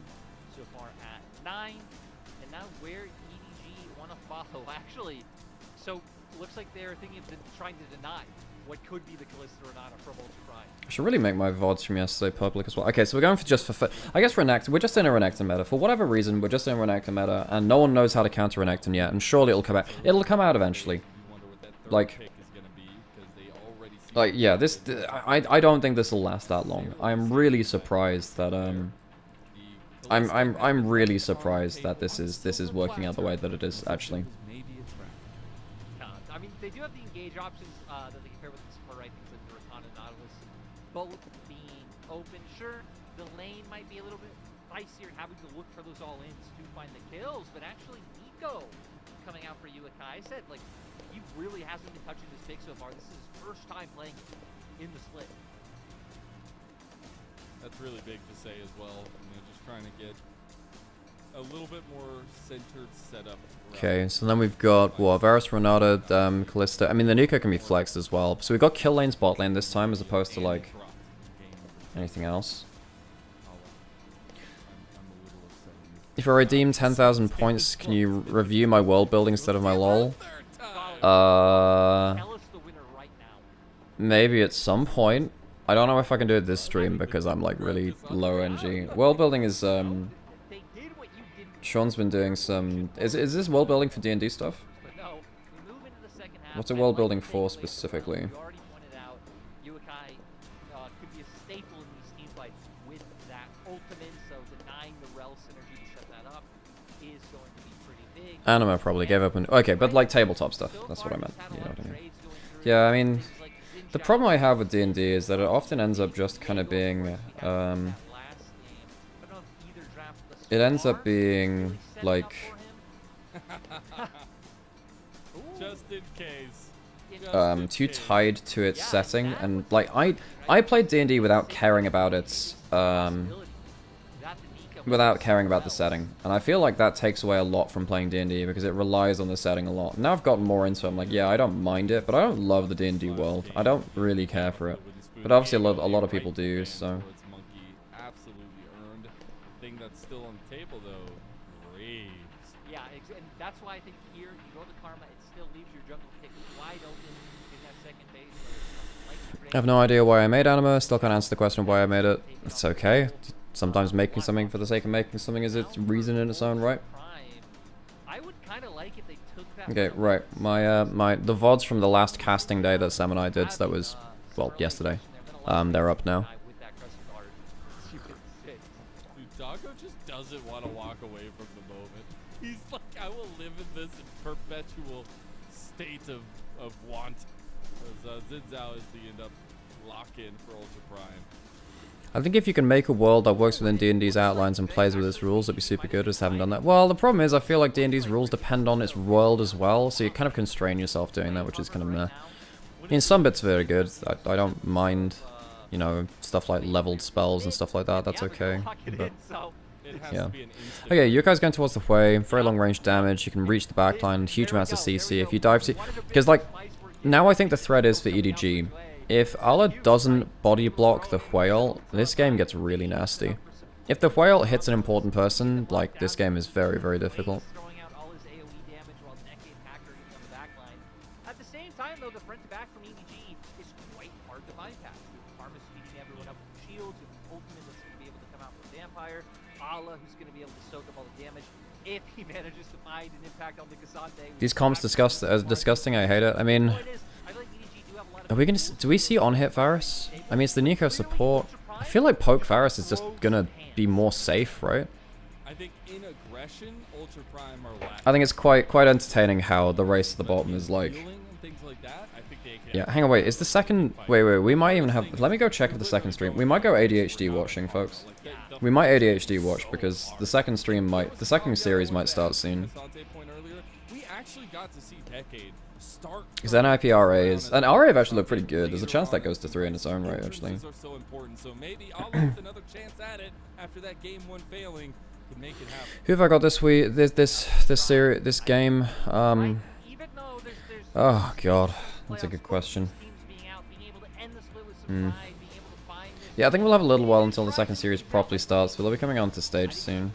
so far at 9. And now where EDG want to follow. Actually, so looks like they're thinking of trying to deny what could be the Kalista Renata from Ultra Prime. I should really make my VODs from yesterday public as well. Okay, so we're going for I guess Renekton. We're just in a Renekton meta. For whatever reason, we're just in a Renekton meta, and no one knows how to counter Renekton yet, and surely it'll come out. It'll come out eventually. Like, yeah, I don't think this will last that long. I'm really surprised that I'm really surprised that this is working out the way that it is actually. I mean, they do have the engage options that they can pair with the support, right? Things like the Rakan and Nautilus, both being open. Sure, the lane might be a little bit pricier, having to look for those all-ins to find the kills, but actually Nico coming out for Uakai. I said, like, he really hasn't been touching this pick so far. This is his first time playing in the split. That's really big to say as well. Just trying to get a little bit more centered setup. Okay, so then we've got, what, Varus, Renata, Kalista. I mean, the Nico can be flexed as well. So we've got kill lanes, bot lane this time, as opposed to, like, anything else. If I redeem 10,000 points, can you review my world building instead of my lol? Maybe at some point. I don't know if I can do it this stream because I'm like really low NG. World building is Sean's been doing some. Is this world building for D&D stuff? What's a world building for specifically? Anima probably gave up on... Okay, but like tabletop stuff. That's what I meant. You know what I mean? Yeah, I mean... The problem I have with D&D is that it often ends up just kind of being... it ends up being, like... Just in case. Too tied to its setting. And, like, I played D&D without caring about its... without caring about the setting. And I feel like that takes away a lot from playing D&D because it relies on the setting a lot. Now I've gotten more into it, I'm like, yeah, I don't mind it, but I don't love the D&D world. I don't really care for it. But obviously a lot of people do, so... Absolutely earned. The thing that's still on the table, though, Graves. Yeah, and that's why I think here, you go to Karma, it still leaves your jungle pick wide open in that second base. I have no idea why I made anima, still can't answer the question of why I made it. It's okay. Sometimes making something for the sake of making something is its reason in its own right. I would kind of like if they took that. Okay, right. The VODs from the last casting day that Sam and I did, so that was, well, yesterday. They're up now. Dago just doesn't want to walk away from the moment. He's like, I will live in this perpetual state of want. Because Zinzao is the end up lock-in for Ultra Prime. I think if you can make a world that works within D&D's outlines and plays with its rules, it'd be super good. I just haven't done that. Well, the problem is I feel like D&D's rules depend on its world as well, so you kind of constrain yourself doing that, which is kind of meh. I mean, some bits are very good. I don't mind, you know, stuff like leveled spells and stuff like that. That's okay. But, yeah. Okay, Yukai's going towards the Hui. Very long range damage. You can reach the backline. Huge amounts of CC. If you dive to... Because, like, now I think the threat is for EDG. If Ala doesn't body block the whale, this game gets really nasty. If the whale hits an important person, like, this game is very, very difficult. At the same time, though, the front to back from EDG is quite hard to bypass. Karma's speeding everyone up with shields, and Ultimate that's going to be able to come out from Vampire. Ala, who's going to be able to soak up all the damage if he manages to find an impact on the Cassandre. These comps disgusting, I hate it. I mean... Are we gonna? Do we see on-hit Varus? I mean, it's the Nico support. I feel like poke Varus is just gonna be more safe, right? I think in aggression, Ultra Prime are lacking. I think it's quite entertaining how the race at the bottom is like... Yeah, hang on, wait, is the second... Wait, we might even have... Let me go check if the second stream... We might go ADHD watching, folks. We might ADHD watch, because the second stream might... The second series might start soon. We actually got to see Decade start... Because NIP RA is... And RA have actually looked pretty good. There's a chance that goes to 3 in its own right, actually. So important, so maybe I'll have another chance at it after that game 1 failing to make it happen. Who have I got this week? This game? Oh god, that's a good question. Yeah, I think we'll have a little while until the second series properly starts. We'll be coming onto stage soon.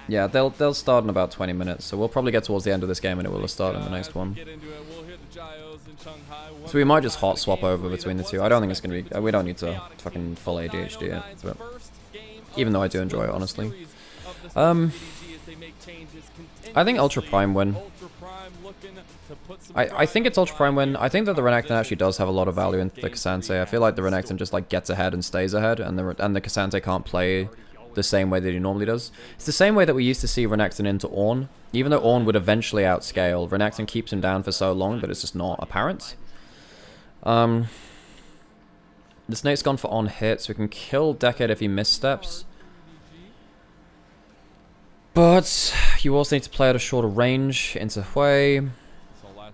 Yeah, they'll start in about 20 minutes, so we'll probably get towards the end of this game and it will start in the next one. So we might just hot swap over between the two. I don't think it's gonna be. We don't need to fucking full ADHD it, but even though I do enjoy it, honestly. I think Ultra Prime win. I think it's Ultra Prime win. I think that the Renekton actually does have a lot of value in the Cassandre. I feel like the Renekton just like gets ahead and stays ahead, and the Cassandre can't play the same way that he normally does. It's the same way that we used to see Renekton into Ornn. Even though Ornn would eventually outscale, Renekton keeps him down for so long that it's just not apparent. The Snake's gone for on hit, so we can kill Decade if he missteps. But you also need to play at a shorter range into Hui,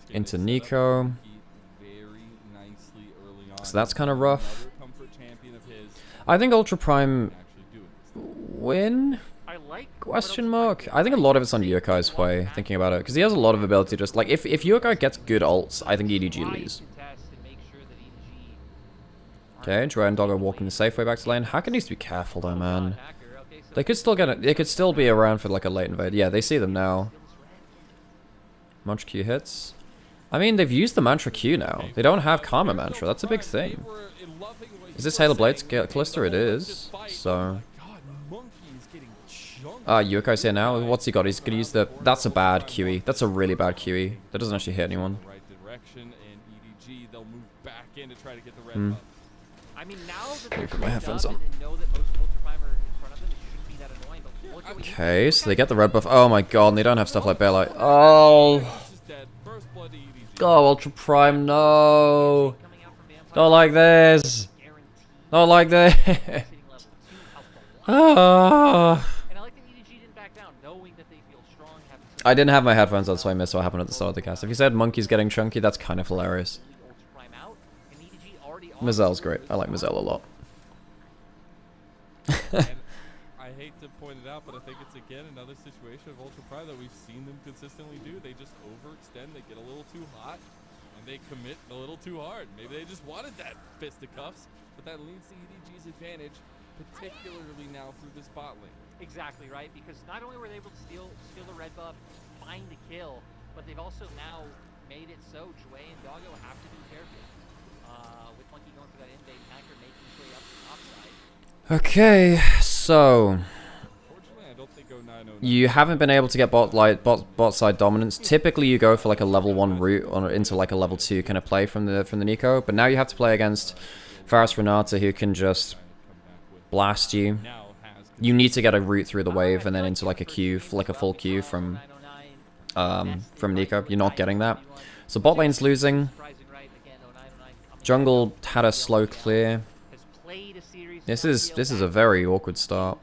into Nico. So that's kind of rough. I think Ultra Prime win? Question mark? I think a lot of it's on Yukai's way, thinking about it, because he has a lot of ability. Just like if Yukai gets good ults, I think EDG lose. Okay, Dry and Doggo walking the safe way back to lane. Hacker needs to be careful though, man. They could still get it. They could still be around for like a late invade. Yeah, they see them now. Mantra Q hits. I mean, they've used the Mantra Q now. They don't have Karma Mantra. That's a big thing. Is this Halo Blades Callister? It is. So. Yukai's here now. What's he got? He's gonna use the... That's a bad QE. That's a really bad QE. That doesn't actually hit anyone. I mean, now that put my headphones on. Okay, so they get the red buff. Oh my god, and they don't have stuff like Bearlight. Oh. Oh, Ultra Prime, no. Not like this. Not like this. Ah. I didn't have my headphones on, so I missed what happened at the start of the cast. If you said Monkey's getting chunky, that's kind of hilarious. Mazelle's great. I like Mazelle a lot. to point it out, but I think it's again another situation of Ultra Prime that we've seen them consistently do. They just overextend, they get a little too hot, and they commit a little too hard. Maybe they just wanted that fisticuffs, but that leans to EDG's advantage, particularly now through this bot lane. Exactly, right? Because not only were they able to steal the red buff, find the kill, but they've also now made it so Jue and Doggo have to be careful. With Monkey going for that invade, Hacker making his way up the top side. Okay, so Unfortunately, I don't think 0909. you haven't been able to get bot side dominance. Typically, you go for like a level 1 route or into like a level 2 kind of play from the Nico, but now you have to play against Varus Renata, who can just blast you. You need to get a route through the wave and then into like a Q, like a full Q from Nico. You're not getting that. So bot lane's losing. Jungle had a slow clear. This is a very awkward start.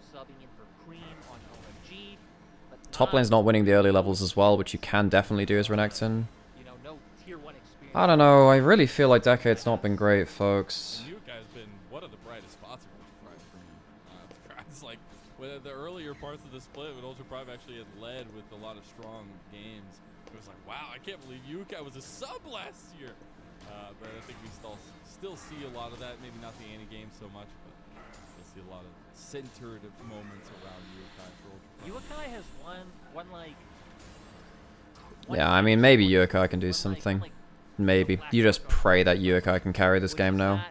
Top lane's not winning the early levels as well, which you can definitely do as Renekton. I don't know, I really feel like Decade's not been great, folks. Yuka has been one of the brightest spots of Ultra Prime for me. It's like with the earlier parts of the split, when Ultra Prime actually had led with a lot of strong games, it was like, wow, I can't believe Yuka was a sub last year. But I think we still see a lot of that. Maybe not the Annie game so much, but you'll see a lot of centered moments around Yukai for Ultra Prime. Yukai has one like. Yeah, I mean, maybe Yukai can do something. Maybe. You just pray that Yukai can carry this game now.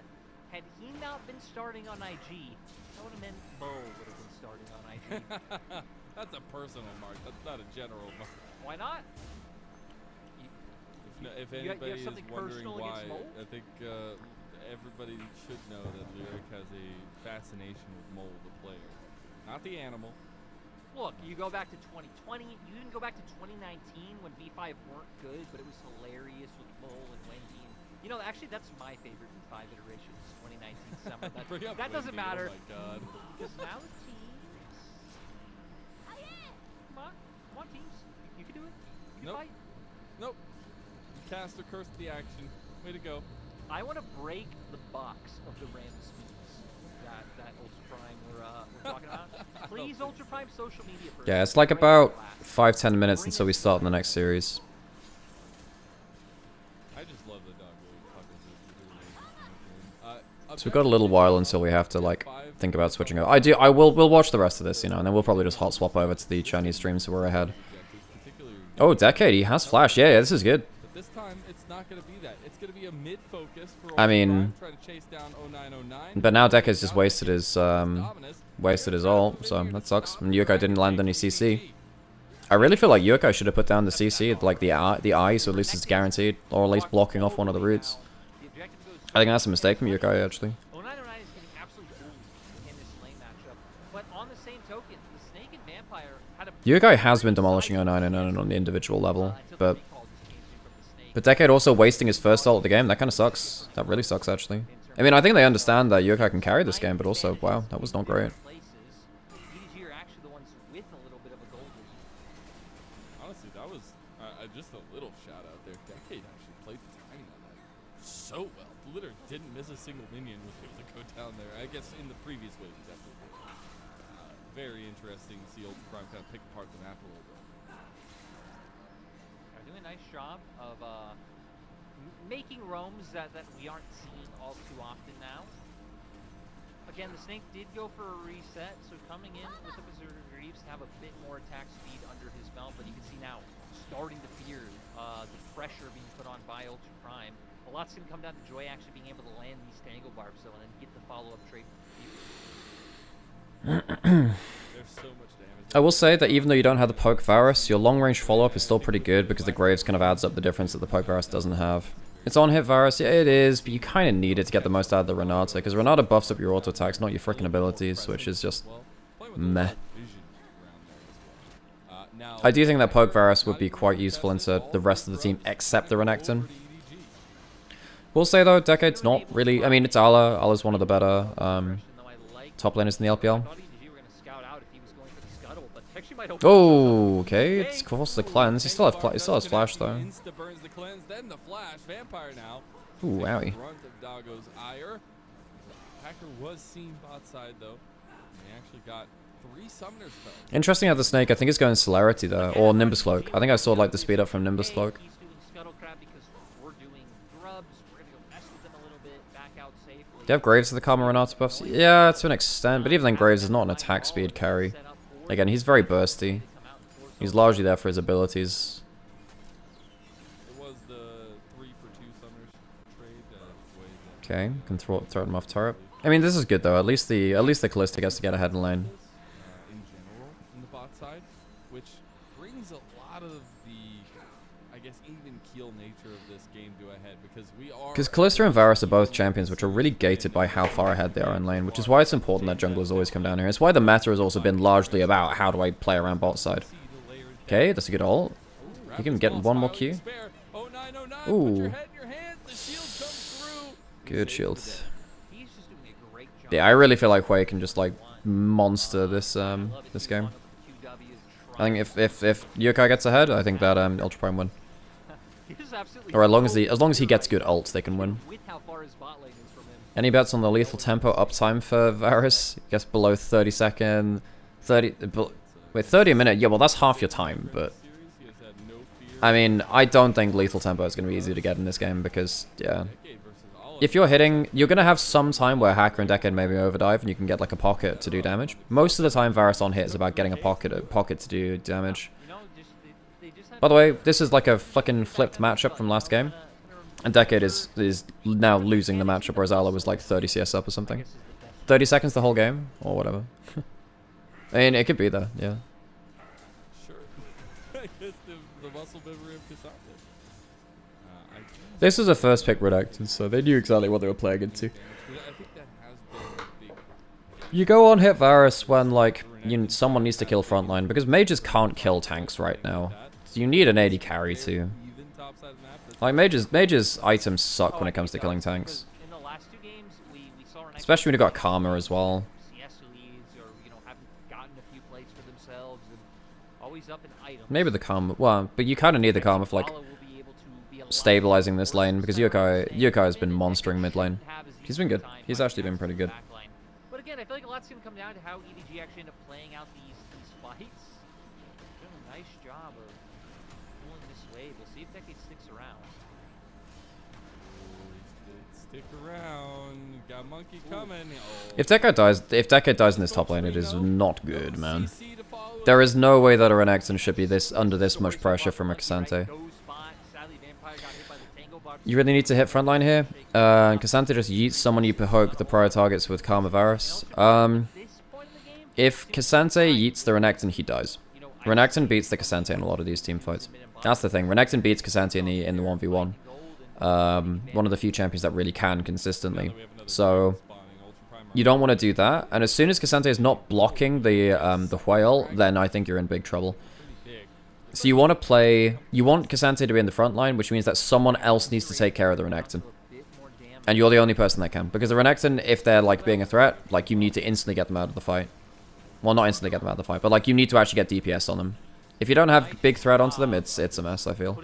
Had he not been starting on IG, that would have meant Mo would have been starting on IG. That's a personal mark. That's not a general mark. Why not? If You have anybody is something wondering personal why, against Mole? I think everybody should know that Lyric has a fascination with Mole, the player, not the animal. Look, you go back to 2020, you even go back to 2019 when V5 weren't good, but it was hilarious with Mole and Wendy. You know, actually, that's my favorite V5 iteration, is 2019 summer. That doesn't Wendy, matter. Oh my god. Because now the teams... Come on, teams. You can do it. You can Nope. fight. Nope. Cast or curse the action. Way to go. I want to break the box of the Rams memes that Ultra Prime we're talking about. Please, Ultra Prime social media. Yeah, it's like about 5-10 minutes until we start in the next series. I just love the dog really So we've got a little while until we have to like think about switching over. We'll watch the rest of this, you know, and then we'll probably just hot swap over to the Chinese stream so we're ahead. Oh, Decade, he has flash. Yeah, this is good. But this time, it's not going to be that. It's going to be a mid-focus for I mean, try to chase down 0909. but now Decade's just wasted his ult, so that sucks. And Yukai didn't land any CC. I really feel like Yukai should have put down the CC, like the eye, so at least it's guaranteed, or at least blocking off one of the routes. I think that's a mistake from Yukai, actually. 0909 is getting absolutely bullied in this lane matchup. But on the same token, the Snake and Vampire had a... Yukai has been demolishing 0909 on the individual level, but Decade also wasting his first ult of the game, that kind of sucks. That really sucks, actually. I mean, I think they understand that Yukai can carry this game, but also, wow, that was not great. EDG are actually the ones with a little bit of a gold lead. Honestly, that was just a little shout out there. Decade actually played the timing on that so well. Literally didn't miss a single minion was able to go down there. I guess in the previous wave, definitely. Very interesting to see Ultra Prime kind of pick apart the map a little bit. They're doing a nice job of making roams that we aren't seeing all too often now. Again, the Snake did go for a reset, so coming in with the Berserker Greaves to have a bit more attack speed under his belt, but you can see now starting to fear the pressure being put on by Ultra Prime. A lot's going to come down to Joy actually being able to land these Tangle Barbs, so, and then get the follow-up trade. There's so much damage. I will say that even though you don't have the Poke Varus, your long-range follow-up is still pretty good because the Graves kind of adds up the difference that the Poke Varus doesn't have. It's on-hit Varus, yeah it is, but you kind of need it to get the most out of the Renata, because Renata buffs up your auto attacks, not your freaking abilities, which is just meh. I do think that Poke Varus would be quite useful into the rest of the team except the Renekton. We'll say though, Decade's not really, I mean it's Ala, Ala's one of the better top laners in the LPL. Oh, okay, it's forced the cleanse. He still has flash though. Insta burns the cleanse, then the flash. Vampire now. Ooh, wowie. Runs of Doggo's ire. Hacker was seen bot side though. He actually got 3 summoners though. Interesting how the snake, I think, is going celerity there, or Nimbus Cloak. I think I saw like the speed up from Nimbus Cloak. He's doing Scuttle Crab because we're doing grubs. We're gonna go mess with them a little bit, back out safely. Do you have Graves to the Karma Renato buffs? Yeah, to an extent, but even then Graves is not an attack speed carry. Again, he's very bursty. He's largely there for his abilities. It was the 3 for 2 summoners trade. Way that Okay, can throw him off turret. I mean, this is good though. At least the Callista gets to get ahead in lane. in general in the bot side, which brings a lot of the, I guess, even keel nature of this game to a head because we are. Because Callista and Varus are both champions which are really gated by how far ahead they are in lane, which is why it's important that junglers always come down here. It's why the meta has also been largely about how do I play around bot side. Okay, that's a good ult. You can get one more Q. Ooh. Good shield. He's just doing a great job. Yeah, I really feel like Hui can just like monster this this game. I think if Yokai gets ahead, I think that Ultra Prime win. Or as long as he gets good ult, they can win. With how far his bot lane is from him. Any bets on the lethal tempo uptime for Varus? I guess below 30 second, 30. Wait, 30 a minute. Yeah, well that's half your time, but I mean I don't think lethal tempo is going to be easy to get in this game because yeah. If you're hitting, you're going to have some time where Hacker and Decade maybe overdive and you can get like a pocket to do damage. Most of the time Varus on hit is about getting a pocket to do damage. By the way, this is like a fucking flipped matchup from last game. And Decade is now losing the matchup, whereas Ala was like 30 CS up or something. 30 seconds the whole game, or whatever. I mean, it could be there, yeah. Sure. I guess the muscle memory of Cassandra. This was a first pick Redactors, so they knew exactly what they were playing into. I think that has been a big. You go on hit Varus when like someone needs to kill frontline because mages can't kill tanks right now. So you need an AD carry too. Like mages items suck when it comes to killing tanks. In the last 2 games, we saw our Especially when you got Karma as well. CS leads or haven't gotten a few plays for themselves and always up in items. Maybe the Karma, well, but you kind of need the Karma for like stabilizing this lane because Yokai has been monstering mid lane. He's been good. He's actually been pretty good. But again, I feel like a lot's gonna come down to how EDG actually end up playing out these fights. Doing a nice job of pulling this wave. We'll see if Decade sticks around. Stick around. Got monkey coming. Oh. If Decade dies in this top lane, it is not good, man. There is no way that a Renekton should be under this much pressure from a Cassante. You really need to hit frontline here. Cassante just yeets someone you poke the prior targets with Karma Varus. If Cassante yeets the Renekton, he dies. Renekton beats the Cassante in a lot of these team fights. That's the thing. Renekton beats Cassante in the 1v1. One of the few champions that really can consistently. So you don't want to do that. And as soon as Cassante is not blocking the whale, then I think you're in big trouble. So you want Cassante to be in the front line, which means that someone else needs to take care of the Renekton. And you're the only person that can. Because the Renekton, if they're like being a threat, like you need to instantly get them out of the fight. Well, not instantly get them out of the fight, but like you need to actually get DPS on them. If you don't have big threat onto them, it's a mess, I feel.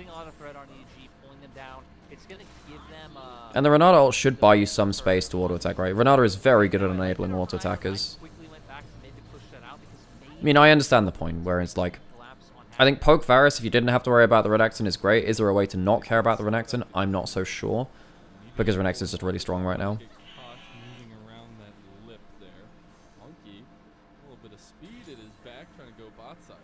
And the Renata ult should buy you some space to auto attack, right? Renata is very good at enabling auto attackers. I mean, I understand the point where it's like, I think poke Varus if you didn't have to worry about the Renekton is great. Is there a way to not care about the Renekton? I'm not so sure. Because Renekton is just really strong right now. Moving around that lip there. Monkey, a little bit of speed at his back, trying to go bot side.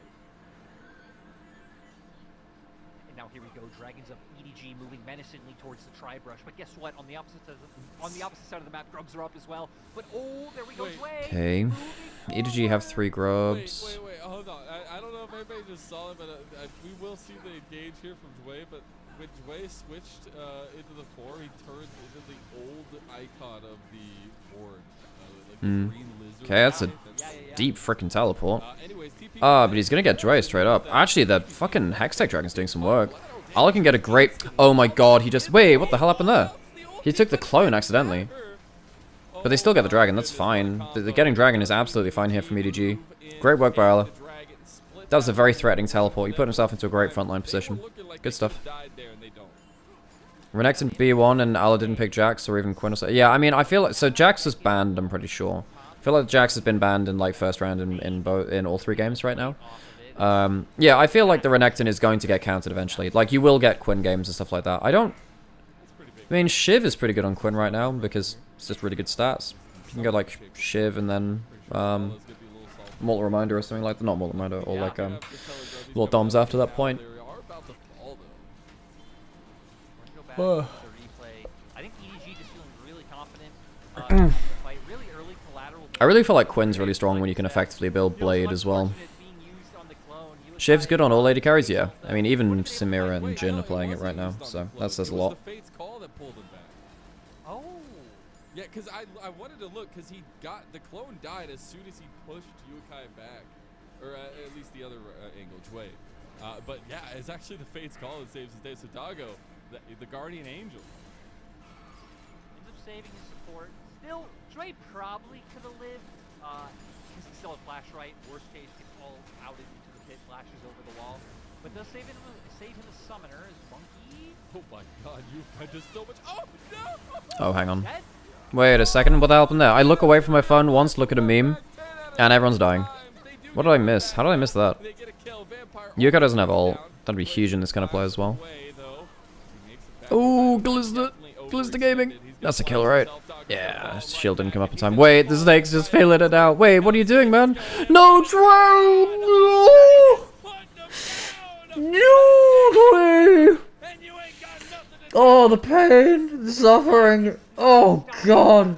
And now here we go. Dragons of EDG moving menacingly towards the tri-brush. But guess what? On the opposite side of the map, grubs are up as well. But oh, there we go. Okay. EDG have 3 grubs. Wait, hold on. I don't know if anybody just saw it, but we will see the engage here from Jway. But when Jway switched into the 4, he turned into the old icon of the board. Like the green lizard. Okay, that's a deep freaking teleport. But he's gonna get Jway straight up. Actually, the fucking Hextech Dragon's doing some work. Ala can get a great... Oh my god, he just... Wait, what the hell happened there? He took the clone accidentally. But they still get the dragon, that's fine. The getting dragon is absolutely fine here from EDG. Great work by Ala. That was a very threatening teleport. He put himself into a great frontline position. Good stuff. Renekton B1 and Ala didn't pick Jax or even Quinn. Yeah, I mean, I feel like... So Jax was banned, I'm pretty sure. I feel like Jax has been banned in like first round in all 3 games right now. Yeah, I feel like the Renekton is going to get countered eventually. Like, you will get Quinn games and stuff like that. I mean, Shiv is pretty good on Quinn right now because it's just really good stats. You can go like Shiv and then Mortal Reminder or something like that. Not Mortal Reminder, or like little Doms after that point. I think EDG just feeling really confident. Fight really early collateral. I really feel like Quinn's really strong when you can effectively build Blade as well. Shiv's good on all lady carries, yeah. I mean, even Samira and Jhin are playing it right now, so that says a lot. Oh. Yeah, because I wanted to look, because the clone died as soon as he pushed Yukai back. Or at least the other angle, Jwei. But yeah, it's actually the Fate's call that saves his day. So Dago, the Guardian Angel. Ends up saving his support. Still, Jwei probably could have lived. Because he still had flash right. Worst case, gets all outed into the pit, flashes over the wall. But does save him a summoner as Monkey. Oh my god, Yukai does so much. Oh no! Oh, hang on. Wait a second, what the hell happened there? I look away from my phone once, look at a meme, and everyone's dying. What did I miss? How did I miss that? Yuka doesn't have ult. That'd be huge in this kind of play as well. Oh, Glista Gaming. That's a kill, right? Yeah, shield didn't come up in time. Wait, the snake's just feeling it out. Wait, what are you doing, man? No, Drow! No! Oh, the pain, the suffering. Oh God.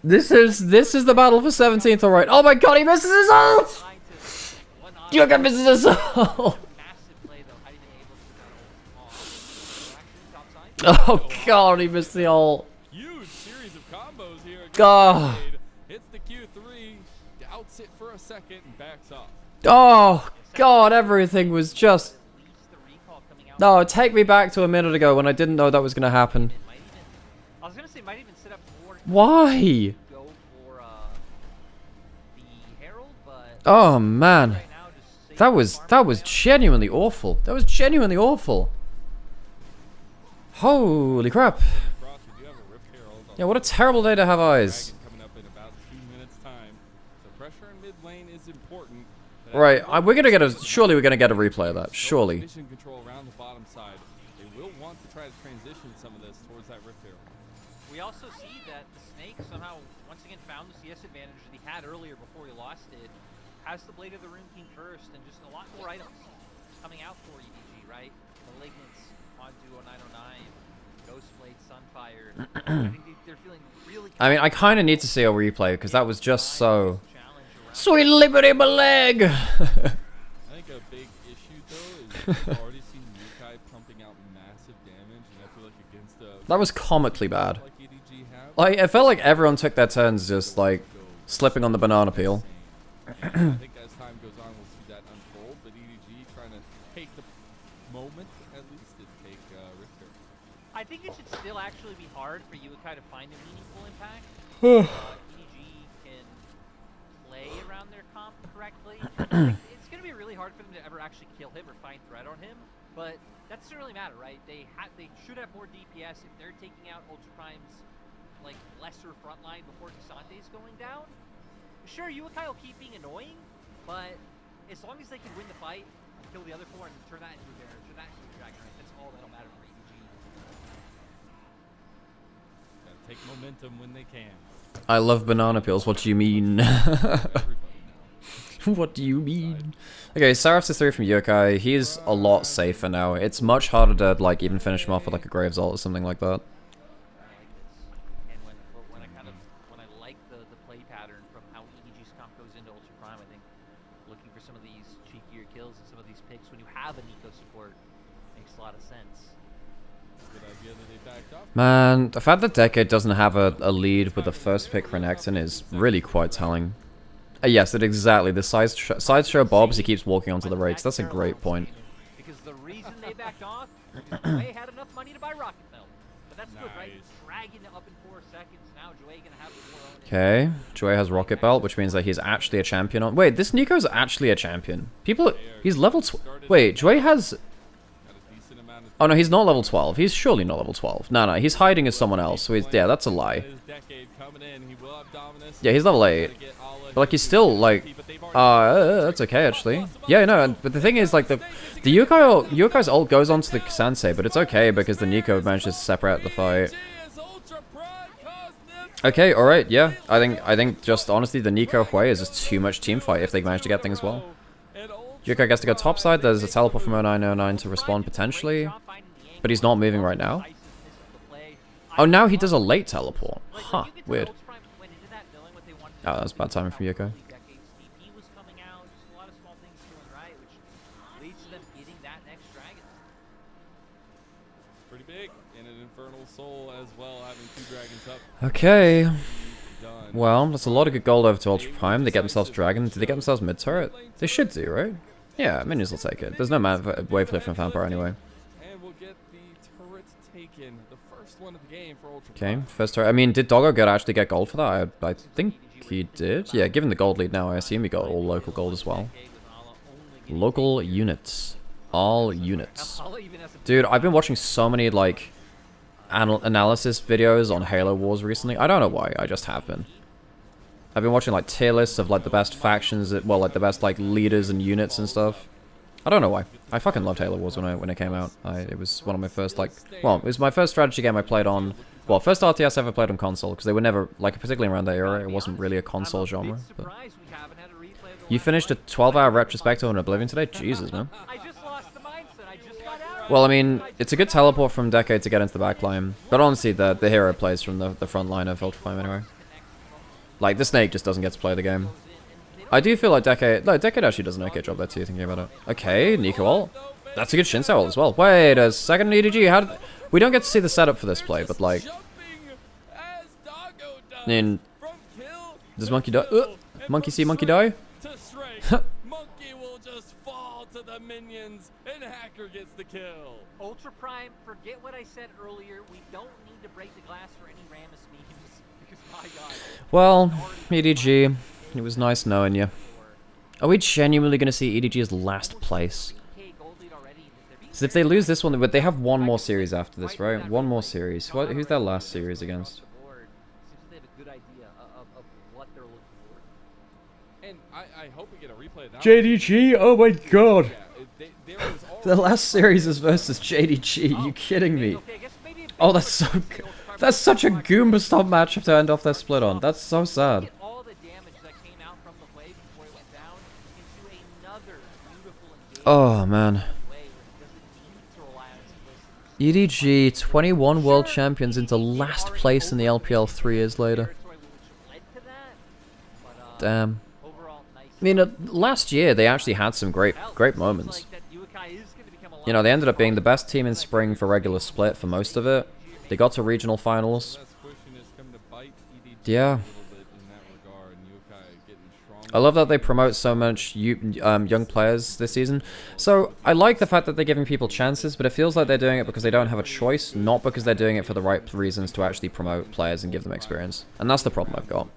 This is the battle for 17th, alright. Oh my god, he misses his ult! Yuka misses his ult! Oh god, he missed the ult. Huge series of combos here. God. Hits the Q3, doubts it for a second, and backs off. Oh god, everything was just... No, take me back to a minute ago when I didn't know that was gonna happen. I was gonna say might even set up for Why? go for the Herald, but Oh man. right now just That was genuinely awful. That was genuinely awful. Holy crap. Yeah, what a terrible day to have eyes. Coming up in about 2 minutes time. So pressure in mid lane is important. Right, we're gonna get a... Surely we're gonna get a replay of that. Surely. Mission control around the bottom side. They will want to try to transition some of this towards that Rift Herald. we also see that the Snake somehow once again found the CS advantage that he had earlier before he lost it. Has the Blade of the Rune King first, and just a lot more items coming out for EDG, right? Malignance onto 0909, Ghostblade, Sunfire. I think they're feeling really. I mean, I kind of need to see a replay because that was just so... Sweet liberty, my leg! I think a big issue though is we've already seen Yukai pumping out massive damage, and I feel like against a That was comically bad. like EDG have, Like, it felt like everyone took their turns just, like, slipping on the banana peel. I think as time goes on, we'll see that unfold. But EDG trying to take the moment, at least, to take Rift Herald. I think it should still actually be hard for Yukai to find a meaningful impact. EDG can play around their comp correctly. It's going to be really hard for them to ever actually kill him or find threat on him, but that doesn't really matter, right? They should have more DPS if they're taking out Ultra Prime's like lesser frontline before Casante's going down. Sure, Yukai will keep being annoying, but as long as they can win the fight, kill the other 4, and turn that into a Baron, turn that into a Dragon, right? That's all that'll matter for EDG. Gotta take momentum when they can. I love banana peels, what do you mean? Everybody now. What do you mean? Okay, Seraph's is 3 from Yukai. He's a lot safer now. It's much harder to, like, even finish him off with, like, a Graves ult or something like that. And when I like the play pattern from how EDG's comp goes into Ultra Prime, I think looking for some of these cheekier kills and some of these picks when you have an eco support makes a lot of sense. Good idea that they backed off. Man, the fact that Decade doesn't have a lead with the first pick Renekton is really quite telling. Yes, it exactly. The sideshow bobs, he keeps walking onto the rakes. That's a great point. Because the reason they backed off, Jwei had enough money to buy Rocket Belt. But that's good, right? Nice. Dragging it up in 4 seconds. Now Jwei gonna have more own. Okay, Joy has Rocket Belt, which means that he's actually a champion on... Wait, this Nico's actually a champion. People... He's level... Wait, Joy has... Got a decent amount of Oh no, he's not level 12. He's surely not level 12. No, he's hiding as someone else. So he's, yeah, that's a lie. Yeah, he's level 8. But like, he's still like, that's okay actually. Yeah, no, but the thing is, like, the Yukai's ult goes onto the Sensei, but it's okay because the Nico manages to separate the fight. Okay, alright, yeah. I think just honestly the Nico Hui is just too much team fight if they manage to get things well. Yukai gets to go topside, there's a teleport from 0909 to respond potentially. But he's not moving right now. Oh, now he does a late teleport. Huh, weird. Oh, that was bad timing from Yukai. Pretty big, and an Infernal Soul as well, having 2 dragons up. Okay. Well, that's a lot of good gold over to Ultra Prime. They get themselves dragon. Did they get themselves mid turret? They should do, right? Yeah, minions will take it. There's no wave flip from Vampire anyway. And we'll get the turret taken, the first one of the game for Ultra Okay, Prime. first turret. I mean, did Doggo actually get gold for that? I think he did. Yeah, given the gold lead now, I assume he got all local gold as well. Local units. All units. Dude, I've been watching so many, like, analysis videos on Halo Wars recently. I don't know why, I just have been. I've been watching, like, tier lists of, like, the best factions, well, like, the best, like, leaders and units and stuff. I don't know why. I fucking loved Halo Wars when it came out. It was one of my first, like, well, it was my first strategy game I played on, well, first RTS I ever played on console, because they were never, like, particularly around that era, it wasn't really a console genre. But you finished a 12-hour retrospective on Oblivion today? Jesus, man. Well, I mean, it's a good teleport from Decade to get into the backline, but honestly, the hero plays from the front line of Ultra Prime anyway. Like, the Snake just doesn't get to play the game. I do feel like Decade... No, Decade actually does an okay job there too, thinking about it. Okay, Nico ult. That's a good Shinsei ult as well. Wait a second, EDG. How did... We don't get to see the setup for this play, but like... I mean... Does Monkey die? Monkey see Monkey die? Monkey will just fall to the minions, and Hacker gets the kill. Ultra Prime, forget what I said earlier. We don't need to break the glass for any Rammus memes. Because, my God. Well, EDG, it was nice knowing you. Are we genuinely going to see EDG as last place? So if they lose this one, but they have one more series after this, right? One more series. Who's their last series against? And I hope we get a replay of that. JDG? Oh my god! The last series is versus JDG. You kidding me? Oh, that's so good. That's such a Goomba Stomp matchup to end off their split on. That's so sad. Oh, man. EDG, 21 world champions into last place in the LPL 3 years later. Damn. I mean, last year they actually had some great moments. You know, they ended up being the best team in spring for regular split for most of it. They got to regional finals. Yeah. I love that they promote so much young players this season. So, I like the fact that they're giving people chances, but it feels like they're doing it because they don't have a choice, not because they're doing it for the right reasons to actually promote players and give them experience. And that's the problem I've got.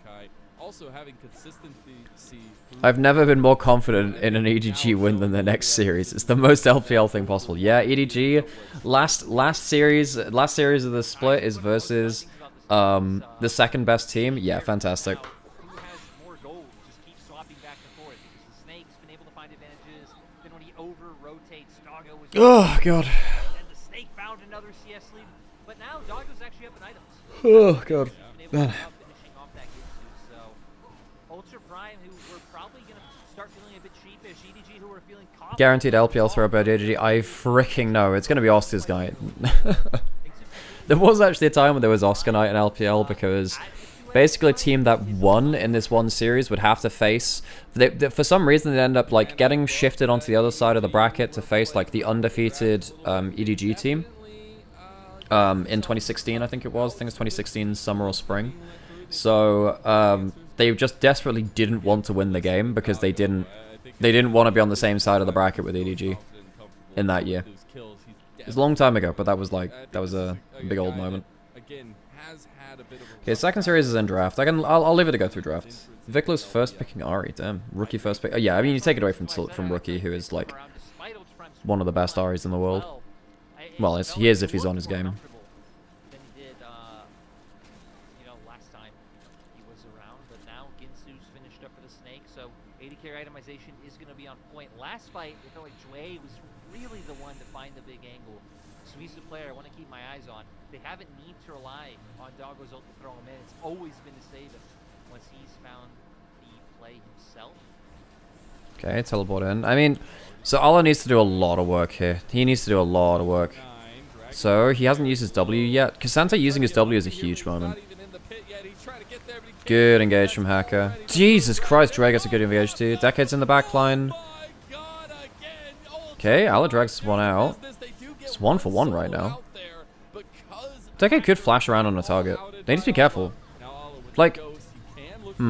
I've never been more confident in an EDG win than the next series. It's the most LPL thing possible. Yeah, EDG, last series of the split is versus the second best team. Yeah, fantastic. Oh god. Oh god. Man. Guaranteed LPL throw by EDG. I freaking know. It's going to be Oscar's night. There was actually a time when there was Oscar night in LPL because basically a team that won in this one series would have to face... for some reason they end up like getting shifted onto the other side of the bracket to face like the undefeated EDG team. In 2016 I think it was. I think it's 2016 summer or spring. So they just desperately didn't want to win the game because they didn't want to be on the same side of the bracket with EDG in that year. It was a long time ago, but that was a big old moment. Okay, second series is in draft. I'll leave it to go through drafts. Vikler's first picking Ari, damn. Rookie first pick. Oh, yeah, I mean you take it away from Rookie, who is like one of the best Aris in the world. Well, he is if he's on his game. Than he did, you know, last time he was around. But now Ginsu's finished up for the Snake, so AD carry itemization is going to be on point. Last fight, I felt like Jue was really the one to find the big angle. Sweet's a player I want to keep my eyes on. They haven't need to rely on Doggo's ult to throw him in. It's always been to save him once he's found the play himself. Okay, teleport in. I mean, so Ala needs to do a lot of work here. He needs to do a lot of work. So, he hasn't used his W yet. K'Sante using his W is a huge moment. Good engage from Hacker. Jesus Christ, Dre gets a good engage too. Decade's in the backline. Okay, Ala drags one out. It's 1-for-1 right now. Decade could flash around on a target. They need to be careful. Like, I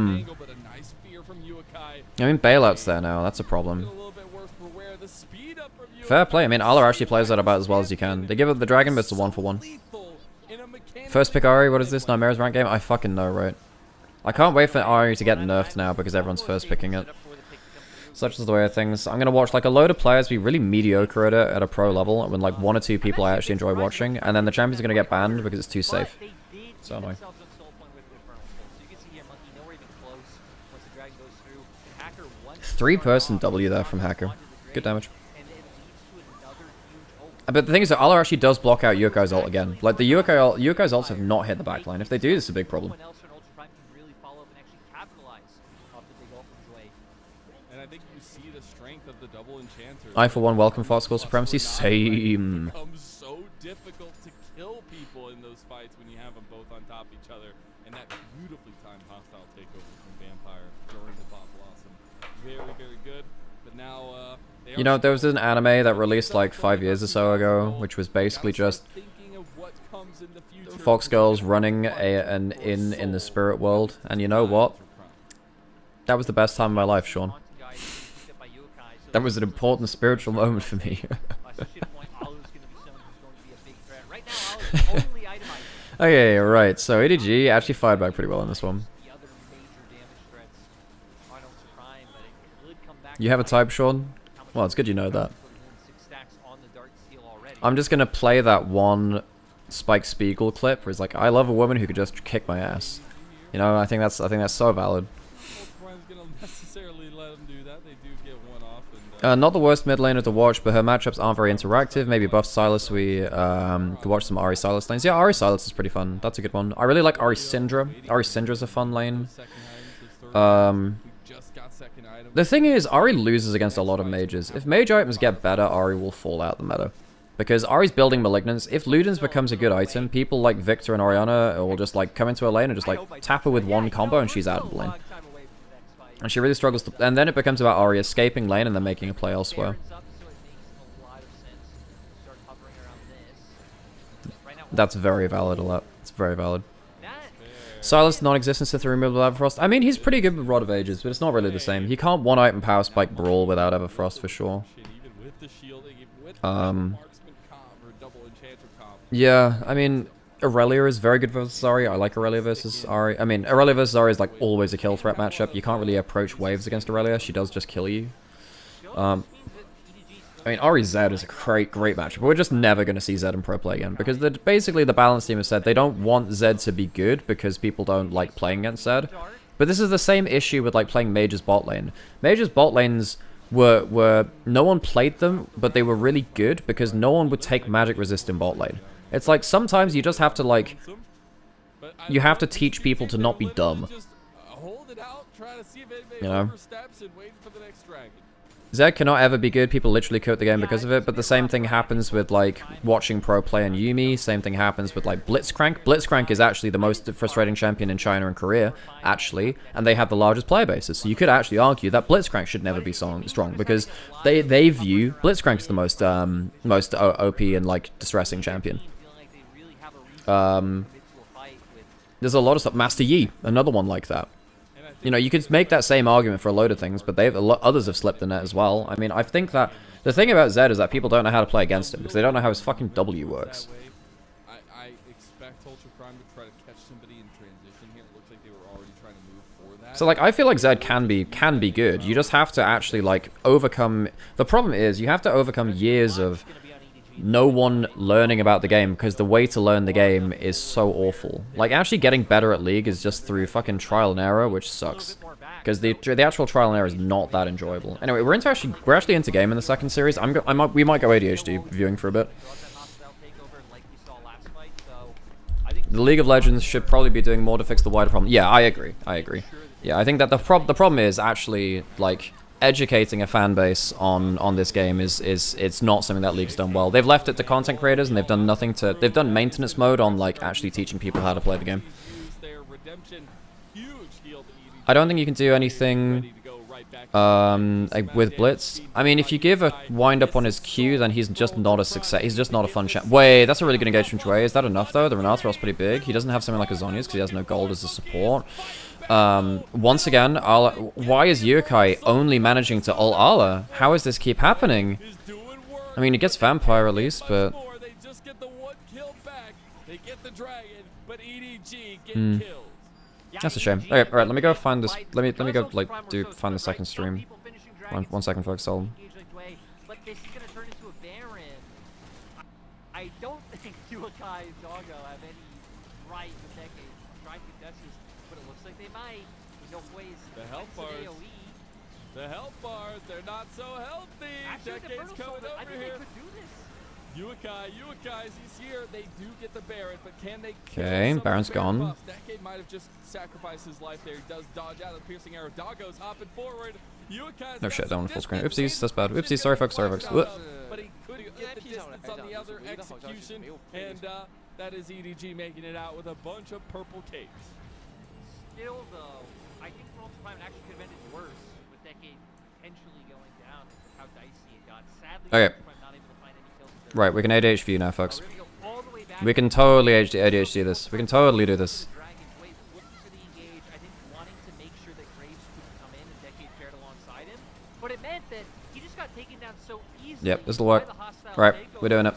mean, bailout's there now. That's a problem. Fair play. I mean, Ala actually plays that about as well as you can. They give it the dragon, but it's a 1-for-1. First pick Ari. What is this? Nightmare's rank game? I fucking know, right? I can't wait for Ari to get nerfed now because everyone's first picking it. Such is the way of things. I'm gonna watch like a load of players be really mediocre at it at a pro level, when like 1 or 2 people I actually enjoy watching, and then the champions are gonna get banned because it's too safe. So annoying. 3-person W there from Hacker. Good damage. But the thing is that Ala actually does block out Yukai's ult again. Like the Yukai's ults have not hit the backline. If they do, this is a big problem. And I think you see the strength of the double enchanters. I for one welcome fast score supremacy. Same. It becomes so difficult to kill people in those fights when you have them both on top of each other. And that beautifully timed hostile takeover from Vampire during the Pop Blossom. Very, very good. But now, you know, there was an anime that released like 5 years or so ago, which was basically just Fox girls running an inn in the spirit world. And you know what? That was the best time of my life, Sean. That was an important spiritual moment for me. Okay, right. So EDG actually fired back pretty well in this one. You have a type, Sean? Well, it's good you know that. I'm just gonna play that one Spike Spiegel clip where he's like, "I love a woman who could just kick my ass." You know, I think that's so valid. Not the worst mid laner to watch, but her matchups aren't very interactive. Maybe buff Silas, we could watch some Ari Silas lanes. Yeah, Ari Silas is pretty fun. That's a good one. I really like Ari Syndra. Ari Syndra's a fun lane. The thing is, Ari loses against a lot of mages. If mage items get better, Ari will fall out the meta. Because Ari's building Malignance. If Ludens becomes a good item, people like Victor and Orianna will just like come into a lane and just like tap her with one combo and she's out of the lane. And she really struggles to... And then it becomes about Ari escaping lane and then making a play elsewhere. That's very valid, It's very valid. Silas non-existent Sith removal of Everfrost. I mean, he's pretty good with Rod of Ages, but it's not really the same. He can't one-item power spike Brawl without Everfrost for sure. Yeah, I mean... Aurelia is very good versus Ari. I like Aurelia versus Ari. I mean, Aurelia versus Ari is like always a kill threat matchup. You can't really approach waves against Aurelia. She does just kill you. I mean, Ari Zed is a great matchup. But we're just never going to see Zed in pro play again. Because basically the balance team has said they don't want Zed to be good because people don't like playing against Zed. But this is the same issue with like playing Mage's bot lane. Mage's bot lanes were no one played them, but they were really good because no one would take magic resist in bot lane. It's like, sometimes you just have to, like, you have to teach people to not be dumb. You know? Zed cannot ever be good, people literally quit the game because of it, but the same thing happens with, like, watching pro play and Yuumi, same thing happens with, like, Blitzcrank. Blitzcrank is actually the most frustrating champion in China and Korea, actually, and they have the largest player bases, so you could actually argue that Blitzcrank should never be strong, because they view Blitzcrank as the most OP and, like, distressing champion. There's a lot of stuff. Master Yi, another one like that. You know, you could make that same argument for a load of things, but others have slipped the net as well. I mean, I think that the thing about Zed is that people don't know how to play against him because they don't know how his fucking W works. I expect Ultra Prime to try to catch somebody in transition here. It looks like they were already trying to move for that. So like, I feel like Zed can be good. You just have to actually like overcome. The problem is you have to overcome years of no one learning about the game, because the way to learn the game is so awful. Like, actually getting better at League is just through fucking trial and error, which sucks. Because the actual trial and error is not that enjoyable. Anyway, we're actually into game in the second series. We might go ADHD viewing for a bit. The League of Legends should probably be doing more to fix the wider problem. Yeah, I agree. Yeah, I think that the problem is actually, like, educating a fan base on this game it's not something that League's done well. They've left it to content creators, and they've done nothing to... They've done maintenance mode on, like, actually teaching people how to play the game. I don't think you can do anything like with Blitz. I mean, if you give a wind-up on his Q, then he's just not a success. He's just not a fun champ. Wait, that's a really good engagement from Jue. Is that enough, though? The Renata is pretty big. He doesn't have something like a Zhonya's because he has no gold as a support. Once again, why is Yukai only managing to ult Ala? How does this keep happening? I mean, he gets Vampire at least, but... That's a shame. Okay, alright, let me go find this. Let me go, like, find the second stream. One second, folks, hold on. But this is gonna turn into a Baron. I don't think Yukai and Doggo have any right in Decade trying to contest this, but it looks like they might. No ways. The health bars. The health bars, they're not so healthy. Decade's coming over here. Could do this. Yukai, he's here. They do get the Baron, but can they kill Okay, some Baron's of the Baron gone. buffs? Decade might have just sacrificed his life there. He does dodge out of the piercing arrow. Doggo's hopping forward. Yukai's No shit, that one full screen. Oopsies, that's bad. Oopsies, sorry folks, Whoop. But he couldn't get the distance on the other execution, and that is EDG making it out with a bunch of purple capes. Still, though, I think World Prime actually could have ended worse with Decade potentially going down with how dicey it got. Sadly, Okay. World Prime not able to find any kills. Right, we can ADHD now, folks. We're gonna go all the way back. We can totally ADHD this. We can totally do this. Dragon's Way, looking for the engage, I think wanting to make sure that Graves couldn't come in and Decade paired alongside him. But it meant that he just got taken down so easily. Yep, this'll work. by the hostile Right, takeover. we're doing it.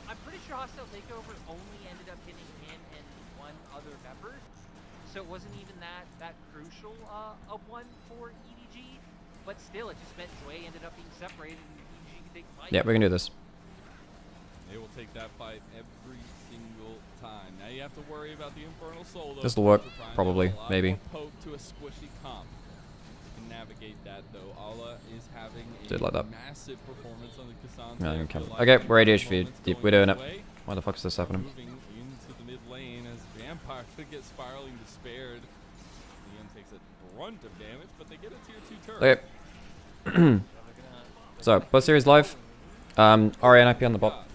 I'm pretty sure hostile takeover only ended up hitting him and one other member. So it wasn't even that crucial of one for EDG. But still, it just meant Jue ended up being separated and EDG could take the fight. Yeah, we can do this. They will take that fight every single time. Now you have to worry about the Infernal Soul. Though. This'll work, Prime probably, has a lot maybe. more poke to a squishy comp. You can navigate that though. Ala is having a Did like that. massive performance on the Cassandra. Yeah, okay, we're ADHD. We're doing it. Why the fuck is this happening? Moving into the mid lane as Vampire could get spiraling despaired. Leon takes a brunt of damage, but they get a tier 2 turret. Okay. So, both series live. RA and IP on the bot.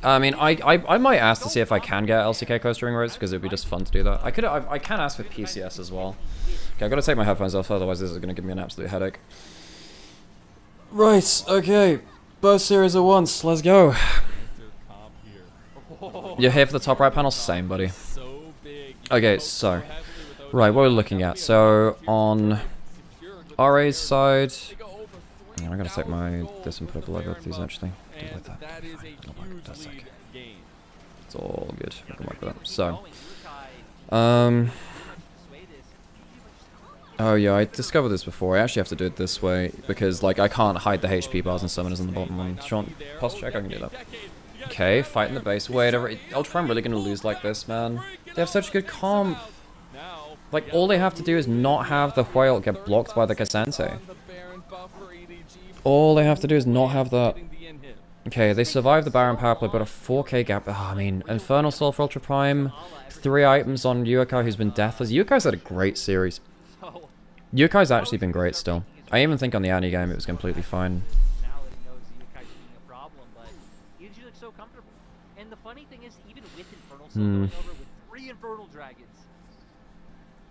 I mean, I might ask to see if I can get LCK Costream routes, because it would be just fun to do that. I can ask for PCS as well. Okay, I've got to take my headphones off, otherwise this is going to give me an absolute headache. Right, okay. Both series at once, let's go. You're here for the top right panel? Same, buddy. Okay, so... Right, what are we looking at? So, on RA's side... I'm gonna take my this and put up below both these actually. Do like that. That's okay. It's all good. I can work with that. So, oh yeah, I discovered this before. I actually have to do it this way because like I can't hide the HP bars and summoners on the bottom one. Sean, pause check. I can do that. Okay, fight in the base. Wait, Ultra Prime really gonna lose like this, man? They have such a good comp. Like all they have to do is not have the whale get blocked by the Cassante. All they have to do is not have that. Okay, they survived the Baron power play, but a 4k gap. Oh, I mean, Infernal Soul for Ultra Prime. 3 items on Yukai, who's been deathless. Yukai's had a great series. Yukai's actually been great still. I even think on the Annie game it was completely fine. Now that he knows Yukai's being a problem, but EDG looks so comfortable. And the funny thing is, even with Infernal Soul going over with 3 Infernal Dragons,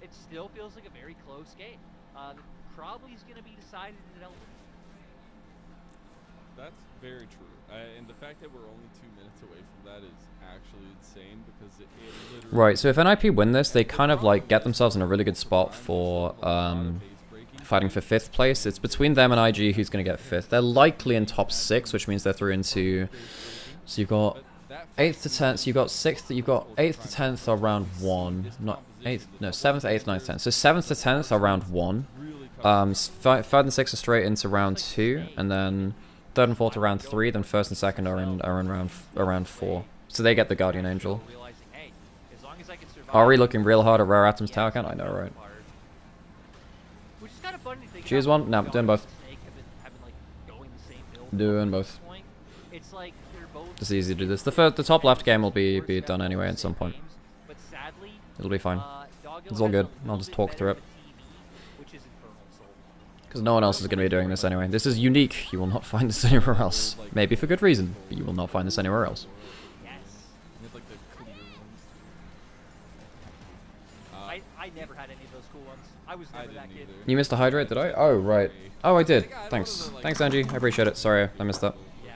it still feels like a very close game. Probably is going to be decided in an That's very true. And the fact that we're only 2 minutes away from that is actually insane because it literally... Right, so if NIP win this, they kind of like get themselves in a really good spot for fighting for 5th place. It's between them and IG who's going to get 5th. They're likely in top 6, which means they're through into... So you've got 8th to 10th, so you've got 6th, you've got 8th to 10th are round 1. Not 8th, no, 7th, 8th, 9th, 10th. So 7th to 10th are round 1. 5th and 6th are straight into round 2, and then third and fourth are round 3, then first and second are in round 4. So they get the Guardian Angel. Realizing, hey, as long as I can survive, Ari looking real hard at Rare Atoms tower count. I know, right? Which is kind of funny to think Choose about. one. No, doing both. Snake have been, like, going the same build Doing at both. this point. It's like they're both It's easy to do this. The top left game will be done anyway at some point. But sadly, It'll be fine. Doggo It's all has good. a I'll little just bit talk better through of it. a TV, which is Infernal Soul. Because no one else is going to be doing this anyway. This is unique. You will not find this anywhere else. Maybe for good reason, but you will not find this anywhere else. Yes. You have, like, the clear ones. I never had any of those cool ones. I was never that kid. You missed a hydrate, did I? Oh, right. Oh, I did. Thanks. Thanks, Angie. I appreciate it. Sorry, I missed that. Yeah.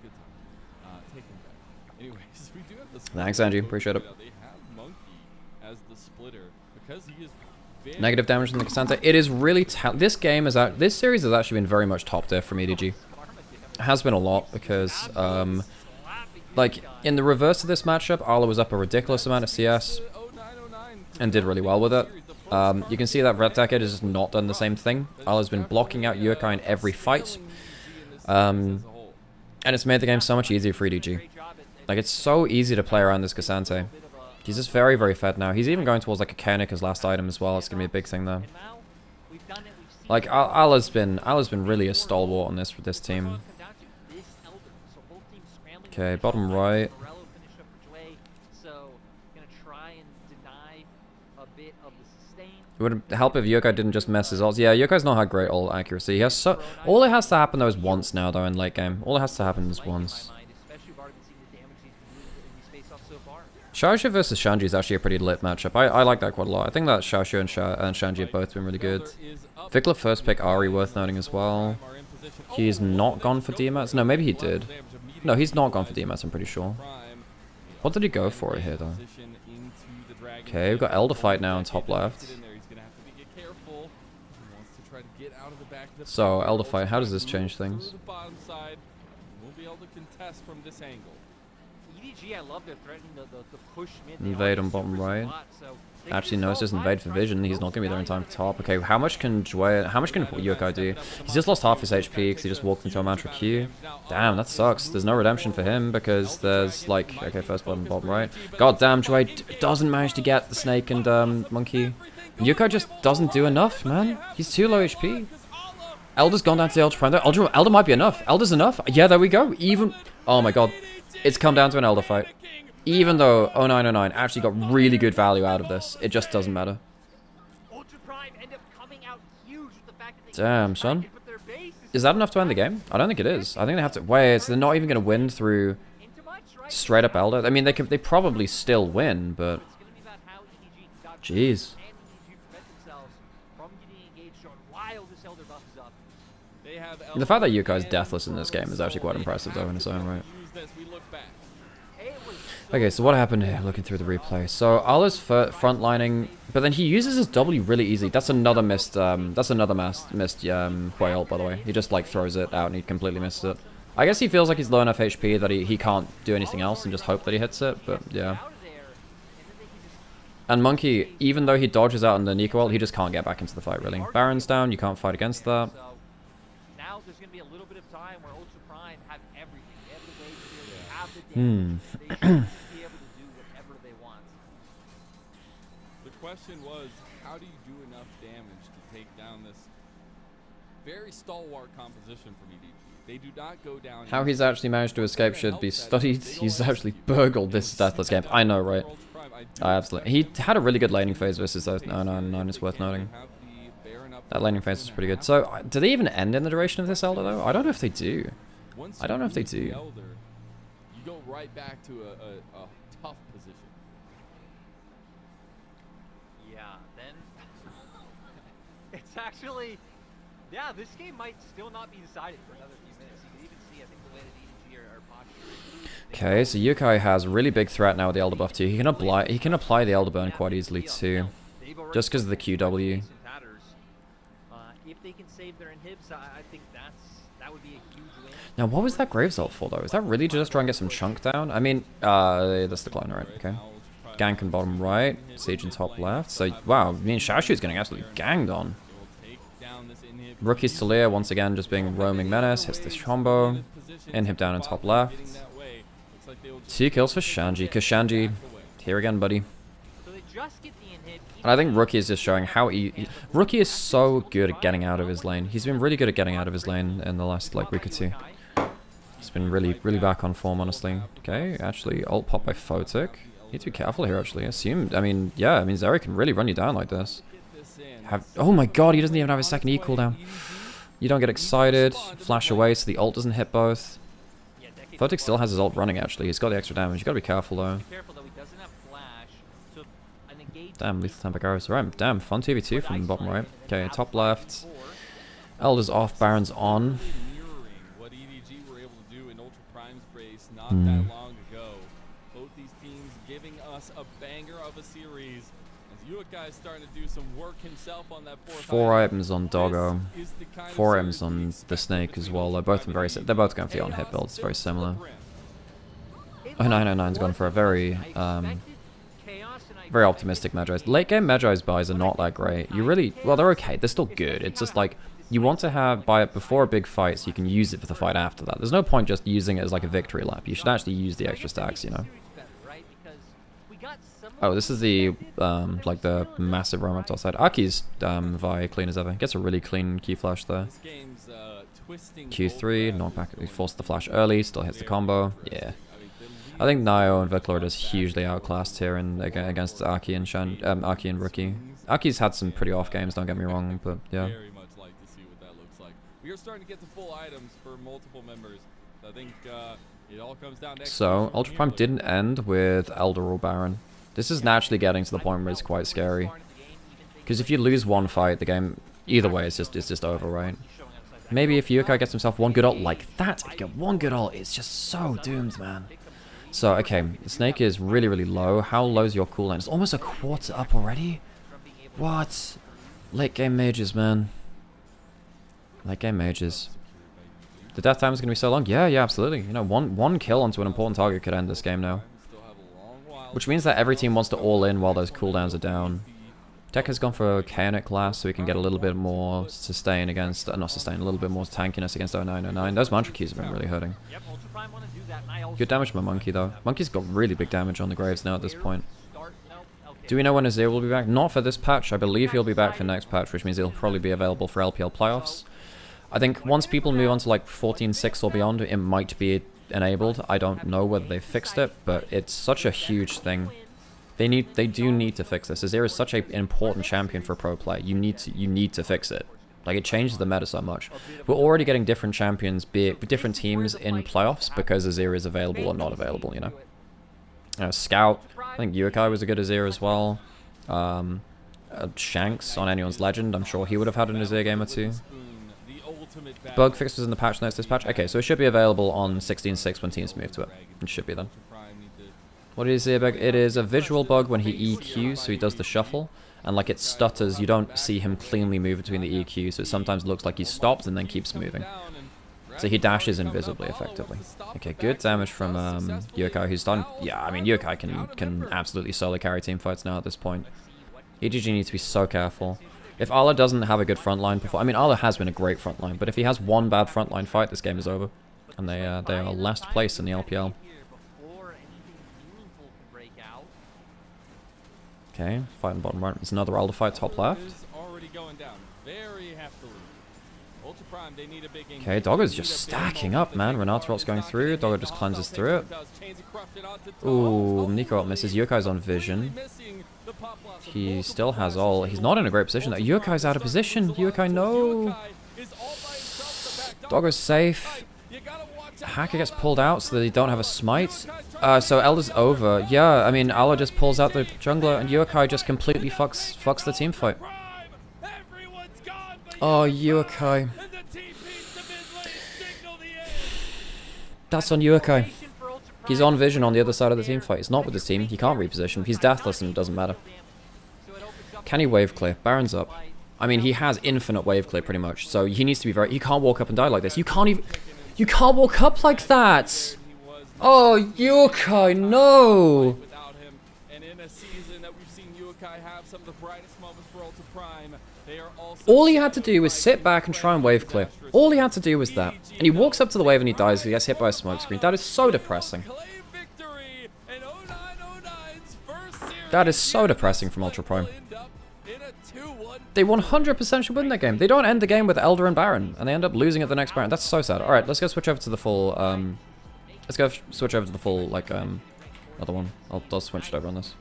Good time. Taking that. Anyways, we do have the Thanks, Angie. Appreciate it. They have Monkey as the splitter because he is very Negative damage from the Cassandra. It is really this game is out. This series has actually been very much top tier from EDG. It has been a lot because like in the reverse of this matchup, Arla was up a ridiculous amount of CS and did really well with it. You can see that Red Decade has just not done the same thing. Arla's been blocking out Yokai in every fight, and it's made the game so much easier for EDG. Like it's so easy to play around this Cassante. He's just very, very fed now. He's even going towards like a Kanik as last item as well. It's gonna be a big thing there. Like Ala's been really a stalwart on this team. Okay, bottom right. It would help if Yokai didn't just mess his ults. Yeah, Yokai's not had great ult accuracy. He has all it has to happen though is once now though in late game. All it has to happen is once. Xiaoxue versus Shanji is actually a pretty lit matchup. I like that quite a lot. I think that Xiaoxue and Shanji have both been really good. Vikla first pick Ari worth noting as well. He's not gone for DMATs. No, maybe he did. No, he's not gone for DMATs, I'm pretty sure. What did he go for here though? Okay, we've got Elder Fight now on top left. So, Elder Fight, how does this change things? EDG, I love their threatening the push mid. Invade on bottom right. Actually, no, it's just invade for vision. He's not gonna be there in time for top. Okay, how much can Yokai do? He's just lost half his HP because he just walked into a mantra Q. Damn, that sucks. There's no redemption for him because there's like, okay, first blood on bottom right. God damn, Joy doesn't manage to get the snake and monkey. And Yokai just doesn't do enough, man. He's too low HP. Elder's gone down to the Ultra Prime. Elder might be enough. Elder's enough. Yeah, there we go. Even, oh my god. It's come down to an Elder fight. Even though 0909 actually got really good value out of this, it just doesn't matter. Damn, son. Is that enough to end the game? I don't think it is. I think they have to... Wait, so they're not even going to win through straight up Elder? I mean, they probably still win, but... Jeez. The fact that Yukai's deathless in this game is actually quite impressive, though, in its own right. Okay, so what happened here, looking through the replay? So, Ala's frontlining, but then he uses his W really easily. That's another missed Hue ult, by the way. He just, like, throws it out and he completely misses it. I guess he feels like he's low enough HP that he can't do anything else and just hope that he hits it, but yeah. And Monkey, even though he dodges out on the Nico ult, he just can't get back into the fight, really. Baron's down, you can't fight against that. Now there's going to be a little bit of time where Ultra Prime have everything. They have the wave, they have the damage. They should be able to do whatever they want. The question was, how do you do enough damage to take down this very stalwart composition from EDG? They do not go down. How he's actually managed to escape should be studied. He's actually burgled this deathless game. I know, right? Absolutely. He had a really good laning phase versus those 999, it's worth noting. That laning phase is pretty good. So, do they even end in the duration of this Elder, though? I don't know if they do. I don't know if they do. You go right back to a tough position. Yeah, then... it's actually... Yeah, this game might still not be decided for another few minutes. You can even see, I think, the way that EDG are posturing. Okay, so Yokai has a really big threat now with the Elder buff, too. He can apply the Elder burn quite easily, too. Just because of the QW. If they can save their inhibs, I think that would be a huge win. Now, what was that Graves ult for, though? Is that really just try and get some chunk down? I mean, that's the clone, right? Okay. Gank on bottom right. Siege in top left. So, wow, I mean, Xiaoxue's getting absolutely ganged on. down this inhib. Rookie's Talia once again just being roaming menace. Hits this combo. Inhib down in top left. 2 kills for Shanji. Because Shanji, here again, buddy. So they just get the inhib. And I think Rookie is just showing how Rookie is so good at getting out of his lane. He's been really good at getting out of his lane in the last like week or two. He's been really back on form, honestly. Okay, actually, ult pop by Photic. Need to be careful here, actually. I mean, Zeri can really run you down like this. Oh my god, he doesn't even have his second E cooldown. You don't get excited. Flash away so the ult doesn't hit both. Photic still has his ult running, actually. He's got the extra damage. You gotta be careful, though. Damn, lethal temper arrows. Right, damn, fun 2v2 from the bottom right. Okay, top left. Elder's off, Baron's on. What EDG were able to do in Ultra Prime's brace not that long ago. Both these teams giving us a banger of a series. As Uikai is starting to do some work himself on that 4 items on Doggo. 4 items on the Snake as well. They're both very. They're both going for the on-hit builds. Very similar. Oh, 909's gone for a very very optimistic Magi's. Late game Magi's buys are not that great. You really, well, they're okay. They're still good. It's just like, you want to buy it before a big fight so you can use it for the fight after that. There's no point just using it as like a victory lap. You should actually use the extra stacks, you know. Oh, this is the, like the massive roam up to outside. Aki's Vi clean as ever. Gets a really clean Q flash there. Q3, knockback, he forced the flash early, still hits the combo. Yeah. I think Nio and Viclord is hugely outclassed here against Aki and Aki and Rookie. Aki's had some pretty off games, don't get me wrong, but yeah. Very much like to see what that looks like. We are starting to get the full items for multiple members. I think it all comes down to so, Ultra Prime didn't end with Elder or Baron. This is naturally getting to the point where it's quite scary. Because if you lose one fight, the game, either way, it's just over, right? Maybe if Yukai gets himself one good ult like that, if you get one good ult, it's just so doomed, man. So, okay, Snake is really low. How low is your cooldown? It's almost a quarter up already? What? Late game mages, man. Late game mages. The death time is going to be so long? Yeah, absolutely. You know, one kill onto an important target could end this game now. Which means that every team wants to all in while those cooldowns are down. Tech has gone for Chaonic last, so we can get a little bit more sustain against, not sustain, a little bit more tankiness against 0909. Those mantra keys have been really hurting. Good damage from a Monkey, though. Monkey's got really big damage on the Graves now at this point. Do we know when Azir will be back? Not for this patch. I believe he'll be back for next patch, which means he'll probably be available for LPL playoffs. I think once people move on to like 14.6 or beyond, it might be enabled. I don't know whether they fixed it, but it's such a huge thing. They do need to fix this. Azir is such an important champion for a pro player. You need to fix it. Like, it changes the meta so much. We're already getting different champions, be it different teams in playoffs because Azir is available or not available, you know. Scout, I think Yukai was a good Azir as well. Shanks on anyone's legend, I'm sure he would have had an Azir game or two. Bug fix was in the patch notes this patch. Okay, so it should be available on 16.6 when teams move to it. It should be then. What is Azir bug? It is a visual bug when he EQs, so he does the shuffle. And like it stutters, you don't see him cleanly move between the EQs, so it sometimes looks like he stops and then keeps moving. So he dashes invisibly, effectively. Okay, good damage from Yukai, who's done. Yeah, I mean, Yukai can absolutely solo carry team fights now at this point. EDG needs to be so careful. If Ala doesn't have a good frontline performance, I mean, Ala has been a great frontline, but if he has one bad frontline fight, this game is over. And they are last place in the LPL. Okay, fight on bottom right. It's another Elder fight, top left. Okay, Doggo's just stacking up, man. Renatarot's going through. Doggo just cleanses through it. Ooh, Nico ult misses. Yukai's on vision. He still has all. He's not in a great position. Yukai's out of position. Yukai, no. Doggo's safe. Hacker gets pulled out so that they don't have a smite. So Elder's over. Yeah, I mean, Ala just pulls out the jungler and Yukai just completely fucks the team fight. Oh, Yukai. That's on Yukai. He's on vision on the other side of the team fight. He's not with his team. He can't reposition. He's deathless and it doesn't matter. Can he wave clear? Baron's up. I mean, he has infinite wave clear pretty much. So he needs to be very... He can't walk up and die like this. You can't even... You can't walk up like that! Oh, Yukai, no! And in a season that we've seen Yukai have some of the brightest moments for Ultra Prime, All he had to do was sit back and try and wave clear. All he had to do was that. And he walks up to the wave and he dies. He gets hit by a smoke screen. That is so depressing. That is so depressing from Ultra Prime. They 100% should win that game. They don't end the game with Elder and Baron, and they end up losing at the next Baron. That's so sad. Alright, let's go switch over to the full, let's go switch over to the full, like, other one. I'll switch it over on this.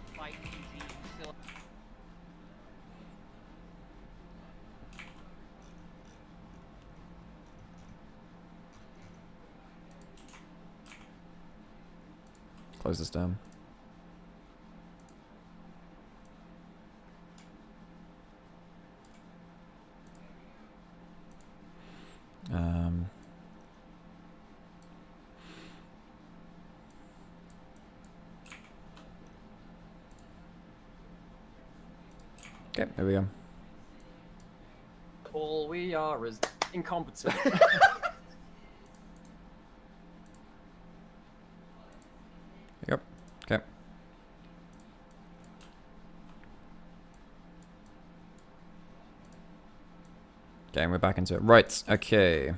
Close this down. Okay, there we go. All we are is incompetent. Yep. Okay. Okay, we're back into it. Right, okay.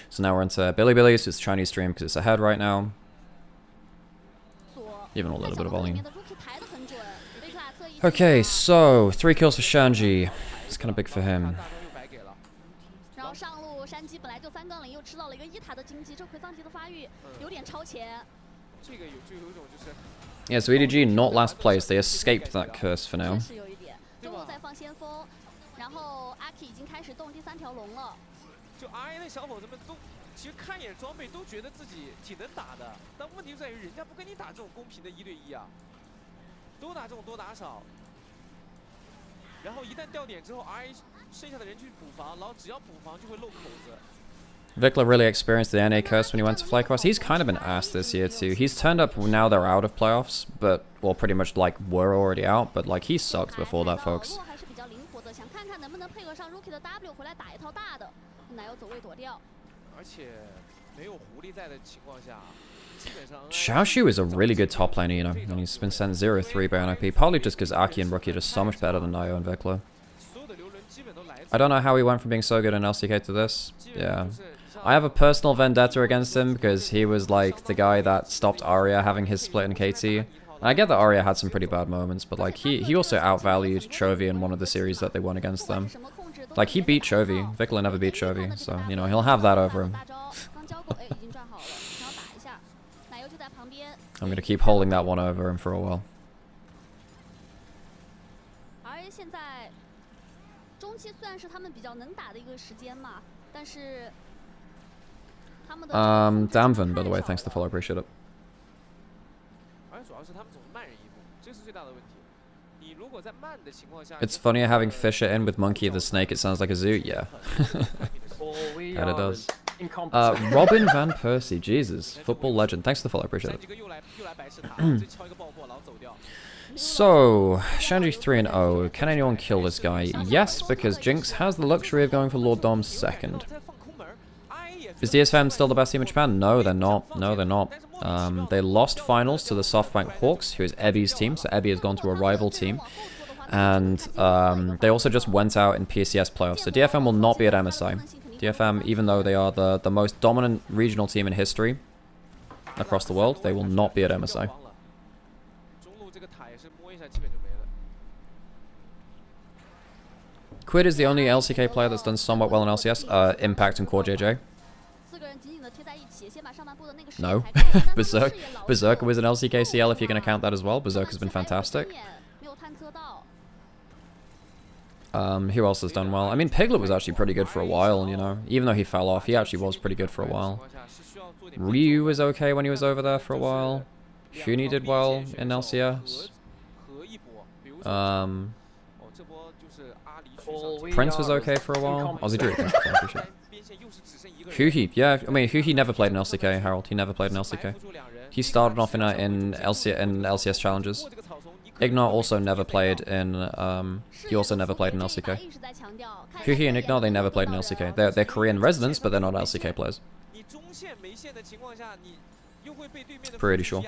So now we're into Billy's, it's Chinese stream because it's ahead right now. Even a little bit of volume. Okay, so 3 kills for Shanji. It's kind of big for him. Yeah, so EDG not last place. They escaped that curse for now. 然后阿 K 已经开始动第3条龙了。就 RA 的小伙子们都其实看一眼装备都觉得自己挺能打的，但问题就在于人家不跟你打这种公平的1对1啊，都打这种多打少。然后一旦掉点之后 ，RA 剩下的人去补防，然后只要补防就会漏口子。Vikla really experienced the NA curse when he went to Flycross. He's kind of been ass this year too. He's turned up now they're out of playoffs, but well, pretty much like were already out, but like he sucked before that, folks. 想看看能不能配合上 Rookie 的 W 回来打一套大的，奶油走位躲掉。而且没有狐狸在的情况下，基本上 Xiaoshu is a really good top laner, you know, and he's been sent 0-3 by NIP, probably just because Aki and Rookie are just so much better than Nayo and Vikla. I don't know how he went from being so good in LCK to this. Yeah. I have a personal vendetta against him because he was like the guy that stopped Arya having his split in KT. And I get that Arya had some pretty bad moments, but like he also outvalued Chovy in one of the series that they won against them. Like he beat Chovy. Vikla never beat Chovy, so you know he'll have that over him. I'm gonna keep holding that one over him for a while. Damvin, by the way, thanks for the follow, appreciate it. It's funnier having Fisher in with Monkey the Snake. It sounds like a zoo. Yeah. And it does. Robin Van Persie. Jesus. Football legend. Thanks for the follow. Appreciate it. So, Shanji 3-0. Can anyone kill this guy? Yes, because Jinx has the luxury of going for Lord Dom second. Is DSFM still the best team in Japan? No, they're not. No, they're not. They lost finals to the SoftBank Hawks, who is Ebby's team. So Ebby has gone to a rival team. And they also just went out in PCS playoffs. So DFM will not be at MSI. DFM, even though they are the most dominant regional team in history across the world, they will not be at MSI. Quid is the only LCK player that's done somewhat well in LCS. Impact and Core JJ. No. Berserker was an LCK CL if you're going to count that as well. Berserker's been fantastic. Who else has done well? I mean, Piglet was actually pretty good for a while, you know. Even though he fell off, he actually was pretty good for a while. Ryu was okay when he was over there for a while. Huni did well in LCS. Prince was okay for a while. Aussie Drew, thanks for appreciate it. Huhi, yeah, I mean, Huhi never played in LCK, Harold. He never played in LCK. He started off in LCS challenges. Ignar also never played in, he also never played in LCK. Huhi and Ignar, they never played in LCK. They're Korean residents, but they're not LCK players. Pretty sure.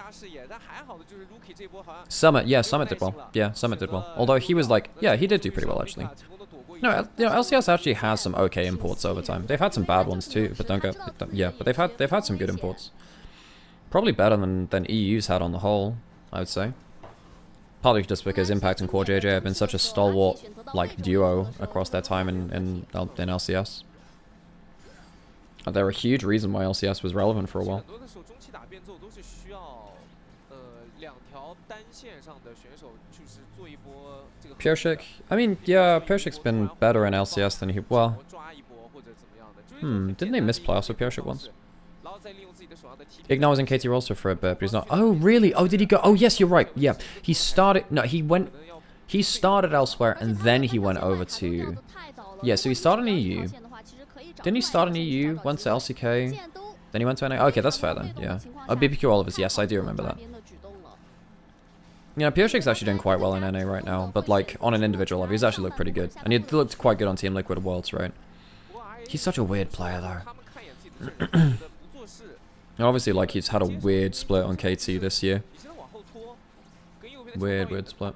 Summit, yeah, Summit did well. Yeah, Summit did well. Although he was like, yeah, he did do pretty well, actually. No, you know, LCS actually has some okay imports over time. They've had some bad ones too, but but they've had some good imports. Probably better than EU's had on the whole, I would say. Partly just because Impact and Core JJ have been such a stalwart like duo across their time in LCS. They're a huge reason why LCS was relevant for a while. Piershik, I mean, yeah, Piershik's been better in LCS than he, well, didn't they miss playoffs with Piershik once? Ignat was in KT also for a bit, but he's not. Oh, really? Oh, did he go? Oh, yes, you're right. Yeah, he started, no, he started elsewhere and then he went over to, yeah, so he started in EU. Didn't he start in EU, went to LCK, then he went to NA? Okay, that's fair then, yeah. Oh, BBQ Olivers, yes, I do remember that. You know, Piershik's actually doing quite well in NA right now, but like, on an individual level, he's actually looked pretty good. And he looked quite good on Team Liquid Worlds, right? He's such a weird player, though. And obviously, like, he's had a weird split on KT this year. Weird split.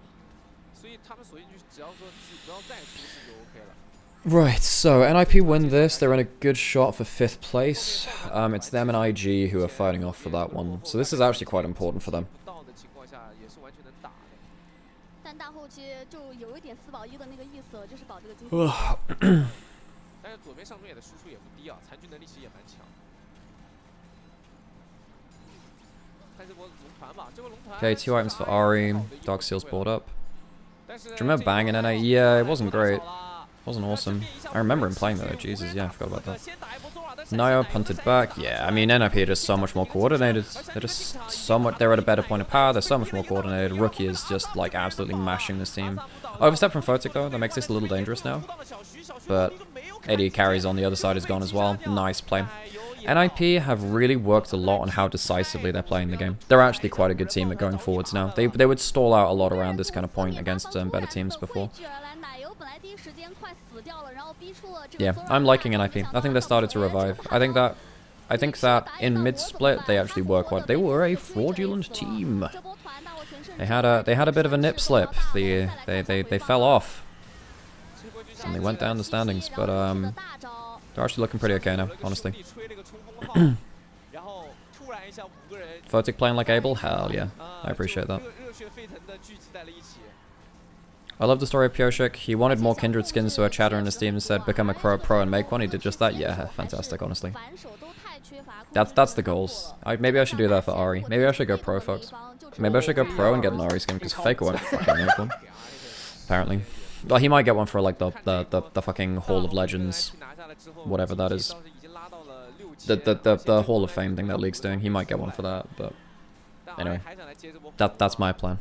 Right, so NIP win this. They're in a good shot for 5th place. It's them and IG who are fighting off for that one. So this is actually quite important for them. Okay, 2 items for Ari. Dark Seal's brought up. Do you remember Bang in NA? Yeah, it wasn't great. Wasn't awesome. I remember him playing though. Jesus, yeah, I forgot about that. Nio punted back. Yeah, I mean, NIP are just so much more coordinated. They're just so much. They're at a better point of power. They're so much more coordinated. Rookie is just like absolutely mashing this team. Overstep from Photic though. That makes this a little dangerous now. But AD carries on the other side is gone as well. Nice play. NIP have really worked a lot on how decisively they're playing the game. They're actually quite a good team at going forwards now. They would stall out a lot around this kind of point against better teams before. Yeah, I'm liking NIP. I think they started to revive. I think that in mid-split they actually were quite. They were a fraudulent team. They had a bit of a nip slip. They fell off and they went down the standings, but they're actually looking pretty okay now, honestly. Photic playing like Abel? Hell yeah, I appreciate that. I love the story of Piershik. He wanted more Kindred skins, so a chatter in his team said become a pro and make one. He did just that. Yeah, fantastic, honestly. That's the goals. Maybe I should do that for Ari. Maybe I should go pro, folks. Maybe I should go pro and get an Ari skin, because Faker won't fucking make one. Apparently. Well, he might get one for like the fucking Hall of Legends, whatever that is. The Hall of Fame thing that League's doing. He might get one for that, but anyway, that's my plan.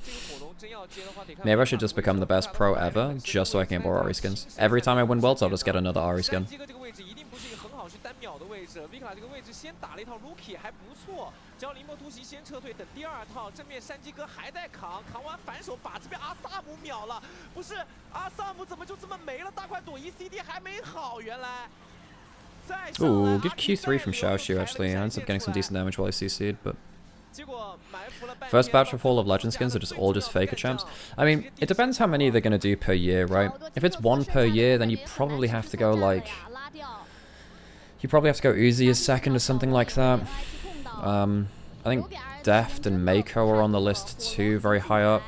Maybe I should just become the best pro ever, just so I can get more Ari skins. Every time I win Worlds, I'll just get another Ari skin. Ooh, good Q3 from Xiaoshu actually. I ended up getting some decent damage while I CC'd, but... First batch of Hall of Legend skins are just all Faker champs. I mean, it depends how many they're going to do per year, right? If it's 1 per year, then you probably have to go like... You probably have to go Uzi as second or something like that. I think Deft and Mako are on the list too, very high up.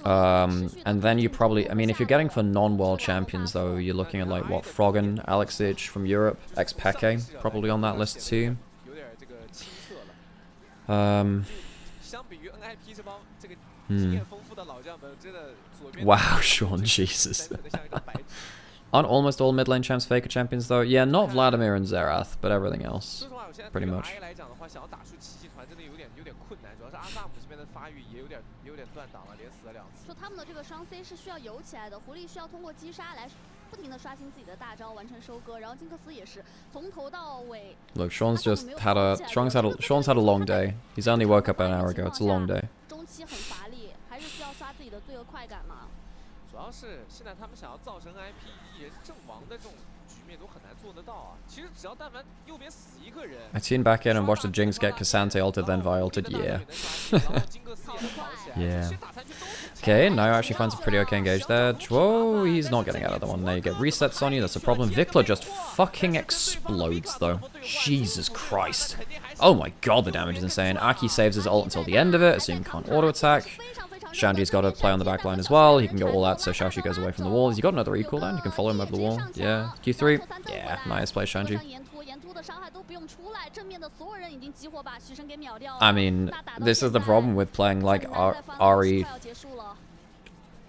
And then you probably... I mean, if you're getting for non-world champions though, you're looking at like, what, Froggen, Alexich from Europe, ex-Peke, probably on that list too. Wow, Sean, Jesus. Aren't almost all mid lane champs Faker champions though? Yeah, not Vladimir and Xerath, but everything else. Pretty much. Look, Sean's had a long day. He's only woke up an hour ago. It's a long day. 面都很难做得到啊。其实只要但凡右边死一个人， I tuned back in and watched the Jinx get Cassante ulted, then Vi ulted. Yeah. 然后金克斯也跑起来， Yeah. 这些打残局都很强。 Okay, Nio actually finds a pretty okay engage there. Whoa, he's not getting out of the one. Now you get resets on you, that's a problem. Vikla just fucking explodes, though. Jesus Christ. Oh my god, the damage is insane. Aki saves his ult until the end of it, assuming can't auto-attack. Shanji's got to play on the back line as well. He can go all out, so Xiaoxi goes away from the wall. Has he got another E cooldown? You can follow him over the wall. Yeah. Q3. Yeah, nice play, Shanji. I mean, this is the problem with playing like Ahri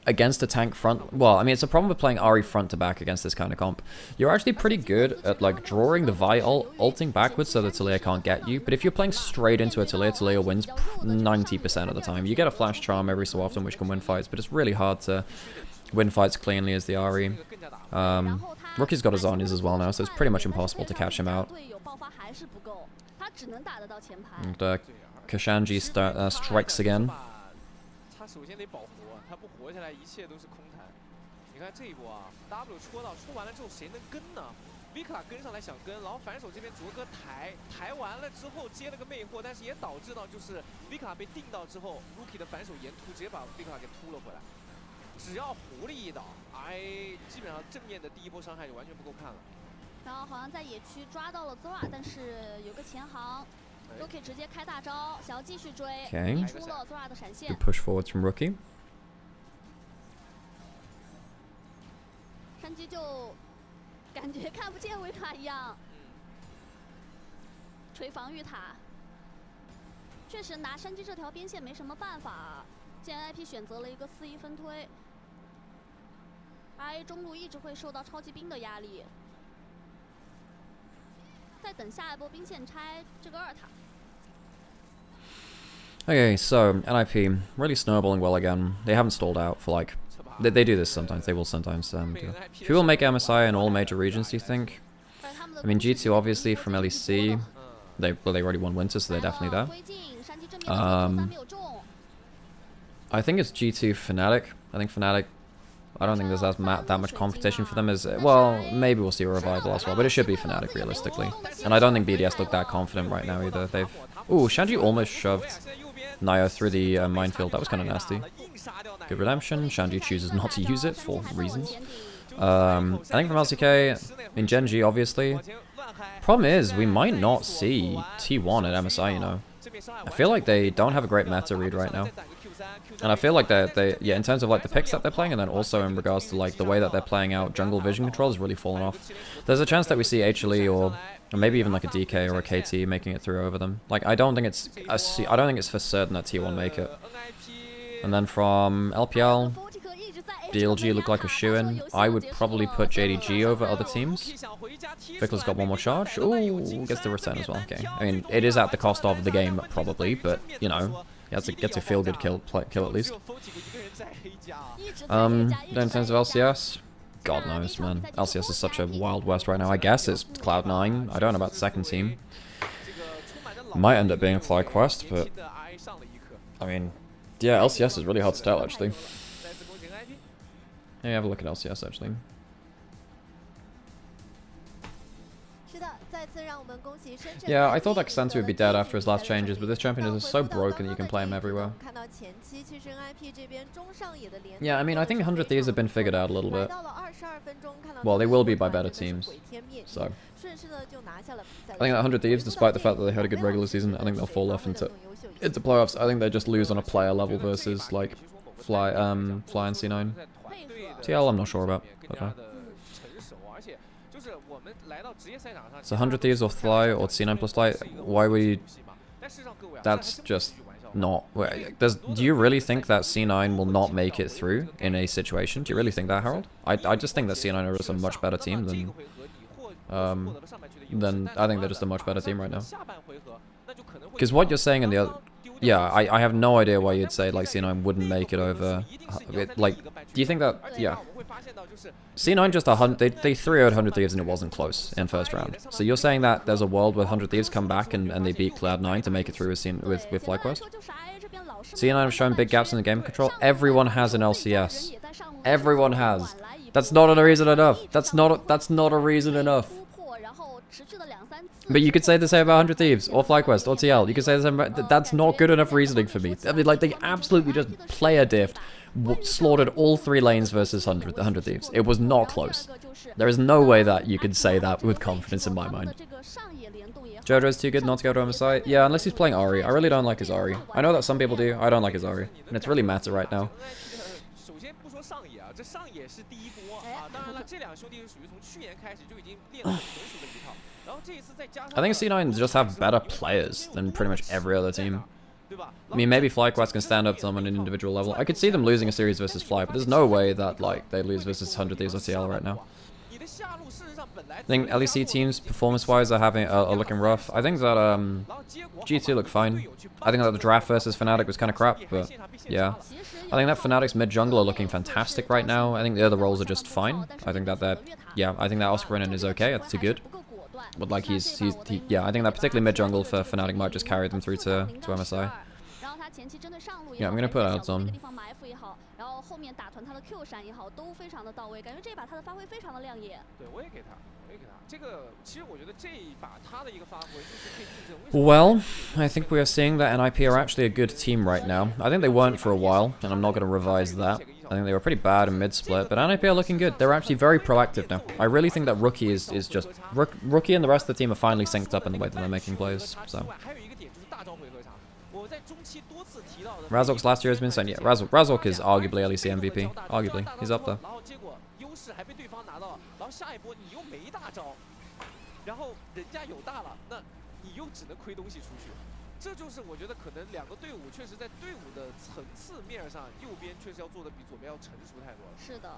against a tank front. Well, I mean, it's a problem with playing Ahri front to back against this kind of comp. You're actually pretty good at like drawing the Vi ult, ulting backwards so that Taliyah can't get you. But if you're playing straight into a Taliyah, Taliyah wins 90% of the time. You get a flash charm every so often, which can win fights, but it's really hard to win fights cleanly as the Ahri. Rookie's got his Zhonya's as well now, so it's pretty much impossible to catch him out. And Kashanji strikes again. 他首先得保活，他不活下来，一切都是空谈。你看这一波啊 ，W 戳到，戳完了之后谁能跟呢 ？Vika 跟上来想跟，然后反手这边卓哥抬完了之后接了个魅惑，但是也导致到就是 Vika 被定到之后 ，Rookie 的反手沿突直接把 Vika 给突了回来。只要狐狸一倒，哎，基本上正面的第一波伤害就完全不够看了。然后好像在野区抓到了 Zora， 但是有个前行。 都可以直接开大招，想要继续追，逼出了 Zora 的闪现。 Good push forwards from Rookie. 山鸡就感觉看不见维塔一样，锤防御塔。确实拿山鸡这条边线没什么办法，现在 IP 选择了一个4-1分推，RA 中路一直会受到超级兵的压力。 再等下一波兵线拆这个2塔。 Okay, so NIP really snowballing well again. They haven't stalled out for like they do this sometimes. They will sometimes do it. Who will make MSI in all major regions? Do you think? I mean G2 obviously from LEC. They already won Winter, so they're definitely there. I think it's G2 Fnatic. I think Fnatic. I don't think there's that much competition for them as well. Maybe we'll see a revival as well, but it should be Fnatic realistically. And I don't think BDS look that confident right now either. They've Shanji almost shoved Nio through the minefield. That was kind of nasty. Good redemption. Shanji chooses not to use it for reasons. I think from LCK in Gen G obviously. Problem is we might not see T1 at MSI. You know, I feel like they don't have a great meta read right now. And I feel like yeah, in terms of like the picks that they're playing, and then also in regards to like the way that they're playing out jungle vision control has really fallen off. There's a chance that we see HLE or maybe even like a DK or a KT making it through over them. Like I don't think it's for certain that T1 make it. And then from LPL, DLG look like a shoo-in. I would probably put JDG over other teams. Vikla's got one more charge. Ooh, gets the return as well. Okay. I mean, it is at the cost of the game probably, but you know. Gets a feel-good kill at least. Then in terms of LCS, God knows, man. LCS is such a wild west right now. I guess it's Cloud9. I don't know about the second team. Might end up being a FlyQuest, but I mean, yeah, LCS is really hard to tell actually. Yeah, have a look at LCS actually. Yeah, I thought that Cassante would be dead after his last changes, but this champion is so broken that you can play him everywhere. Yeah, I mean, I think 100 Thieves have been figured out a little bit. Well, they will be by better teams, so. I think that 100 Thieves, despite the fact that they had a good regular season, I think they'll fall off into playoffs. I think they just lose on a player level versus, like, Fly and C9. TL, I'm not sure about. Okay. So 100 Thieves or Fly or C9 plus Fly, why would you... That's just not... Do you really think that C9 will not make it through in a situation? Do you really think that, Harold? I just think that C9 are just a much better team than... I think they're just a much better team right now. Because what you're saying in the other... Yeah, I have no idea why you'd say like C9 wouldn't make it over. Like, do you think that? Yeah, C9 just 100. They 3-0'd 100 Thieves and it wasn't close in first round. So you're saying that there's a world where 100 Thieves come back and they beat Cloud9 to make it through with FlyQuest? C9 have shown big gaps in the game control. Everyone has an LCS. Everyone has. That's not a reason enough. That's not a reason enough. But you could say the same about 100 Thieves, or FlyQuest, or TL. You could say the same about... That's not good enough reasoning for me. I mean, like, they absolutely just player diffed, slaughtered all 3 lanes versus 100 Thieves. It was not close. There is no way that you could say that with confidence in my mind. Jojo's too good not to go to MSI? Yeah, unless he's playing Ahri. I really don't like his Ahri. I know that some people do. I don't like his Ahri. And it's really meta right now. I think C9 just have better players than pretty much every other team. I mean, maybe FlyQuest can stand up to them on an individual level. I could see them losing a series versus Fly, but there's no way that, like, they lose versus 100 Thieves or TL right now. I think LEC teams, performance-wise, are looking rough. I think that G2 look fine. I think that the draft versus Fnatic was kind of crap, but yeah. I think that Fnatic's mid-jungle are looking fantastic right now. I think the other roles are just fine. I think that yeah, I think that Oscarinen is okay. That's too good. But like yeah, I think that particularly mid-jungle for Fnatic might just carry them through to MSI. Yeah, I'm gonna put ads on. Well, I think we are seeing that NIP are actually a good team right now. I think they weren't for a while, and I'm not going to revise that. I think they were pretty bad in mid-split, but NIP are looking good. They're actually very proactive now. I really think that Rookie is just... Rookie and the rest of the team are finally synced up in the way that they're making plays, so... Razork's last year has been insane. Yeah, Razork is arguably LEC MVP. Arguably. He's up there. 然后人家有大了，那你又只能亏东西出去，这就是我觉得可能两个队伍确实在队伍的层次面上，右边确实要做的比左边要成熟太多了。是的。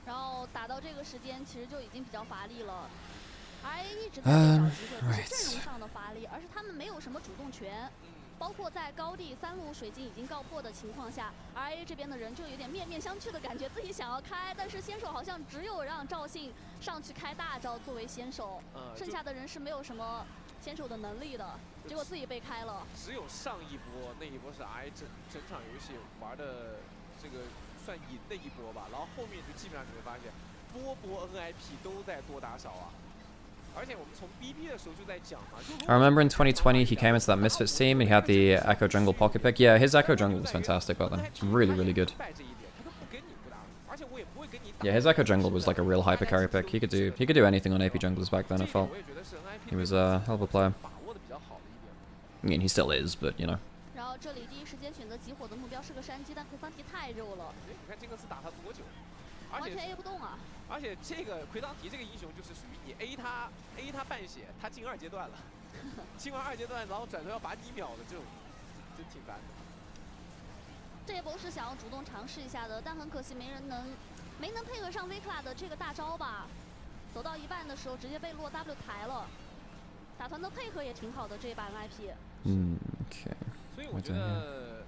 然后打到这个时间，其实就已经比较乏力了。I 一直在找机会，不是阵容上的乏力，而是他们没有什么主动权。 包括在高地3路水晶已经告破的情况下 ，RA 这边的人就有点面面相觑的感觉，自己想要开，但是先手好像只有让赵信上去开大招作为先手，剩下的人是没有什么先手的能力的，结果自己被开了。只有上一波那一波是 RA 整场游戏玩的这个算赢的一波吧，然后后面就基本上你会发现，波 NIP 都在多打少啊。 I remember in 2020 he came into that Misfits team, he had the Echo Jungle pocket pick. Yeah, his Echo Jungle was fantastic back then. It's really, really good. Yeah, his Echo Jungle was like a real hyper carry pick. He could do anything on AP junglers back then, I felt. He was a hell of a player. I mean, he still is, but you know. 然后这里第一时间选择集火的目标是个山鸡，但奎桑提太肉了。你看这个是打他多久？完全 A 不动啊！而且这个奎桑提这个英雄就是属于你 A 他半血，他进2阶段了，进完2阶段，然后转头要把你秒的这种，真挺烦的。这一波是想要主动尝试一下的，但很可惜没能配合上 Vikla 的这个大招吧。走到一半的时候直接被落 W 抬了。打团的配合也挺好的这一把 NIP。OK。所以我觉得。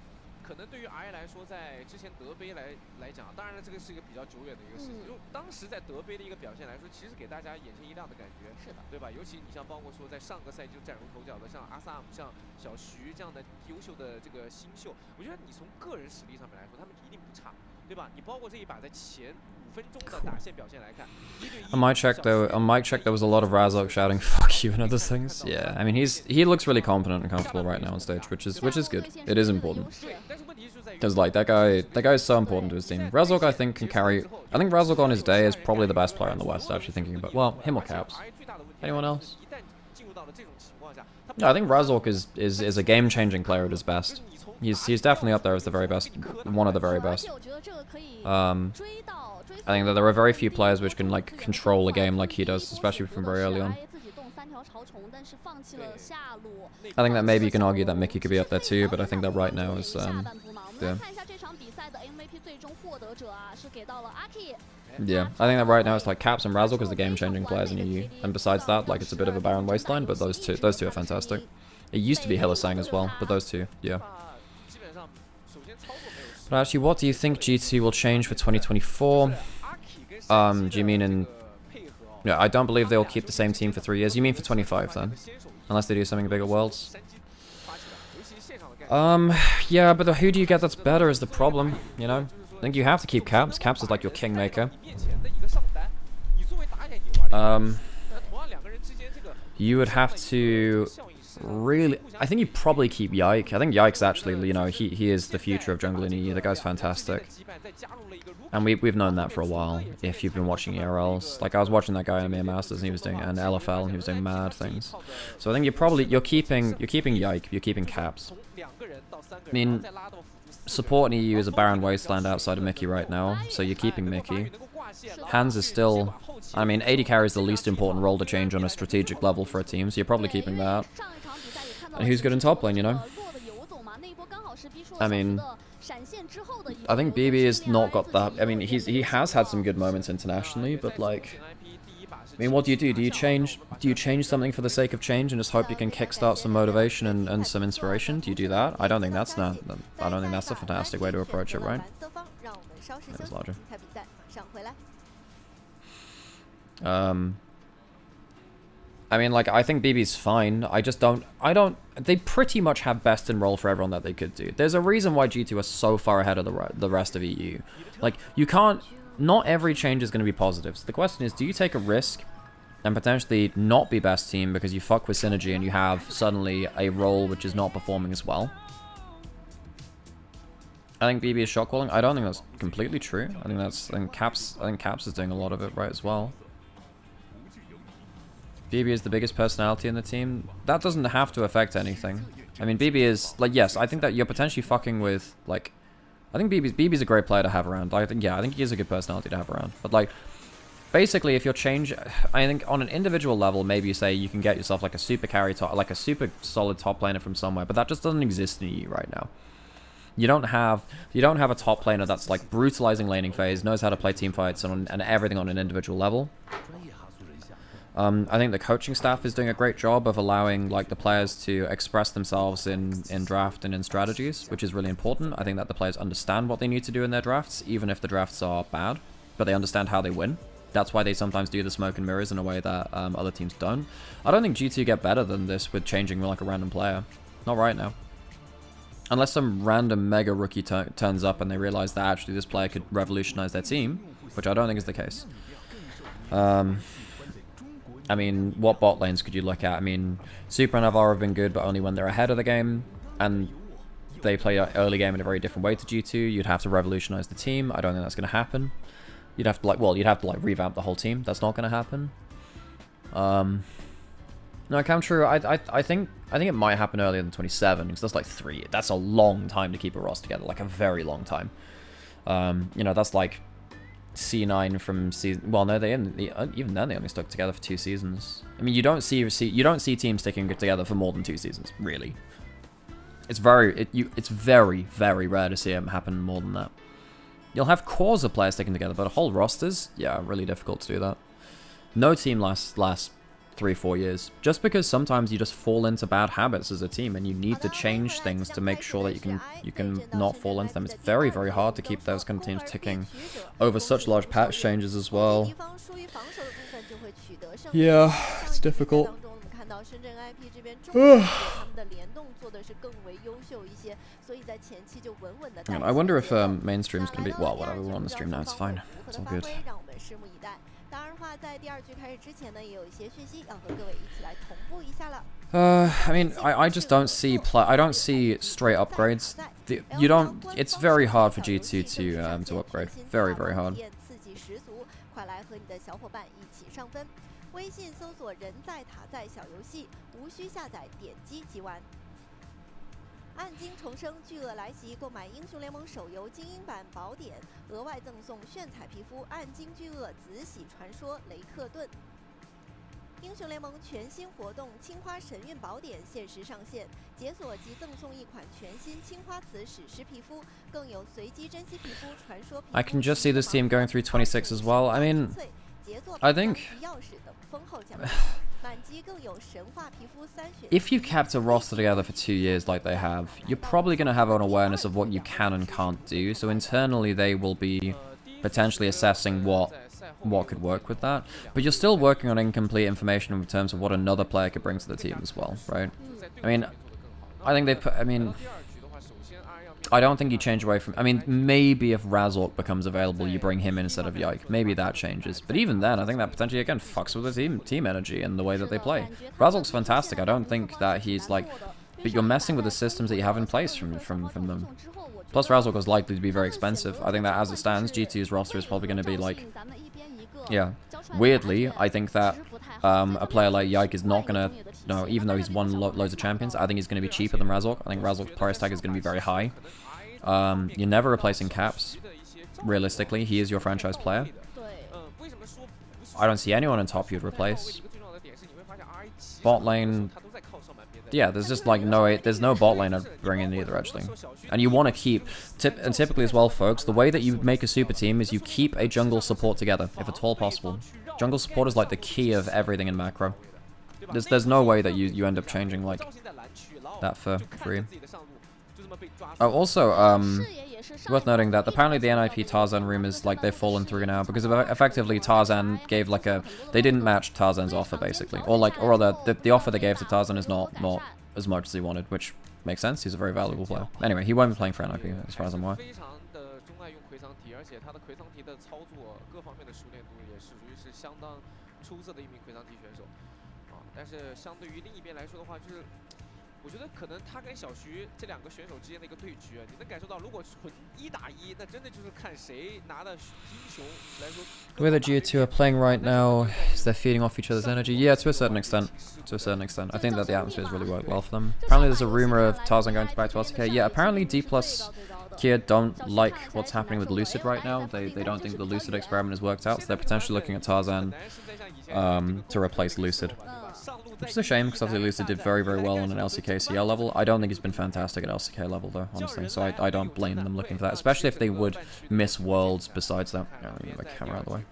可能对于 RA 来说，在之前德杯来讲，当然了，这个是一个比较久远的一个事情。就当时在德杯的一个表现来说，其实给大家眼前一亮的感觉，是的，对吧？尤其你像包括说在上个赛季就崭露头角的，像阿萨姆、像小徐这样的优秀的这个新秀，我觉得你从个人实力上面来说，他们一定不差，对吧？你包括这一把在前5分钟的打线表现来看，1对1。On my check though, on my check there was a lot of Razork shouting "fuck you" and other things. Yeah, I mean he looks really confident and comfortable right now on stage, which is good. It is important. Because like that guy is so important to his team. Razork I think can carry. I think Razork on his day is probably the best player in the West. Actually thinking about him or Caps. Anyone else? Yeah, I think Razork is a game-changing player at his best. He's definitely up there as the very best, one of the very best. I think that there are very few players which can like control a game like he does, especially from very early on. I think that maybe you can argue that Mickey could be up there too, but I think that right now is yeah. Yeah, I think that right now it's like Caps and Razork as the game-changing players in EU, and besides that, like it's a bit of a barren wasteland, but those two are fantastic. It used to be Hillisang as well, but those two, yeah. But actually, what do you think G2 will change for 2024? Do you mean in... Yeah, I don't believe they'll keep the same team for 3 years. You mean for 25 then? Unless they do something big at Worlds? Yeah, but who do you get that's better is the problem, you know? I think you have to keep Caps. Caps is like your kingmaker. You would have to really... I think you probably keep Yike. I think Yike's actually, you know, he is the future of jungle in EU. The guy's fantastic. And we've known that for a while, if you've been watching ERLs. Like, I was watching that guy in EMEA Masters, and he was doing, and LFL, and he was doing mad things. So I think you're keeping Yike, you're keeping Caps. I mean, support in EU is a barren wasteland outside of Mickey right now, so you're keeping Mickey. Hans is still... I mean, AD carry is the least important role to change on a strategic level for a team, so you're probably keeping that. And who's good in top lane, you know? I mean, I think BB has not got that. I mean, he has had some good moments internationally, but like, I mean, what do? Do you change something for the sake of change and just hope you can kickstart some motivation and some inspiration? Do you do that? I don't think that's not. I don't think that's a fantastic way to approach it, right? That was larger. I mean, like, I think BB's fine. They pretty much have best in role for everyone that they could do. There's a reason why G2 are so far ahead of the rest of EU. Like, you can't... Not every change is going to be positive. So the question is, do you take a risk and potentially not be best team because you fuck with synergy and you have suddenly a role which is not performing as well? I think BB is shot calling. I don't think that's completely true. I think Caps is doing a lot of it right as well. BB is the biggest personality in the team. That doesn't have to affect anything. I mean, BB is, like, yes, I think that you're potentially fucking with, like, I think BB's a great player to have around. I think he is a good personality to have around. But, like, basically, if you're I think on an individual level, maybe you say you can get yourself, like, a super carry top, like, a super solid top laner from somewhere, but that just doesn't exist in EU right now. You don't have a top laner that's, like, brutalizing laning phase, knows how to play team fights and everything on an individual level. I think the coaching staff is doing a great job of allowing, like, the players to express themselves in draft and in strategies, which is really important. I think that the players understand what they need to do in their drafts, even if the drafts are bad, but they understand how they win. That's why they sometimes do the smoke and mirrors in a way that other teams don't. I don't think G2 get better than this with changing, like, a random player. Not right now. Unless some random mega rookie turns up and they realize that actually this player could revolutionize their team, which I don't think is the case. I mean, what bot lanes could you look at? I mean, Super and Navarro have been good, but only when they're ahead of the game, and they play an early game in a very different way to G2. You'd have to revolutionize the team. I don't think that's going to happen. You'd have to, like, well, you'd have to, like, revamp the whole team. That's not going to happen. No, Camtrue, I think it might happen earlier than 27, because that's like 3. That's a long time to keep a roster together, like a very long time. You know, that's like C9 from season. Well, no, even then they only stuck together for 2 seasons. I mean, you don't see teams sticking together for more than 2 seasons, really. It's very very rare to see it happen more than that. You'll have cores of players sticking together, but whole rosters, yeah, really difficult to do that. No team lasts 3-4 years, just because sometimes you just fall into bad habits as a team and you need to change things to make sure that you can not fall into them. It's very, very hard to keep those kind of teams ticking over such large patch changes as well. Yeah, it's difficult. I wonder if mainstream's gonna be, well, whatever, we're on the stream now, it's fine, it's all good. I mean, I just don't see I don't see straight upgrades. It's very hard for G2 to upgrade. Very, very hard. 暗金重生，巨鳄来袭，购买英雄联盟手游精英版宝典，额外赠送炫彩皮肤暗金巨鳄紫玺传说雷克顿。英雄联盟全新活动青花神韵宝典限时上线，解锁即赠送一款全新青花瓷史诗皮肤，更有随机珍稀皮肤传说皮肤。I can just see this team going through 26 as well. I mean, I think. If you've kept a roster together for 2 years like they have, you're probably going to have an awareness of what you can and can't do, so internally they will be potentially assessing what could work with that, but you're still working on incomplete information in terms of what another player could bring to the team as well, right? I mean, I think they put, I mean, I don't think you change away from... I mean, maybe if Razork becomes available, you bring him in instead of Yike. Maybe that changes. But even then, I think that potentially, again, fucks with the team energy and the way that they play. Razork's fantastic. I don't think that he's, like... But you're messing with the systems that you have in place from them. Plus, Razork is likely to be very expensive. I think that as it stands, GT's roster is probably going to be, like... Yeah. Weirdly, I think that a player like Yike is not going to... No, even though he's won loads of champions, I think he's going to be cheaper than Razork. I think Razork's price tag is going to be very high. You're never replacing Caps. Realistically, he is your franchise player. I don't see anyone on top you'd replace. Bot lane... Yeah, there's just like there's no bot lane I'd bring in either, actually. And you want to keep... And typically as well, folks, the way that you make a super team is you keep a jungle support together, if at all possible. Jungle support is like the key of everything in macro. There's no way that you end up changing like that for free. Oh, also, worth noting that apparently the NIP Tarzan rumors, like, they've fallen through now because effectively Tarzan gave like a... They didn't match Tarzan's offer, basically. Or the offer they gave to Tarzan is not as much as he wanted, which makes sense. He's a very valuable player. Anyway, he won't be playing for NIP, as far as I'm aware. The way the G2 are playing right now is they're feeding off each other's energy. Yeah, to a certain extent. To a certain extent. I think that the atmosphere has really worked well for them. Apparently there's a rumor of Tarzan going back to LCK. Yeah, apparently D+ Kia don't like what's happening with Lucid right now. They don't think the Lucid experiment has worked out, so they're potentially looking at Tarzan to replace Lucid. Which is a shame, because obviously Lucid did very, very well on an LCK CL level. I don't think he's been fantastic at LCK level, though, honestly. So I don't blame them looking for that, especially if they would miss Worlds besides that. Oh, let me get my camera out of the way.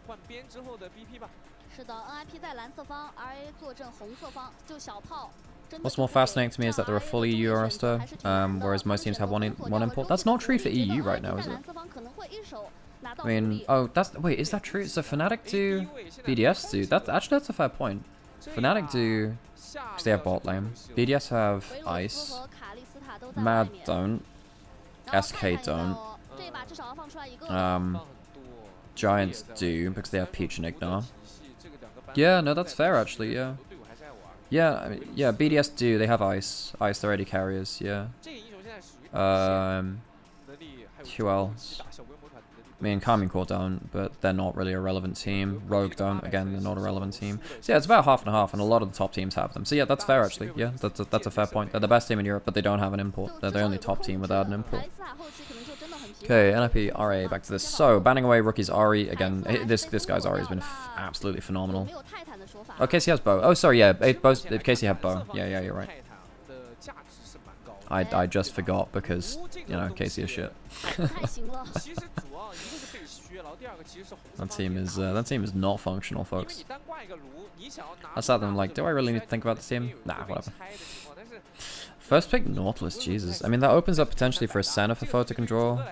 What's more fascinating to me is that they're a full EU roster, whereas most teams have one import. That's not true for EU right now, is it? I mean, oh, wait, is that true? So Fnatic do, BDS do. That's a fair point. Fnatic do, because they have bot lane. BDS have Ice. Mad don't. SK don't. Giants do, because they have Peach and Ignar. Yeah, no, that's fair, actually, yeah. Yeah, I mean, yeah, BDS do, they have Ice. Ice, they're already carriers, yeah. Who else? I mean, Karmine Corps don't, but they're not really a relevant team. Rogue don't, again, they're not a relevant team. So yeah, it's about half and half, and a lot of the top teams have them. So yeah, that's fair, actually. Yeah, that's a fair point. They're the best team in Europe, but they don't have an import. They're the only top team without an import. Okay, NIP, RA, back to this. So, banning away Rookie's Ari, again, this guy's Ari has been absolutely phenomenal. Oh, Casey has bow. Oh, sorry, yeah, Casey have bow. Yeah, you're right. I just forgot because, you know, Casey is shit. That team is not functional, folks. I sat there and like, do I really need to think about this team? Nah, whatever. First pick Nautilus, Jesus. I mean, that opens up potentially for a Senna for Foe to control,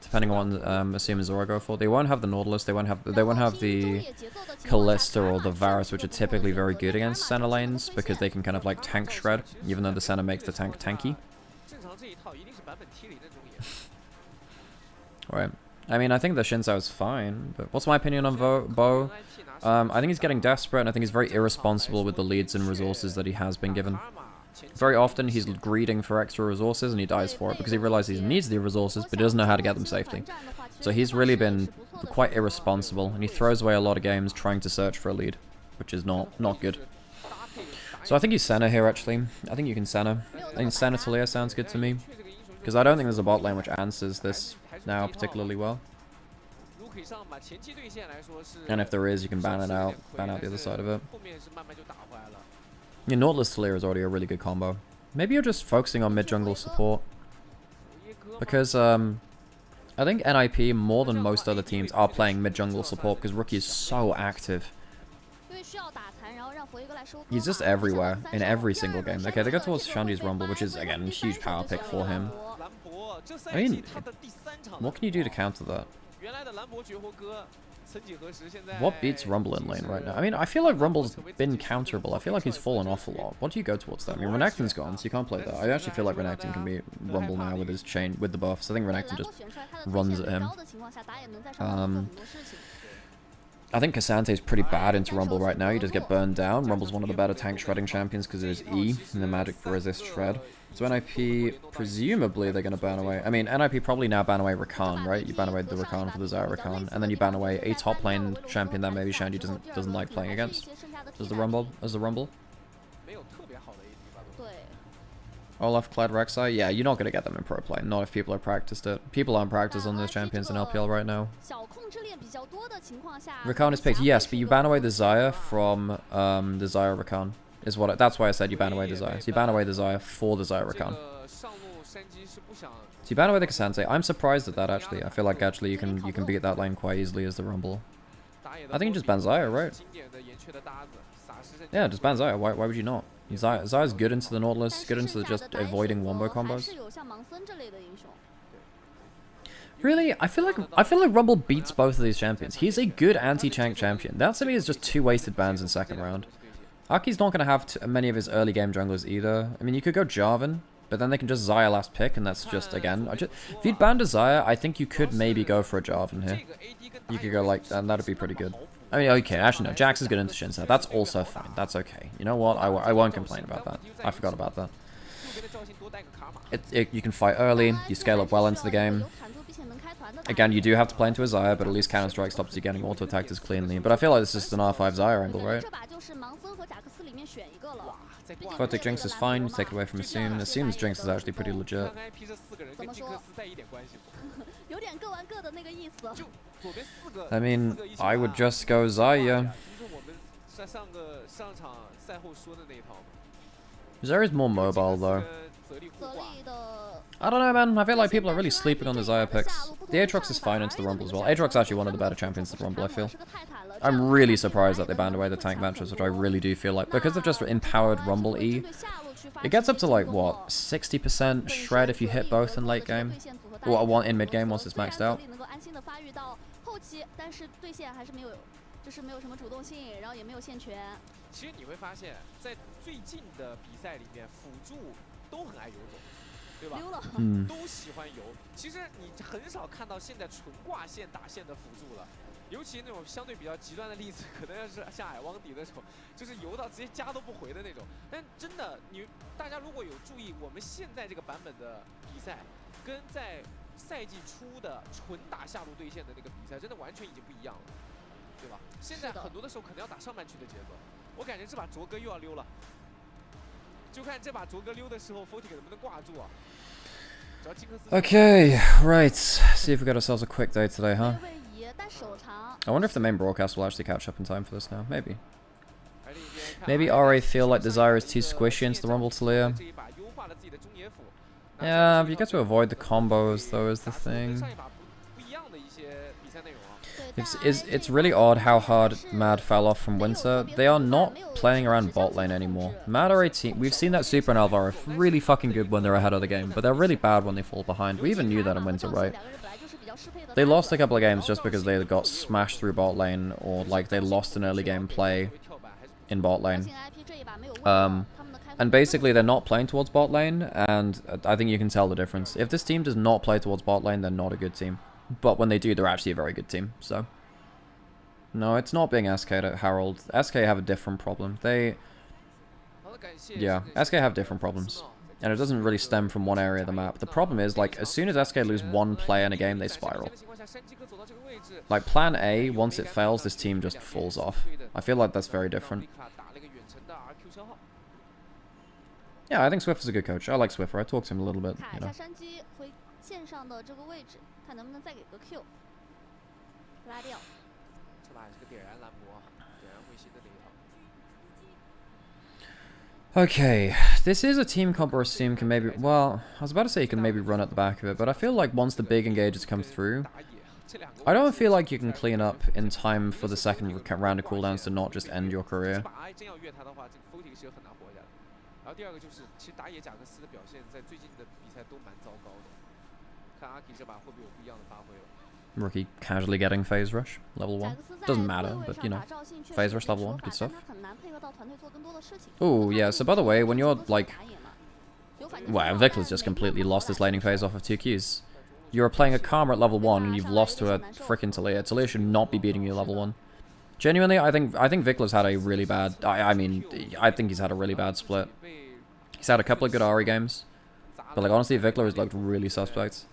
depending on what assuming Zora go for. They won't have the Nautilus. They won't have the Callista or the Varus, which are typically very good against Senna lanes because they can kind of like tank shred, even though the Senna makes the tank tanky. Right. I mean, I think the Shinzao is fine, but what's my opinion on Bo? I think he's getting desperate, and I think he's very irresponsible with the leads and resources that he has been given. Very often, he's greeding for extra resources, and he dies for it because he realizes he needs the resources, but he doesn't know how to get them safely. So he's really been quite irresponsible, and he throws away a lot of games trying to search for a lead, which is not good. So I think he's Senna here, actually. I think you can Senna. I think Senna Talia sounds good to me, because I don't think there's a bot lane which answers this now particularly well. And if there is, you can ban out the other side of it. Yeah, Nautilus Talia is already a really good combo. Maybe you're just focusing on mid-jungle support. Because, I think NIP, more than most other teams, are playing mid-jungle support because Rookie is so active. He's just everywhere, in every single game. Okay, they go towards Shandy's Rumble, which is, again, a huge power pick for him. I mean, what can you do to counter that? What beats Rumble in lane right now? I mean, I feel like Rumble's been counterable. I feel like he's fallen off a lot. What do you go towards that? I mean, Renekton's gone, so you can't play that. I actually feel like Renekton can beat Rumble now with his chain, with the buffs. I think Renekton just runs at him. I think Cassante's pretty bad into Rumble right now. You just get burned down. Rumble's one of the better tank shredding champions because of his E and the magic resist shred. So NIP, presumably they're going to ban away. I mean, NIP probably now ban away Rakan, right? You ban away the Rakan for the Zarya Rakan, and then you ban away a top lane champion that maybe Shandy doesn't like playing against. As the Rumble. Olaf, Kled, Rek'Sai? Yeah, you're not going to get them in pro play. Not if people have practiced it. People aren't practiced on those champions in LPL right now. Rakan is picked, yes, but you ban away the Zarya from the Zarya Rakan. That's why I said you ban away the Zarya. So you ban away the Zarya for the Zarya Rakan. So you ban away the Cassante. I'm surprised at that, actually. I feel like actually you can beat that lane quite easily as the Rumble. I think you just ban Zarya, right? Yeah, just ban Zarya. Why would you not? Zarya's good into the Nautilus, good into the just avoiding wombo combos. Really? I feel like Rumble beats both of these champions. He's a good anti-tank champion. That to me is just 2 wasted bans in second round. Aki's not going to have many of his early game junglers either. I mean, you could go Jarvan, but then they can just Zarya last pick, and that's just, again, if you'd banned a Zarya, I think you could maybe go for a Jarvan here. You could go like, and that'd be pretty good. I mean, okay, actually no, Jax is good into Shinsa. That's also fine. That's okay. You know what? I won't complain about that. I forgot about that. You can fight early, you scale up well into the game. Again, you do have to play into a Zarya, but at least Counter-Strike stops you getting auto-attacked as cleanly. But I feel like this is just an R5 Zarya angle, right? Photic Jinx is fine, you take it away from Assume. Assume's Jinx is actually pretty legit. I mean, I would just go Zarya. Zarya's more mobile, though. I don't know, man. I feel like people are really sleeping on the Zarya picks. The Aatrox is fine into the Rumble as well. Aatrox is actually one of the better champions of the Rumble, I feel. I'm really surprised that they banned away the tank matches, which I really do feel like. Because of just empowered Rumble E, it gets up to like, what, 60% shred if you hit both in late game? Or one in mid game once it's maxed out. Hmm. 都喜欢游，其实你很少看到现在纯挂线打线的辅助了，尤其那种相对比较极端的例子，可能要是像矮汪迪那种，就是游到直接加都不回的那种。但真的，大家如果有注意，我们现在这个版本的比赛，跟在赛季初的纯打下路对线的那个比赛，真的完全已经不一样了，对吧？现在很多的时候可能要打上半区的节奏，我感觉这把卓哥又要溜了。 就看这把卓哥溜的时候 ，Fortic 能不能挂住啊？ Okay, right. See if we got ourselves a quick day today, huh? I wonder if the main broadcast will actually catch up in time for this now. Maybe. Maybe RA feel like the Zarya is too squishy into the Rumble Talia. Yeah, but you get to avoid the combos, though, is the thing. It's really odd how hard Mad fell off from Winter. They are not playing around bot lane anymore. Mad are a team. We've seen that Super and Alvaro are really fucking good when they're ahead of the game, but they're really bad when they fall behind. We even knew that in Winter, right? They lost a couple of games just because they got smashed through bot lane, or like they lost an early game play in bot lane. And basically they're not playing towards bot lane, and I think you can tell the difference. If this team does not play towards bot lane, they're not a good team. But when they do, they're actually a very good team, so... No, it's not being SK to Harold. SK have a different problem. Yeah, SK have different problems. And it doesn't really stem from one area of the map. The problem is, like, as soon as SK lose one player in a game, they spiral. Like, plan A, once it fails, this team just falls off. I feel like that's very different. Yeah, I think Swift is a good coach. I like Swiffer. I talked to him a little bit, you know. Okay, this is a team comp where Assume can maybe... Well, I was about to say you can maybe run at the back of it, but I feel like once the big engages come through, I don't feel like you can clean up in time for the second round of cooldowns to not just end your career. Rookie casually getting phase rush, level 1. Doesn't matter, but you know. Phase rush level 1, good stuff. Oh, yeah, so by the way, when you're like... Wow, Viktor's just completely lost his laning phase off of 2 Qs. You're playing a Karma at level 1 and you've lost to a frickin' Talia. Talia should not be beating you level 1. Genuinely, I think Viktor's had a really bad... I think he's had a really bad split. He's had a couple of good Ahri games. But like, honestly, Viktor has looked really suspect.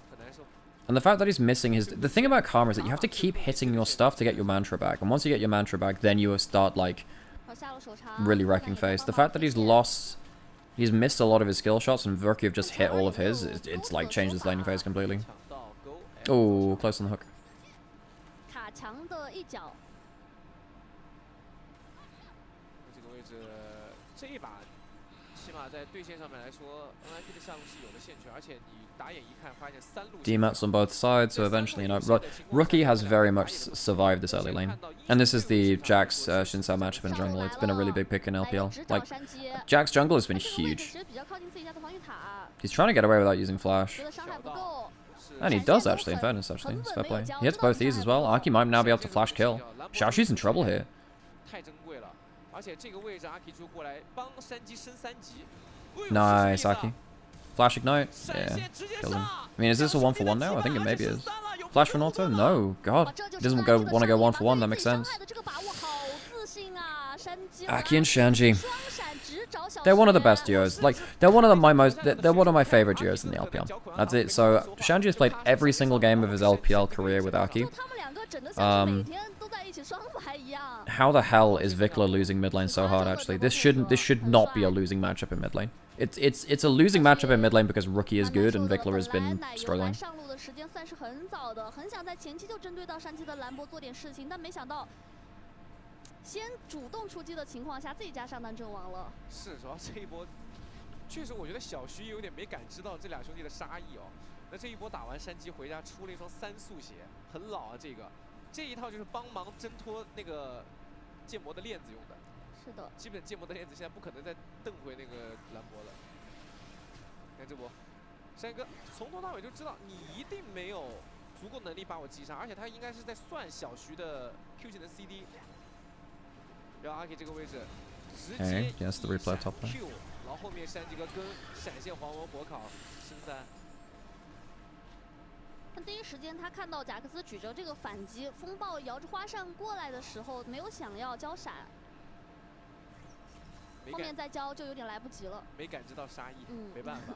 And the fact that he's missing his... The thing about Karma is that you have to keep hitting your stuff to get your mantra back. And once you get your mantra back, then you start, like, really wrecking face. The fact that he's lost... He's missed a lot of his skill shots, and Verky have just hit all of his. It's like, changed his laning phase completely. Oh, close on the hook. 起码在对线上面来说 ，NIP 的下路是有的线权，而且你打眼一看，发现3路 DMATs on both sides, so eventually, you know, Rookie has very much survived this early lane. And this is the Jax Shinsao matchup in jungle. It's been a really big pick in LPL. Like, Jax jungle has been huge. He's trying to get away without using flash. And he does actually, in fairness, actually. It's fair play. He hits both these as well. Aki might now be able to flash kill. Xiaoxi's in trouble here. 太珍贵了，而且这个位置阿 K 就过来帮山鸡升3级。 Nice, Aki. Flash ignite? Yeah. Kill him. I mean, is this a 1-for-1 now? I think it maybe is. Flash for auto? No. God. He doesn't want to go 1-for-1. That makes sense. Aki and Shanji. They're one of the best duos. Like, they're one of my favorite duos in the LPL. That's it. So, Shanji has played every single game of his LPL career with Aki. How the hell is Viktor losing mid lane so hard, actually? This should not be a losing matchup in mid lane. It's a losing matchup in mid lane because Rookie is good and Viktor has been struggling. 先主动出击的情况下，自己家上单阵亡了。是，主要这一波，确实我觉得小徐有点没感知到这俩兄弟的杀意哦。那这一波打完山鸡回家，出了一双3速鞋，很老啊这个。这一套就是帮忙挣脱那个剑魔的链子用的。是的。基本剑魔的链子现在不可能再蹬回那个兰博了。看这波，山哥从头到尾就知道你一定没有足够能力把我击杀，而且他应该是在算小徐的 Q 技能 CD。 然后阿 K 这个位置直接 yes, the replay top lane. Q， 然后后面山鸡哥跟闪现黄文火烤升3。但第一时间他看到贾克斯举着这个反击，风暴摇着花扇过来的时候，没有想要交闪，后面再交就有点来不及了。没感知到杀意，没办法。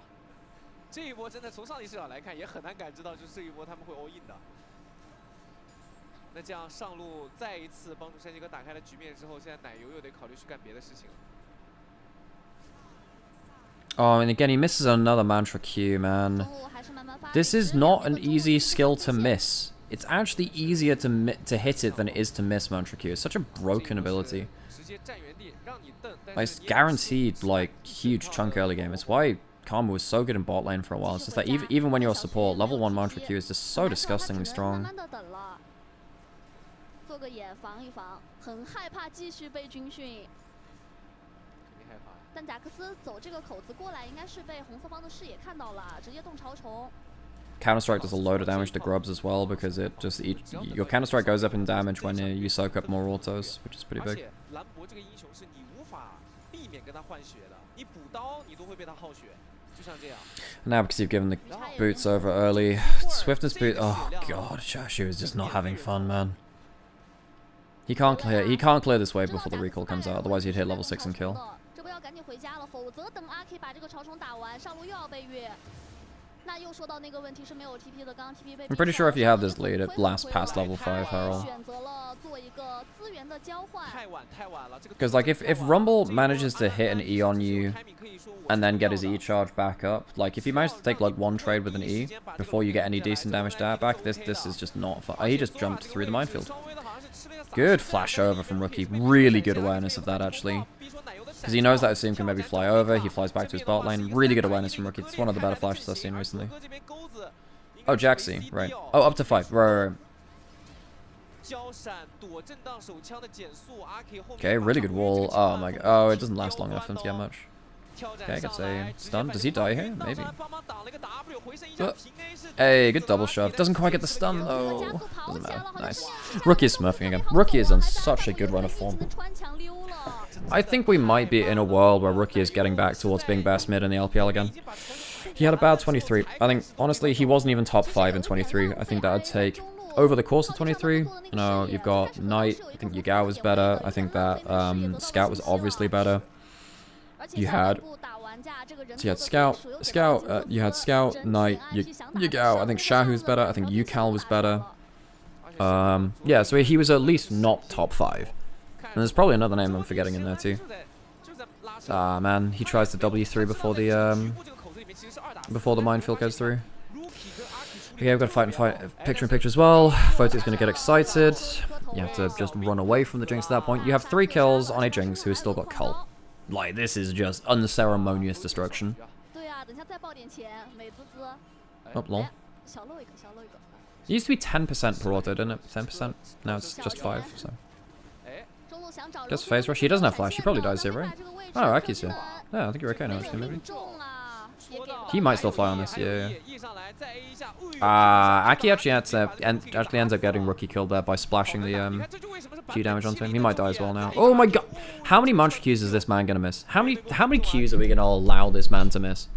这一波真的从上帝视角来看，也很难感知到，就是这一波他们会 all in 的。 那这样上路再一次帮助山鸡哥打开了局面之后，现在奶油又得考虑去干别的事情了。Oh, and again, he misses another mantra Q, man. This is not an easy skill to miss. It's actually easier to hit it than it is to miss mantra Q. It's such a broken ability. Like, it's guaranteed, like, huge chunk early game. It's why Karma was so good in bot lane for a while. It's just that even when you're a support, level 1 mantra Q is just so disgustingly strong. 做个眼防一防，很害怕继续被军训。肯定害怕。但贾克斯走这个口子过来，应该是被红色方的视野看到了，直接动潮虫。Counter Strike does a load of damage to grubs as well because it just your Counter Strike goes up in damage when you soak up more autos, which is pretty big. 而且兰博这个英雄是你无法避免跟他换血的，你补刀你都会被他耗血，就像这样。Now because you've given the boots over early, Swiftness boot. Oh god, Shashu is just not having fun, man. He can't clear this wave before the recall comes out, otherwise he'd hit level 6 and kill. 这波要赶紧回家了，否则等阿 K 把这个潮虫打完，上路又要被越。那又说到那个问题是没有 TP 的，刚刚 TP 被。I'm pretty sure if you have this lead, it lasts past level 5, Harold. 选择了做一个资源的交换。太晚了，这个。Because like if Rumble manages to hit an E on you and then get his E charge back up, like if you manage to take like one trade with an E before you get any decent damage to that back, this is just not fun. He just jumped through the minefield. Good flash over from Rookie. Really good awareness of that, actually. Because he knows that Assume can maybe fly over. He flies back to his bot lane. Really good awareness from Rookie. It's one of the better flashes I've seen recently. Oh, Jaxi. Right. Oh, up to 5. Right. Okay, really good wall. Oh my god. Oh, it doesn't last long enough for him to get much. Okay, gets a stun. Does he die here? Maybe. Hey, good double shove. Doesn't quite get the stun though. Doesn't matter. Nice. Rookie is smurfing again. Rookie is on such a good run of form. I think we might be in a world where Rookie is getting back towards being best mid in the LPL again. He had a bad 23. I think, honestly, he wasn't even top 5 in 23. I think that would take, over the course of 23, you know, you've got Knight. I think Yagao was better. I think that Scout was obviously better. You had... So you had you had Scout, Knight, Yagao. I think Shahu's better. I think Yukal was better. Yeah, so he was at least not top 5. And there's probably another name I'm forgetting in there too. Ah, man, he tries to W3 before the minefield goes through. Okay, we've got to fight and fight. Picture in picture as well. Photo's going to get excited. You have to just run away from the Jinx at that point. You have 3 kills on a Jinx who has still got Cult. Like, this is just unceremonious destruction. Oh, lol. It used to be 10% per auto, didn't it? 10%? Now it's just 5, so. Gets phase rush. He doesn't have flash. He probably dies here, right? Oh, Aki's here. Yeah, I think you're okay now, actually, maybe. He might still fly on this, yeah. Aki actually ends up getting Rookie killed there by splashing the Q damage onto him. He might die as well now. Oh my god! How many Mantra Qs is this man gonna miss? How many Qs are we gonna allow this man to miss?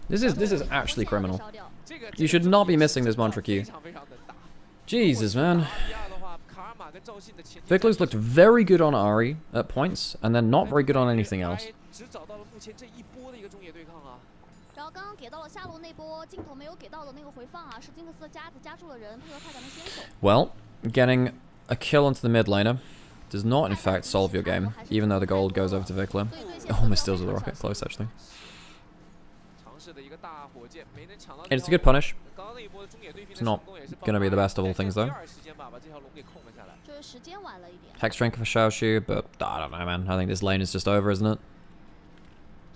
This is actually criminal. You should not be missing this Mantra Q. Jesus, man. Vikler's looked very good on Ahri at points, and then not very good on anything else. Well, getting a kill onto the mid laner does not in fact solve your game, even though the gold goes over to Vikler. Almost steals with the rocket, close actually. It's a good punish. It's not going to be the best of all things though. Hex Drinker for Xiaoshu, but I don't know, man. I think this lane is just over, isn't it?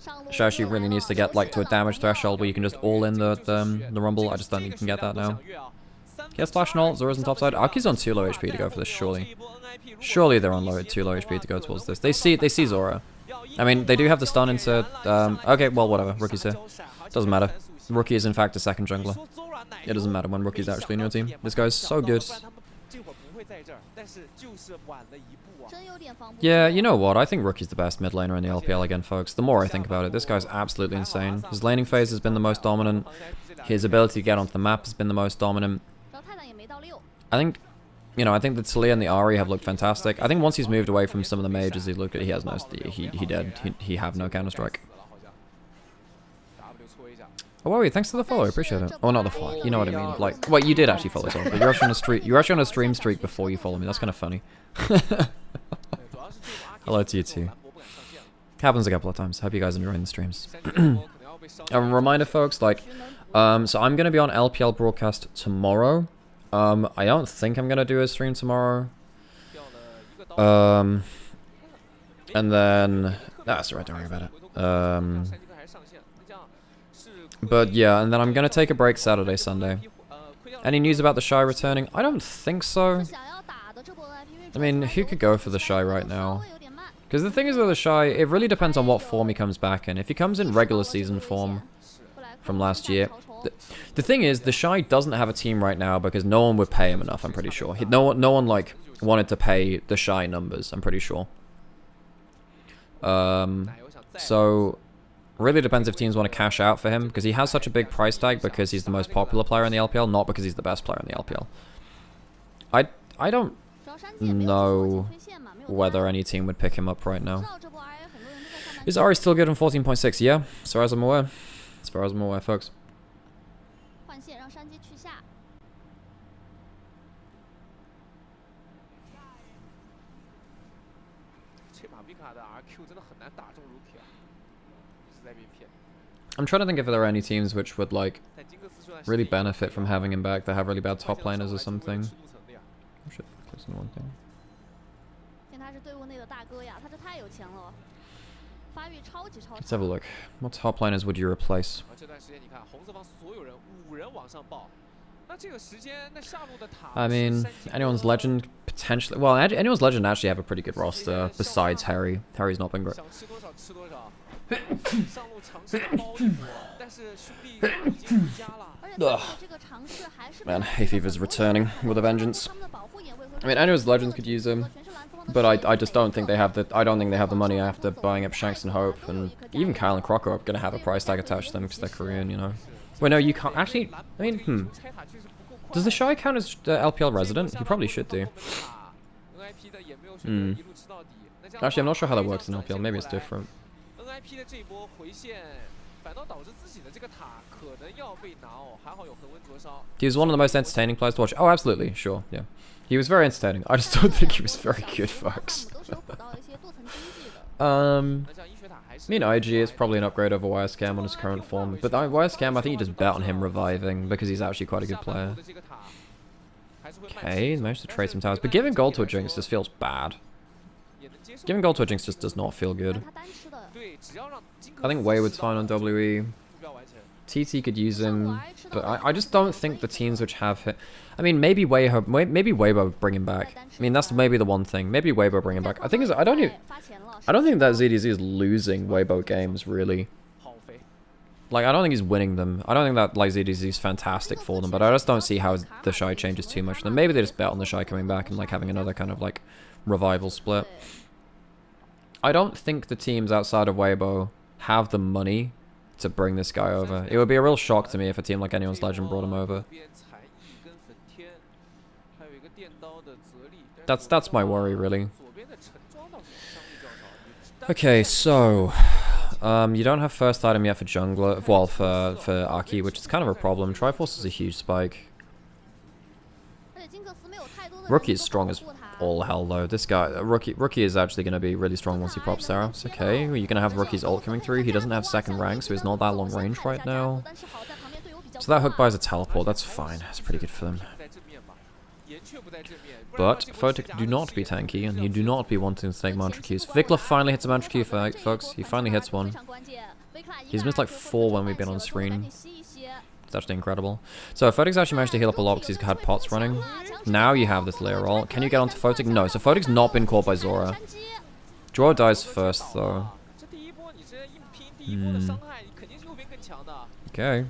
Xiaoshu really needs to get like to a damage threshold where you can just all in the Rumble. I just don't think you can get that now. He has Flash and ult. Zora's on top side. Aki's on too low HP to go for this, surely. Surely they're on too low HP to go towards this. They see Zora. I mean, they do have the stun into... okay, well, whatever. Rookie's here. Doesn't matter. Rookie is in fact a second jungler. It doesn't matter when Rookie's actually in your team. This guy's so good. Yeah, you know what? I think Rookie's the best mid laner in the LPL again, folks. The more I think about it, this guy's absolutely insane. His laning phase has been the most dominant. His ability to get onto the map has been the most dominant. I think, you know, I think the Talia and the Ahri have looked fantastic. I think once he's moved away from some of the mages, he has no... He have no Counter-Strike. Oh, wait, thanks for the follow. Appreciate it. Oh, not the follow. You know what I mean. Like, wait, you did actually follow someone, but you're actually on a stream streak before you follow me. That's kind of funny. Hello to you too. Happens a couple of times. Hope you guys are enjoying the streams. A reminder, folks, like, so I'm going to be on LPL broadcast tomorrow. I don't think I'm going to do a stream tomorrow. And then... That's alright, don't worry about it. But yeah, and then I'm going to take a break Saturday, Sunday. Any news about the Shy returning? I don't think so. I mean, who could go for the Shy right now? Because the thing is with the Shy, it really depends on what form he comes back in. If he comes in regular season form from last year... The thing is, the Shy doesn't have a team right now because no one would pay him enough, I'm pretty sure. No one, like, wanted to pay the Shy numbers, I'm pretty sure. So... really depends if teams want to cash out for him, because he has such a big price tag because he's the most popular player in the LPL, not because he's the best player in the LPL. I don't know whether any team would pick him up right now. Is Ahri still good on 14.6? Yeah, as far as I'm aware. As far as I'm aware, folks. I'm trying to think if there are any teams which would, like, really benefit from having him back that have really bad top laners or something. Oh shit, close on one thing. Let's have a look. What top laners would you replace? I mean, anyone's legend potentially. Well, anyone's legend actually have a pretty good roster besides Harry. Harry's not been great. Ugh. Man, hay fever's returning with a vengeance. I mean, anyone's legends could use him, but I just don't think they have the. I don't think they have the money after buying up Shanks and Hope, and even Kyle and Crocker are gonna have a price tag attached to them because they're Korean, you know. Well, no, you can't actually. I mean, Does the Shy count as LPL resident? He probably should do. Actually, I'm not sure how that works in LPL. Maybe it's different. He was one of the most entertaining players to watch. Oh, absolutely, sure, yeah. He was very entertaining. I just don't think he was very good, folks. I mean, EDG is probably an upgrade over YSCam on his current form, but YSCam, I think you just bet on him reviving because he's actually quite a good player. Okay, managed to trade some towers, but giving gold to a Jinx just feels bad. Giving gold to a Jinx just does not feel good. I think Wayward's fine on WE. TT could use him, but I just don't think the teams which have hit. I mean, maybe Weibo bring him back. I mean, that's maybe the one thing. Maybe Weibo bring him back. I think I don't think that ZDZ is losing Weibo games really. Like, I don't think he's winning them. I don't think that like ZDZ is fantastic for them, but I just don't see how the Shy changes too much. Then maybe they just bet on the Shy coming back and like having another kind of like revival split. I don't think the teams outside of Weibo have the money to bring this guy over. It would be a real shock to me if a team like Anyone's Legend brought him over. That's my worry, really. Okay, so you don't have first item yet for jungler, well, for Aki, which is kind of a problem. Triforce is a huge spike. Rookie is strong as all hell, though. This guy, Rookie is actually going to be really strong once he props Saros. Okay, you're going to have Rookie's ult coming through. He doesn't have second rank, so he's not that long range right now. So that hook buys a teleport. That's fine. That's pretty good for them. But Photic do not be tanky, and he do not be wanting to take mantra Qs. Vikla finally hits a mantra Q, folks. He finally hits one. He's missed like 4 when we've been on screen. It's actually incredible. So Photic's actually managed to heal up a lot because he's had pots running. Now you have this layer roll. Can you get onto Photic? No. So Photic's not been caught by Zora. Draw dies first, though. Okay.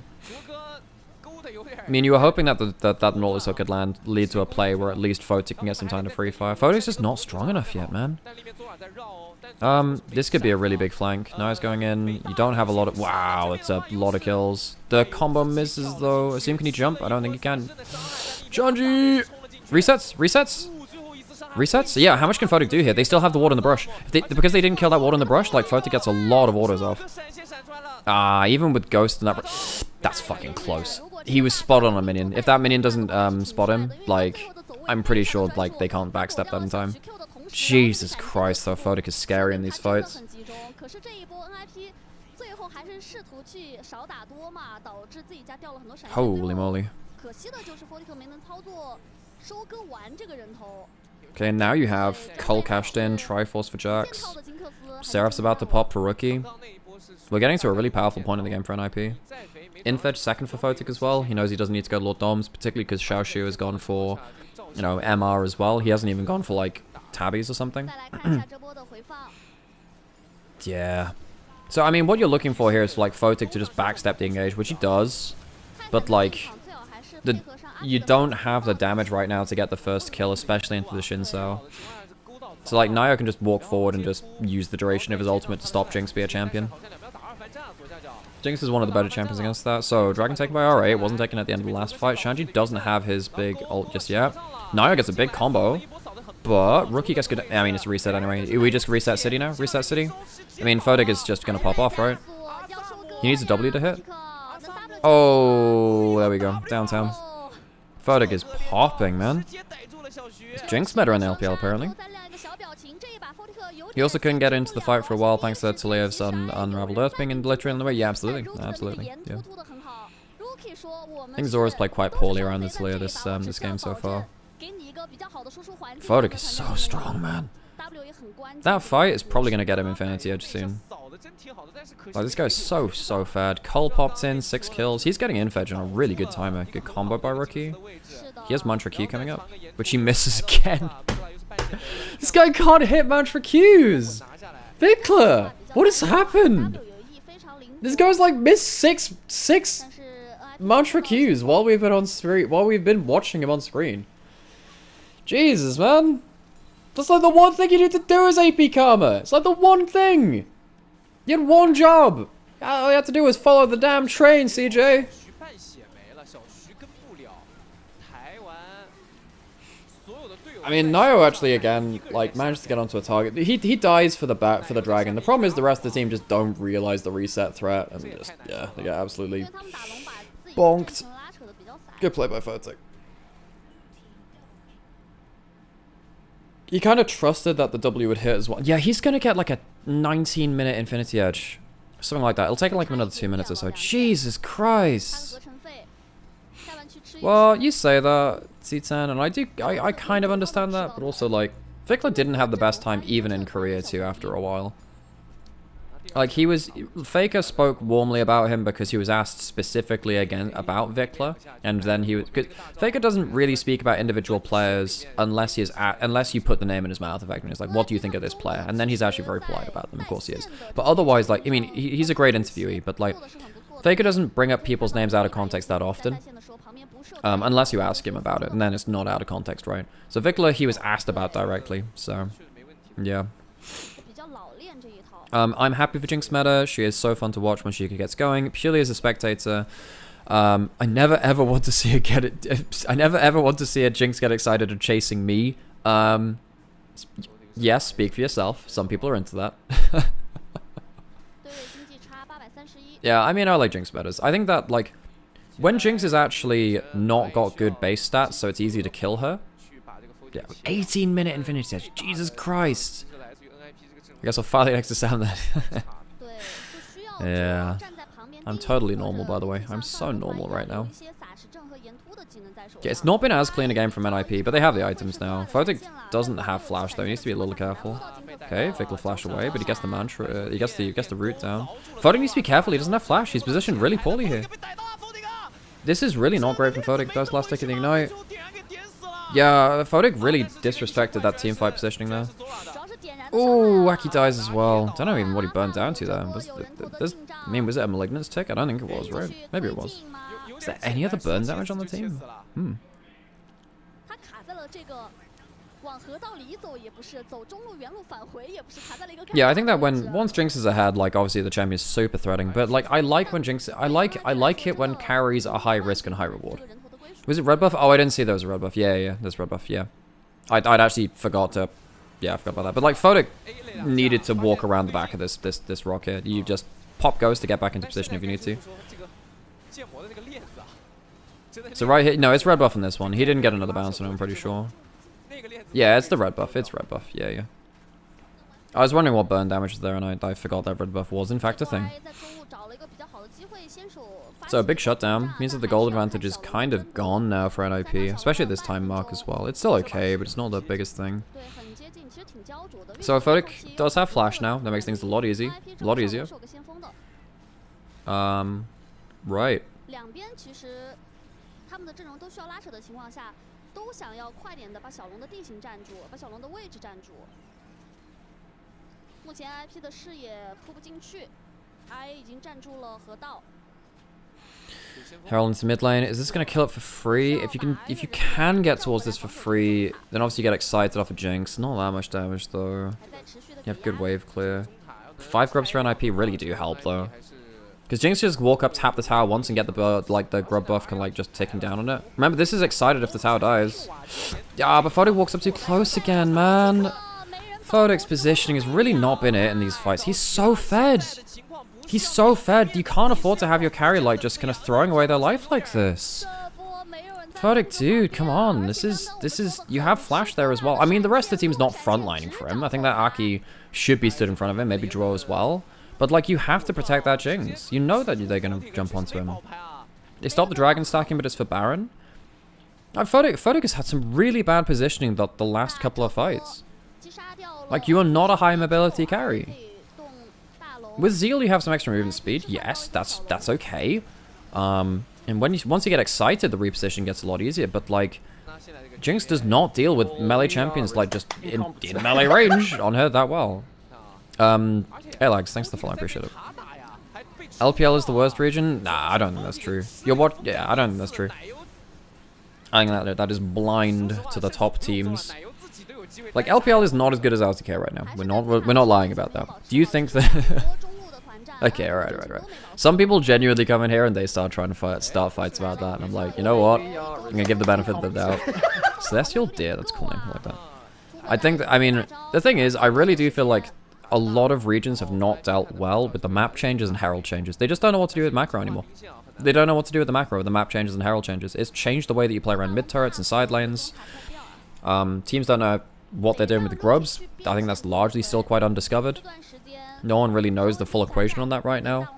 I mean, you were hoping that that Nautilus hook could lead to a play where at least Photic can get some time to free fire. Photic's just not strong enough yet, man. This could be a really big flank. Now he's going in. You don't have a lot of... Wow, it's a lot of kills. The combo misses, though. Assume, can he jump? I don't think he can. Chanji! Resets? Resets? Resets? Yeah, how much can Photic do here? They still have the ward in the brush. Because they didn't kill that ward in the brush, like, Photic gets a lot of orders off. Even with Ghost and that... That's fucking close. He was spot on a minion. If that minion doesn't spot him, like, I'm pretty sure, like, they can't backstep that in time. Jesus Christ, though, Photic is scary in these fights. Holy moly. Okay, now you have Cull cashed in, Triforce for Jax. Seraph's about to pop for Rookie. We're getting to a really powerful point in the game for NIP. Infetch second for Photic as well. He knows he doesn't need to go to Lord Doms, particularly because Xiaoshu has gone for, you know, MR as well. He hasn't even gone for, like, tabbies or something. Yeah. So, I mean, what you're looking for here is for, like, Photic to just backstep the engage, which he does. But, like, you don't have the damage right now to get the first kill, especially into the Shinsao. So, like, Nio can just walk forward and just use the duration of his ultimate to stop Jinx be a champion. Jinx is one of the better champions against that. So, Dragon taken by RA. It wasn't taken at the end of the last fight. Shanji doesn't have his big ult just yet. Nio gets a big combo. But Rookie gets good... I mean, it's a reset anyway. We just reset City now? Reset City? I mean, Photic is just going to pop off, right? He needs a W to hit. Oh, there we go. Downtown. Photic is popping, man. It's Jinx meta in the LPL, apparently. He also couldn't get into the fight for a while thanks to Taliev's Unraveled Earth being literally in the way. Yeah, absolutely. Absolutely. Yeah. I think Zora's played quite poorly around the Talia this game so far. Photic is so strong, man. That fight is probably going to get him Infinity Edge soon. Like, this guy's so fed. Cole popped in, 6 kills. He's getting infedge on a really good timer. Good combo by Rookie. He has Mantra Q coming up, which he misses again. This guy can't hit Mantra Qs! Vikla! What has happened? This guy's like missed six Mantra Qs while we've been on screen, while we've been watching him on screen. Jesus, man. That's like the one thing you need to do as AP Karma. It's like the one thing. You had one job. All you had to do was follow the damn train, CJ. I mean, Nio actually again like managed to get onto a target. He dies for the dragon. The problem is the rest of the team just don't realize the reset threat and just they get absolutely bonked. Good play by Photic. He kind of trusted that the W would hit as well. Yeah, he's gonna get like a 19-minute Infinity Edge, something like that. It'll take like another 2 minutes or so. Jesus Christ. Well, you say that, C10, and I kind of understand that, but also, like, Vikla didn't have the best time even in Korea, too, after a while. Like, Faker spoke warmly about him because he was asked specifically again about Vikla, and then Faker doesn't really speak about individual players unless you put the name in his mouth, effectively. It's like, what do you think of this player? And then he's actually very polite about them, of course he is. But otherwise, like, I mean, he's a great interviewee, but, like, Faker doesn't bring up people's names out of context that often. Unless you ask him about it, and then it's not out of context, right? So Vikla, he was asked about directly, so yeah. I'm happy for Jinx meta. She is so fun to watch when she gets going. Purely as a spectator, I never ever want to see her I never ever want to see a Jinx get excited at chasing me. Yes, speak for yourself. Some people are into that. Yeah, I mean, I like Jinx metas. I think that, like, when Jinx is actually not got good base stats, so it's easy to kill her. Yeah, 18-minute Infinity Edge. Jesus Christ. I guess I'll finally next to Sam then. Yeah. I'm totally normal, by the way. I'm so normal right now. Yeah, it's not been as clean a game from NIP, but they have the items now. Photic doesn't have flash, though. He needs to be a little careful. Okay, Vic will flash away, but he gets the mantra. He gets the root down. Photic needs to be careful. He doesn't have flash. He's positioned really poorly here. This is really not great from Photic. Does last tick in the ignite. Yeah, Photic really disrespected that teamfight positioning there. Oh, Wacky dies as well. Don't know even what he burned down to there. I mean, was it a Malignance tick? I don't think it was, right? Maybe it was. Is there any other burn damage on the team? Yeah, I think that once Jinx is ahead, like, obviously the champion's super threatening, but, like, I like when Jinx, I like it when carries are high risk and high reward. Was it red buff? Oh, I didn't see there was a red buff. Yeah, there's red buff, yeah. I'd actually forgot to, yeah, I forgot about that. But, like, Photic needed to walk around the back of this rocket. You just pop Ghost to get back into position if you need to. So right here, no, it's red buff on this one. He didn't get another bounce on him, I'm pretty sure. Yeah, it's the red buff. It's red buff. Yeah. I was wondering what burn damage was there, and I forgot that red buff was in fact a thing. So a big shutdown means that the gold advantage is kind of gone now for NIP, especially at this time mark as well. It's still okay, but it's not the biggest thing. So Photic does have flash now. That makes things a lot easier. Right. 都想要快点的把小龙的地形占住，把小龙的位置占住。目前 IP 的视野扑不进去 ，I 已经占住了河道。Herald into mid lane. Is this gonna kill it for free? If you can get towards this for free, then obviously you get excited off of Jinx. Not that much damage though. You have good wave clear. 5 grubs for NIP really do help though. Because Jinx just walk up, tap the tower once, and get the grub buff can, like, just ticking down on it. Remember, this is excited if the tower dies. Yeah, but Photic walks up too close again, man. Photic's positioning has really not been it in these fights. He's so fed. He's so fed. You can't afford to have your carry, like, just kind of throwing away their life like this. Photic, dude, come on. This is, you have flash there as well. I mean, the rest of the team's not frontlining for him. I think that Aki should be stood in front of him, maybe draw as well. But, like, you have to protect that Jinx. You know that they're going to jump onto him. They stopped the dragon stacking, but it's for Baron. Photic has had some really bad positioning the last couple of fights. Like, you are not a high mobility carry. With Zeal, you have some extra movement speed. Yes, that's okay. And once you get excited, the reposition gets a lot easier. But like, Jinx does not deal with melee champions like just in melee range on her that well. Alex, thanks for the follow, I appreciate it. LPL is the worst region? Nah, I don't think that's true. You're what? Yeah, I don't think that's true. I think that is blind to the top teams. Like, LPL is not as good as LTK right now. We're not lying about that. Do you think that? Okay, alright. Some people genuinely come in here and they start trying to start fights about that, and I'm like, you know what? I'm gonna give the benefit of the doubt. Celestial Deer, that's a cool name, I like that. I think I mean, the thing is, I really do feel like a lot of regions have not dealt well with the map changes and herald changes. They just don't know what to do with macro anymore. They don't know what to do with the macro, the map changes and herald changes. It's changed the way that you play around mid turrets and side lanes. Teams don't know what they're doing with the grubs. I think that's largely still quite undiscovered. No one really knows the full equation on that right now.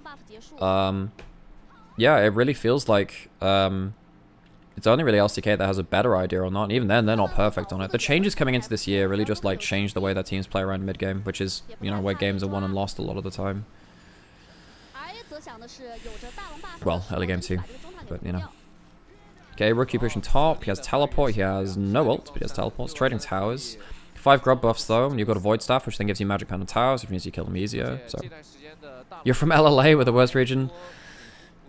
Yeah, it really feels like it's only really LCK that has a better idea on that, and even then, they're not perfect on it. The changes coming into this year really just like changed the way that teams play around mid-game, which is, you know, where games are won and lost a lot of the time. Well, early game too, but you know. Okay, Rookie pushing top, he has teleport, he has no ult, but he has teleports, trading towers. 5 grub buffs though, and you've got a void staff, which then gives you magic pound on towers, which means you kill them easier, so. You're from LLA with the worst region?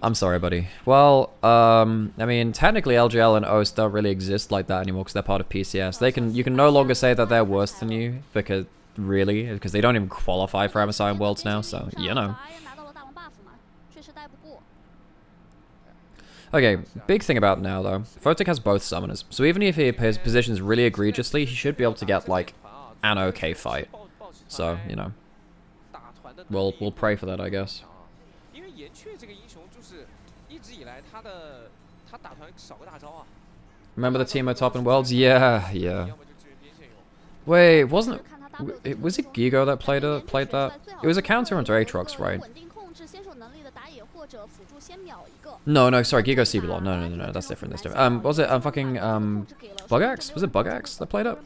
I'm sorry, buddy. Well, I mean, technically LGL and OS don't really exist like that anymore because they're part of PCS. You can no longer say that they're worse than you because they don't even qualify for MSI and Worlds now, so, you know. Okay, big thing about now though, Photic has both summoners, so even if he positions really egregiously, he should be able to get like an okay fight. So, you know, we'll pray for that, I guess. Remember the team at top in Worlds? Yeah. Wait, was it Gigo that played that? It was a counter onto Aatrox, right? No, sorry, Gigo CBLOL. No, that's different, was it fucking Bugax? Was it Bugax that played it?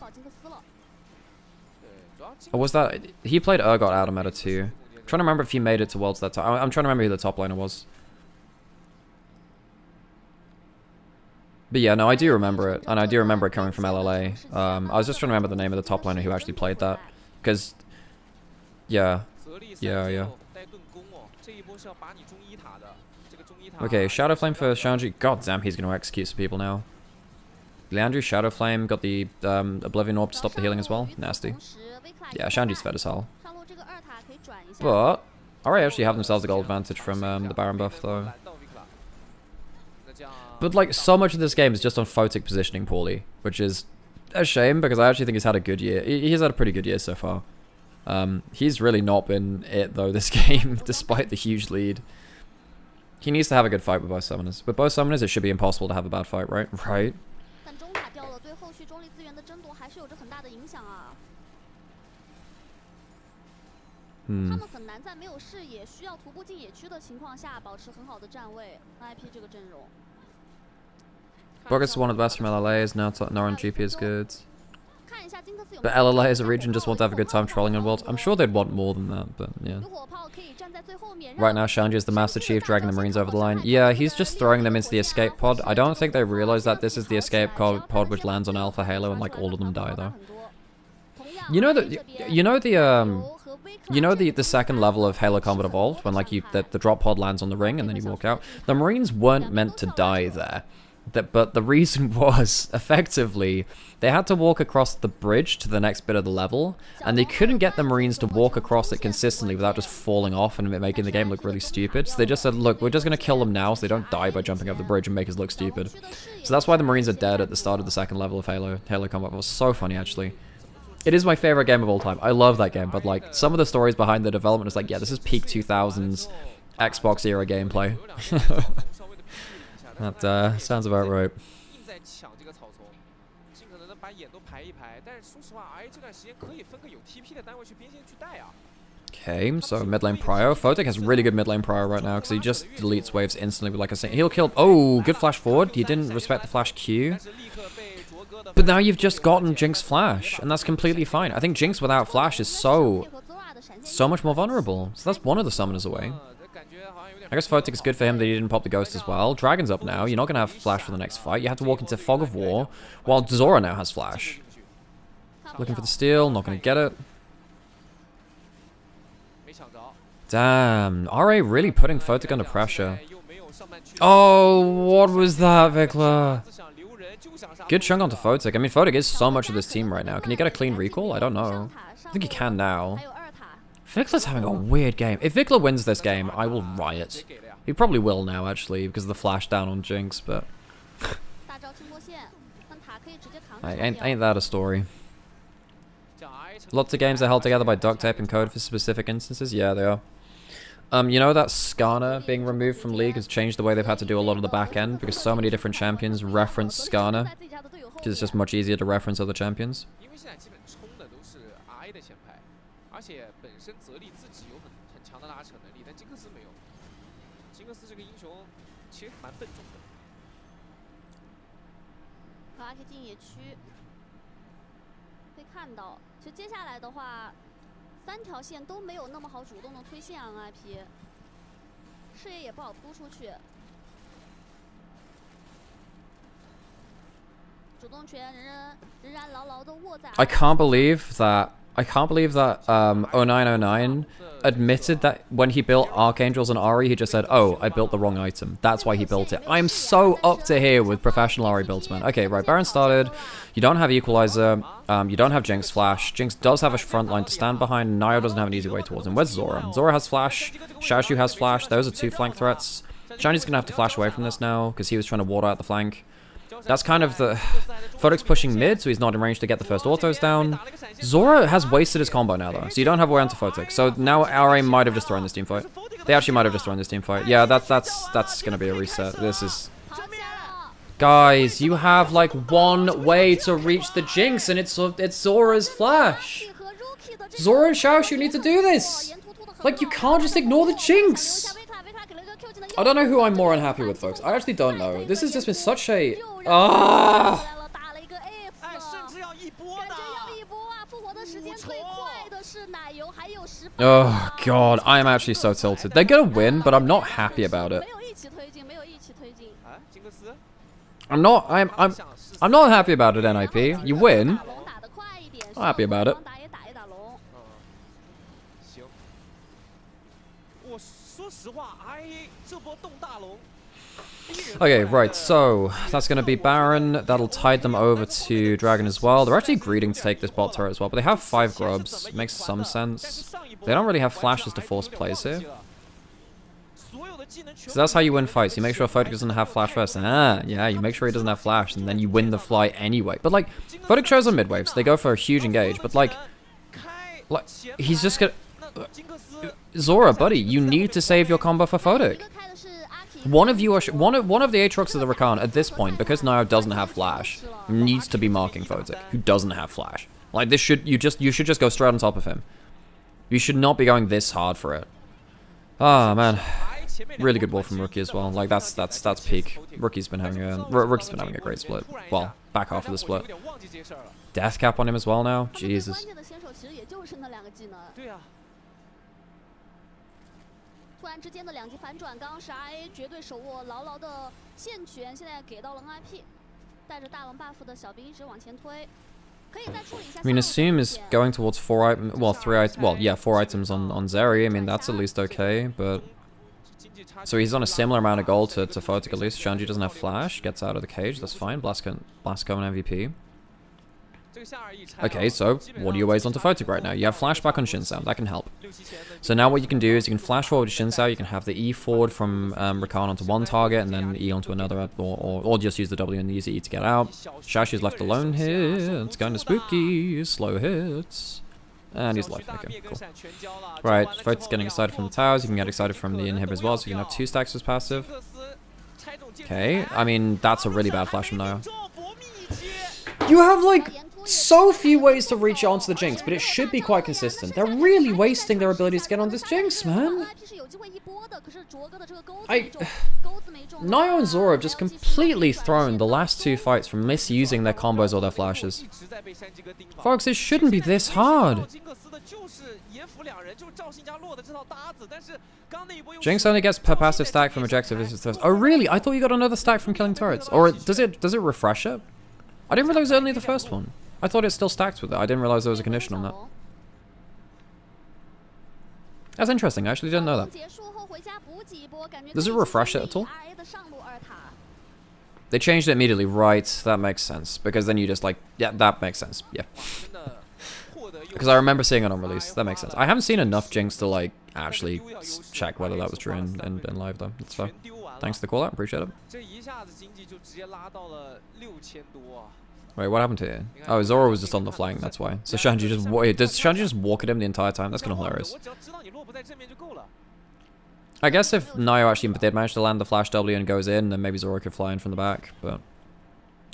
Or was that, he played Urgot out of meta too. I'm trying to remember if he made it to Worlds that time. I'm trying to remember who the top laner was. But yeah, no, I do remember it, and I do remember it coming from LLA. I was just trying to remember the name of the top laner who actually played that, because, yeah. Okay, Shadow Flame for Shanji. God damn, he's going to execute some people now. Leandru, Shadow Flame, got the Oblivion Orb to stop the healing as well. Nasty. Yeah, Shanji's fed as hell. But, alright, actually have themselves a gold advantage from the Baron buff, though. But, like, so much of this game is just on Photic positioning poorly, which is a shame, because I actually think he's had a good year. He's had a pretty good year so far. He's really not been it, though, this game, despite the huge lead. He needs to have a good fight with both summoners. With both summoners, it should be impossible to have a bad fight, right? Right. Bogus is one of the best from LLA, now on GP is good. But LLA as a region just want to have a good time trolling on Worlds. I'm sure they'd want more than that, but yeah. Right now, Shanji is the Master Chief, dragging the Marines over the line. Yeah, he's just throwing them into the escape pod. I don't think they realize that this is the escape pod which lands on Alpha Halo, and like all of them die though. You know the second level of Halo Combat Evolved, when like the drop pod lands on the ring and then you walk out. The Marines weren't meant to die there. But the reason was, effectively, they had to walk across the bridge to the next bit of the level, and they couldn't get the Marines to walk across it consistently without just falling off and making the game look really stupid. So they just said, look, we're just going to kill them now so they don't die by jumping over the bridge and make us look stupid. So that's why the Marines are dead at the start of the second level of Halo Combat. It was so funny, actually. It is my favorite game of all time. I love that game, but like, some of the stories behind the development is like, yeah, this is peak 2000s Xbox era gameplay. That sounds about right. Okay, so mid lane prio. Photic has really good mid lane prio right now because he just deletes waves instantly with like a he'll kill. Oh, good flash forward. He didn't respect the flash Q. But now you've just gotten Jinx flash, and that's completely fine. I think Jinx without flash is so so much more vulnerable. So that's one of the summoners away. I guess Photic is good for him that he didn't pop the ghost as well. Dragon's up now. You're not going to have flash for the next fight. You have to walk into Fog of War, while Zora now has flash. Looking for the steal, not going to get it. Damn, RA really putting Photic under pressure. Oh, what was that, Vikla? Good chunk onto Photic. I mean, Photic is so much of this team right now. Can you get a clean recall? I don't know. I think he can now. Vikla's having a weird game. If Vikla wins this game, I will riot. He probably will now, actually, because of the flash down on Jinx, but... ain't that a story? Lots of games are held together by duct tape and code for specific instances? Yeah, they are. You know that Skarner being removed from League has changed the way they've had to do a lot of the back end, because so many different champions reference Skarner, because it's just much easier to reference other champions. I can't believe that 0909 admitted that when he built Archangels and Ahri, he just said, "Oh, I built the wrong item. That's why he built it." I'm so up to here with professional Ahri builds, man. Okay, right, Baron started. You don't have Equalizer. You don't have Jinx Flash. Jinx does have a front line to stand behind. Nio doesn't have an easy way towards him. Where's Zora? Zora has Flash. Xiaoshu has Flash. Those are two flank threats. Shini's gonna have to flash away from this now, because he was trying to water out the flank. That's kind of the... Photic's pushing mid, so he's not in range to get the first autos down. Zora has wasted his combo now, though, so you don't have way onto Photic. So now RA might have just thrown this team fight. They actually might have just thrown this team fight. Yeah, that's gonna be a reset. This is... Guys, you have, like, one way to reach the Jinx, and it's Zora's Flash. Zora and Xiaoshu need to do this. Like, you can't just ignore the Jinx. I don't know who I'm more unhappy with, folks. I actually don't know. This has just been such a... Oh, God. I am actually so tilted. They're gonna win, but I'm not happy about it. I'm not happy about it, NIP. You win. I'm happy about it. Okay, right, so that's going to be Baron. That'll tide them over to Dragon as well. They're actually greeding to take this bot turret as well, but they have 5 grubs. Makes some sense. They don't really have flashes to force plays here. So that's how you win fights. You make sure Photic doesn't have flash first. Yeah, you make sure he doesn't have flash, and then you win the fly anyway. But, like, Photic shows on mid-wave, so they go for a huge engage, but, like he's just gonna... Zora, buddy, you need to save your combo for Photic. One of you, one of the Aatrox of the Rakan at this point, because Nio doesn't have flash, needs to be marking Photic, who doesn't have flash. Like this should you should just go straight on top of him. You should not be going this hard for it. Ah, man, really good ball from Rookie as well. Like that's peak. Rookie's been having a great split. Well, back half of the split. Death cap on him as well now. Jesus. 突然之间的两极反转，刚刚是 RA 绝对手握牢牢的线权，现在给到了 NIP， 带着大龙 buff 的小兵一直往前推，可以再处理一下。I mean, Assume is going towards 4 items on Zeri. I mean, that's at least okay, but so he's on a similar amount of gold to Photic at least. Shanji doesn't have flash, gets out of the cage. That's fine. Blasco and MVP. Okay, so what are your ways onto Photic right now? You have flashback on Shinzao, that can help. So now what you can do is you can flash forward to Shinzao, you can have the E forward from Rakan onto one target and then E onto another, or just use the W and use the E to get out. Xiaoshu's left alone here, it's kind of spooky, slow hits. And he's life, okay, cool. Right, Photic's getting excited from the towers, you can get excited from the inhib as well, so you can have 2 stacks as passive. Okay, I mean, that's a really bad flash from Nio. You have, like, so few ways to reach onto the Jinx, but it should be quite consistent. They're really wasting their abilities to get on this Jinx, man. Nio and Zora have just completely thrown the last 2 fights from misusing their combos or their flashes. Folks, it shouldn't be this hard. Jinx only gets per passive stack from objective visitors. Oh really? I thought you got another stack from killing turrets. Or does it refresh it? I didn't realize it was only the first one. I thought it still stacked with it. I didn't realize there was a condition on that. That's interesting. I actually didn't know that. Does it refresh it at all? They changed it immediately, right? That makes sense. Because then you just like, yeah, that makes sense. Yeah. Because I remember seeing it on release. That makes sense. I haven't seen enough Jinx to like actually check whether that was true in live though. That's fair. Thanks for the call out. Appreciate it. Wait, what happened here? Oh, Zora was just on the flank. That's why. So Shanji just does Shanji just walk at him the entire time? That's kind of hilarious. I guess if Nayo actually did manage to land the flash W and goes in, then maybe Zora could fly in from the back. But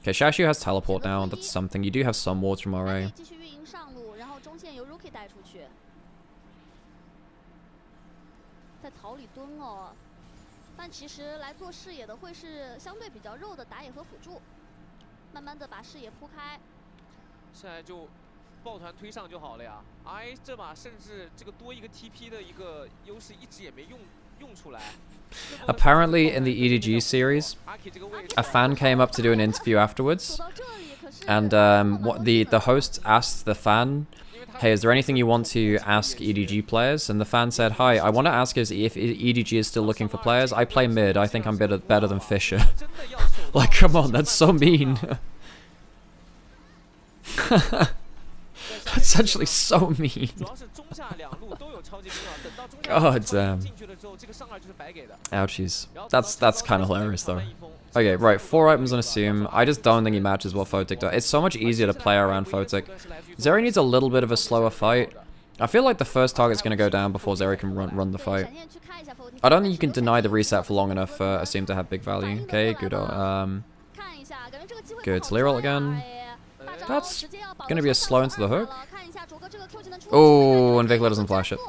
okay, Shashu has teleport now. That's something. You do have some wards from RA. 在草里蹲哦，但其实来做视野的会是相对比较肉的打野和辅助，慢慢的把视野铺开。现在就抱团推上就好了呀。RA 这把甚至这个多一个 TP 的一个优势一直也没用出来。 Apparently, in the EDG series, a fan came up to do an interview afterwards, and the host asked the fan, "Hey, is there anything you want to ask EDG players?" And the fan said, "Hi, I want to ask if EDG is still looking for players. I play mid. I think I'm better than Fisher." Like, come on, that's so mean. That's actually so mean. God damn. Ouchies. That's kind of hilarious though. Okay, right, 4 items on Assume. I just don't think he matches what Photic does. It's so much easier to play around Photic. Zeri needs a little bit of a slower fight. I feel like the first target's going to go down before Zeri can run the fight. I don't think you can deny the reset for long enough for Assume to have big value. Okay, good. Good. Leroy again. That's going to be a slow into the hook. Oh, and Vigla doesn't flash it.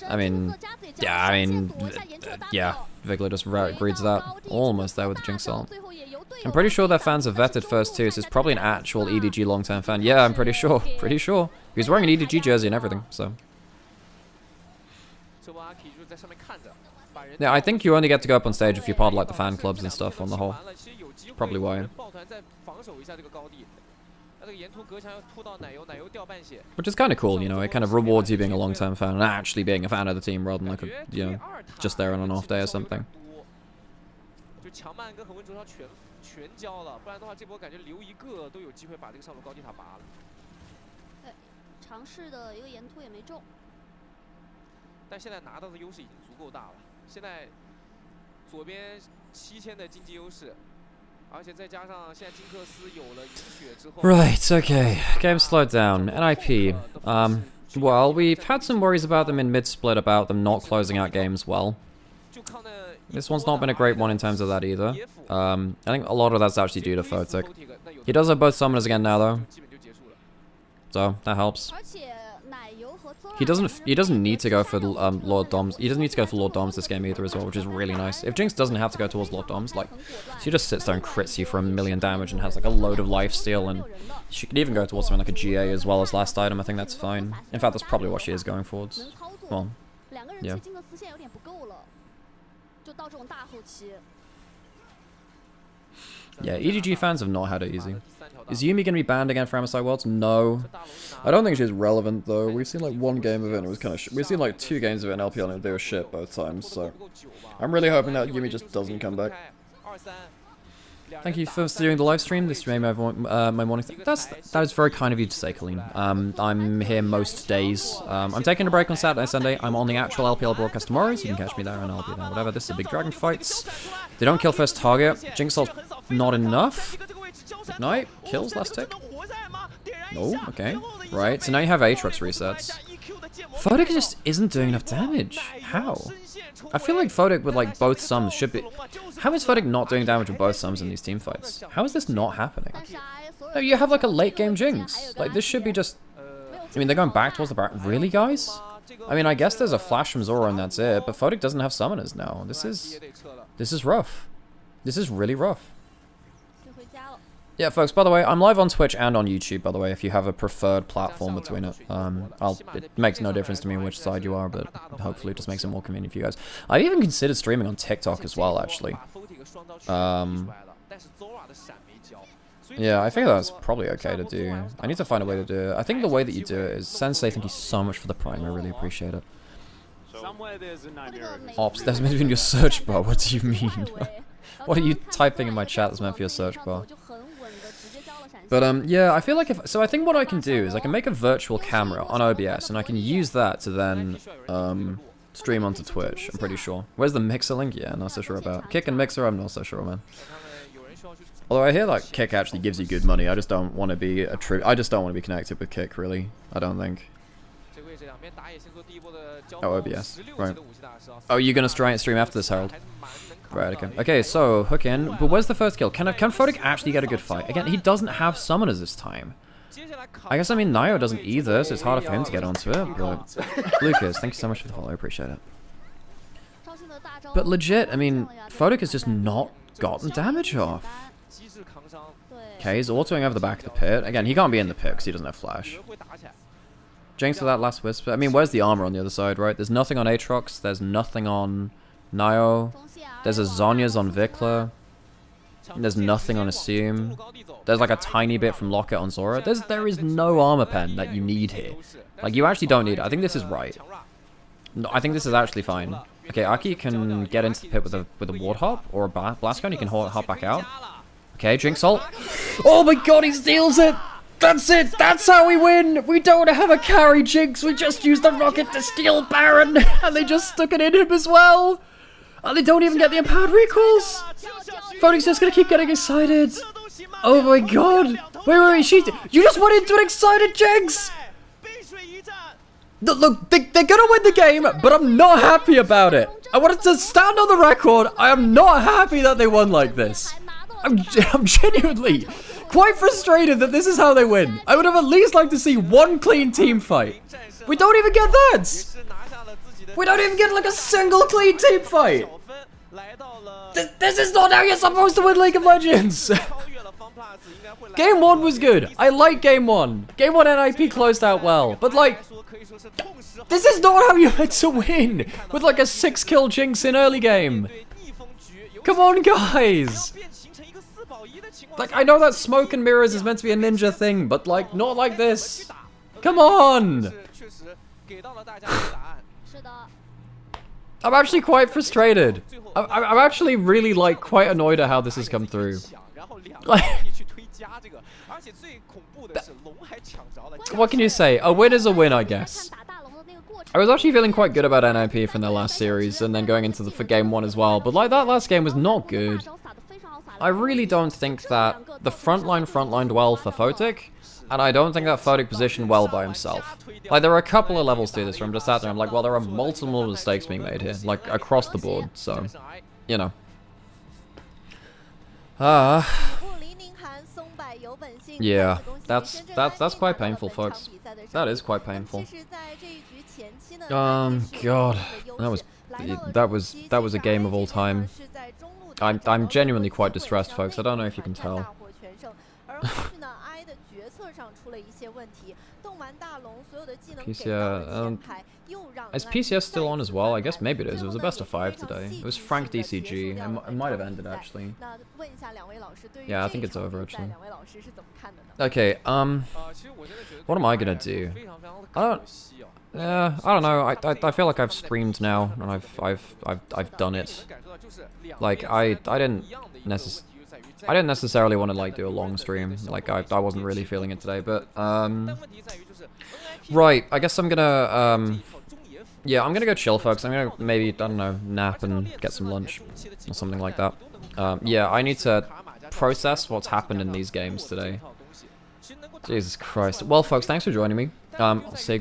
I mean, yeah, Vigla just reads that. Almost there with the Jinx ult. I'm pretty sure their fans are vetted first too, so it's probably an actual EDG long-term fan. Yeah, I'm pretty sure. Pretty sure. He's wearing an EDG jersey and everything, so. Yeah, I think you only get to go up on stage if you're part of like the fan clubs and stuff on the whole. Probably why. Which is kind of cool, you know, it kind of rewards you being a long-term fan and actually being a fan of the team rather than like, a, you know, just there on an off day or something. Right, okay. Game slowed down. NIP. Well, we've had some worries about them in mid-split about them not closing out games well. This one's not been a great one in terms of that either. I think a lot of that's actually due to Photic. He does have both summoners again now though. So, that helps. He doesn't need to go for Lord Doms. He doesn't need to go for Lord Doms this game either as well, which is really nice. If Jinx doesn't have to go towards Lord Doms, like, she just sits there and crits you for 1,000,000 damage and has like a load of lifesteal, and she could even go towards something like a GA as well as last item. I think that's fine. In fact, that's probably what she is going towards. Well, yeah. Yeah, EDG fans have not had it easy. Is Yumi going to be banned again for MSI Worlds? No. I don't think she's relevant though. We've seen like one game of it and it was kind of we've seen like 2 games of it in LPL and they were shit both times, so I'm really hoping that Yumi just doesn't come back. Thank you for doing the live stream. This made my morning. That is very kind of you to say, Colleen. I'm here most days. I'm taking a break on Saturday and Sunday. I'm on the actual LPL broadcast tomorrow, so you can catch me there and I'll be there. Whatever. This is a big dragon fights. They don't kill first target. Jinx ult's not enough. Ignite kills last tick. No, okay. Right. So now you have Aatrox resets. Photic just isn't doing enough damage. How? I feel like Photic with like both sums should be... How is Photic not doing damage with both sums in these team fights? How is this not happening? No, you have like a late game Jinx. Like this should be just... I mean, they're going back towards the back. Really, guys? I mean, I guess there's a flash from Zora and that's it, but Photic doesn't have summoners now. This is rough. This is really rough. Yeah, folks, by the way, I'm live on Twitch and on YouTube, by the way, if you have a preferred platform between it. It makes no difference to me which side you are, but hopefully it just makes it more convenient for you guys. I've even considered streaming on TikTok as well, actually. Yeah, I think that's probably okay to do. I need to find a way to do it. I think the way that you do it is... Sensei, thank you so much for the prime, I really appreciate it. Ops, that's meant to be in your search bar, what do you mean? What are you typing in my chat that's meant for your search bar? But, yeah, I feel like if... So I think what I can do is I can make a virtual camera on OBS, and I can use that to then, stream onto Twitch, I'm pretty sure. Where's the Mixer link? Yeah, not so sure about. Kick and Mixer, I'm not so sure, man. Although I hear, like, Kick actually gives you good money, I just don't want to be I just don't want to be connected with Kick, really. I don't think. Oh, OBS. Right. Oh, you're gonna stream after this, Harold? Right, okay. Okay, so, hook in. But where's the first kill? Can Photic actually get a good fight? Again, he doesn't have summoners this time. I guess, I mean, Nio doesn't either, so it's harder for him to get onto it, but... Lucas, thank you so much for the follow, I appreciate it. But legit, I mean, Photic has just not gotten damage off. Okay, he's autoing over the back of the pit. Again, he can't be in the pit because he doesn't have flash. Jinx for that last whisper. I mean, where's the armor on the other side, right? There's nothing on Aatrox. There's nothing on Nio. There's a Zhonya's on Vikla. There's nothing on Assume. There's like a tiny bit from Locket on Zora. There is no armor pen that you need here. Like, you actually don't need it. I think this is right. No, I think this is actually fine. Okay, Aki can get into the pit with a ward hop or a blast gun. He can hop back out. Okay, Jinx ult. Oh my god, he steals it! That's it! That's how we win! We don't have a carry Jinx, we just used the rocket to steal Baron! And they just stuck it in him as well! And they don't even get the empowered recoils! Photic's just gonna keep getting excited! Oh my god! Wait, you just went into an excited Jinx! Look, they're gonna win the game, but I'm not happy about it! I wanted to stand on the record, I am not happy that they won like this! I'm genuinely quite frustrated that this is how they win. I would have at least liked to see one clean team fight. We don't even get that! We don't even get like a single clean team fight! This is not how you're supposed to win League of Legends! Game 1 was good. I like Game 1. Game 1 NIP closed out well. But like, this is not how you're meant to win! With like a 6-kill Jinx in early game. Come on, guys! Like, I know that smoke and mirrors is meant to be a ninja thing, but like, not like this. Come on! I'm actually quite frustrated. I'm actually really, like, quite annoyed at how this has come through. Like, what can you say? A win is a win, I guess. I was actually feeling quite good about NIP from their last series, and then going into for game 1 as well, but like, that last game was not good. I really don't think that the frontlined well for Photic, and I don't think that Photic positioned well by himself. Like, there are a couple of levels to this where I'm just sat there, I'm like, well, there are multiple mistakes being made here, like, across the board, so, you know. Yeah, that's quite painful, folks. That is quite painful. God, that was a game of all time. I'm genuinely quite distressed, folks. I don't know if you can tell. PCS, is PCS still on as well? I guess maybe it is. It was a best of 5 today. It was Frank DCG. It might have ended, actually. Yeah, I think it's over, actually. Okay, what am I gonna do? I don't know. I feel like I've screamed now, and I've done it. Like, I didn't necessarily want to like do a long stream. Like, I wasn't really feeling it today, but right, I guess I'm gonna yeah, I'm gonna go chill, folks. I'm gonna maybe, I don't know, nap and get some lunch or something like that. Yeah, I need to process what's happened in these games today. Jesus Christ. Well, folks, thanks for joining me. I'll say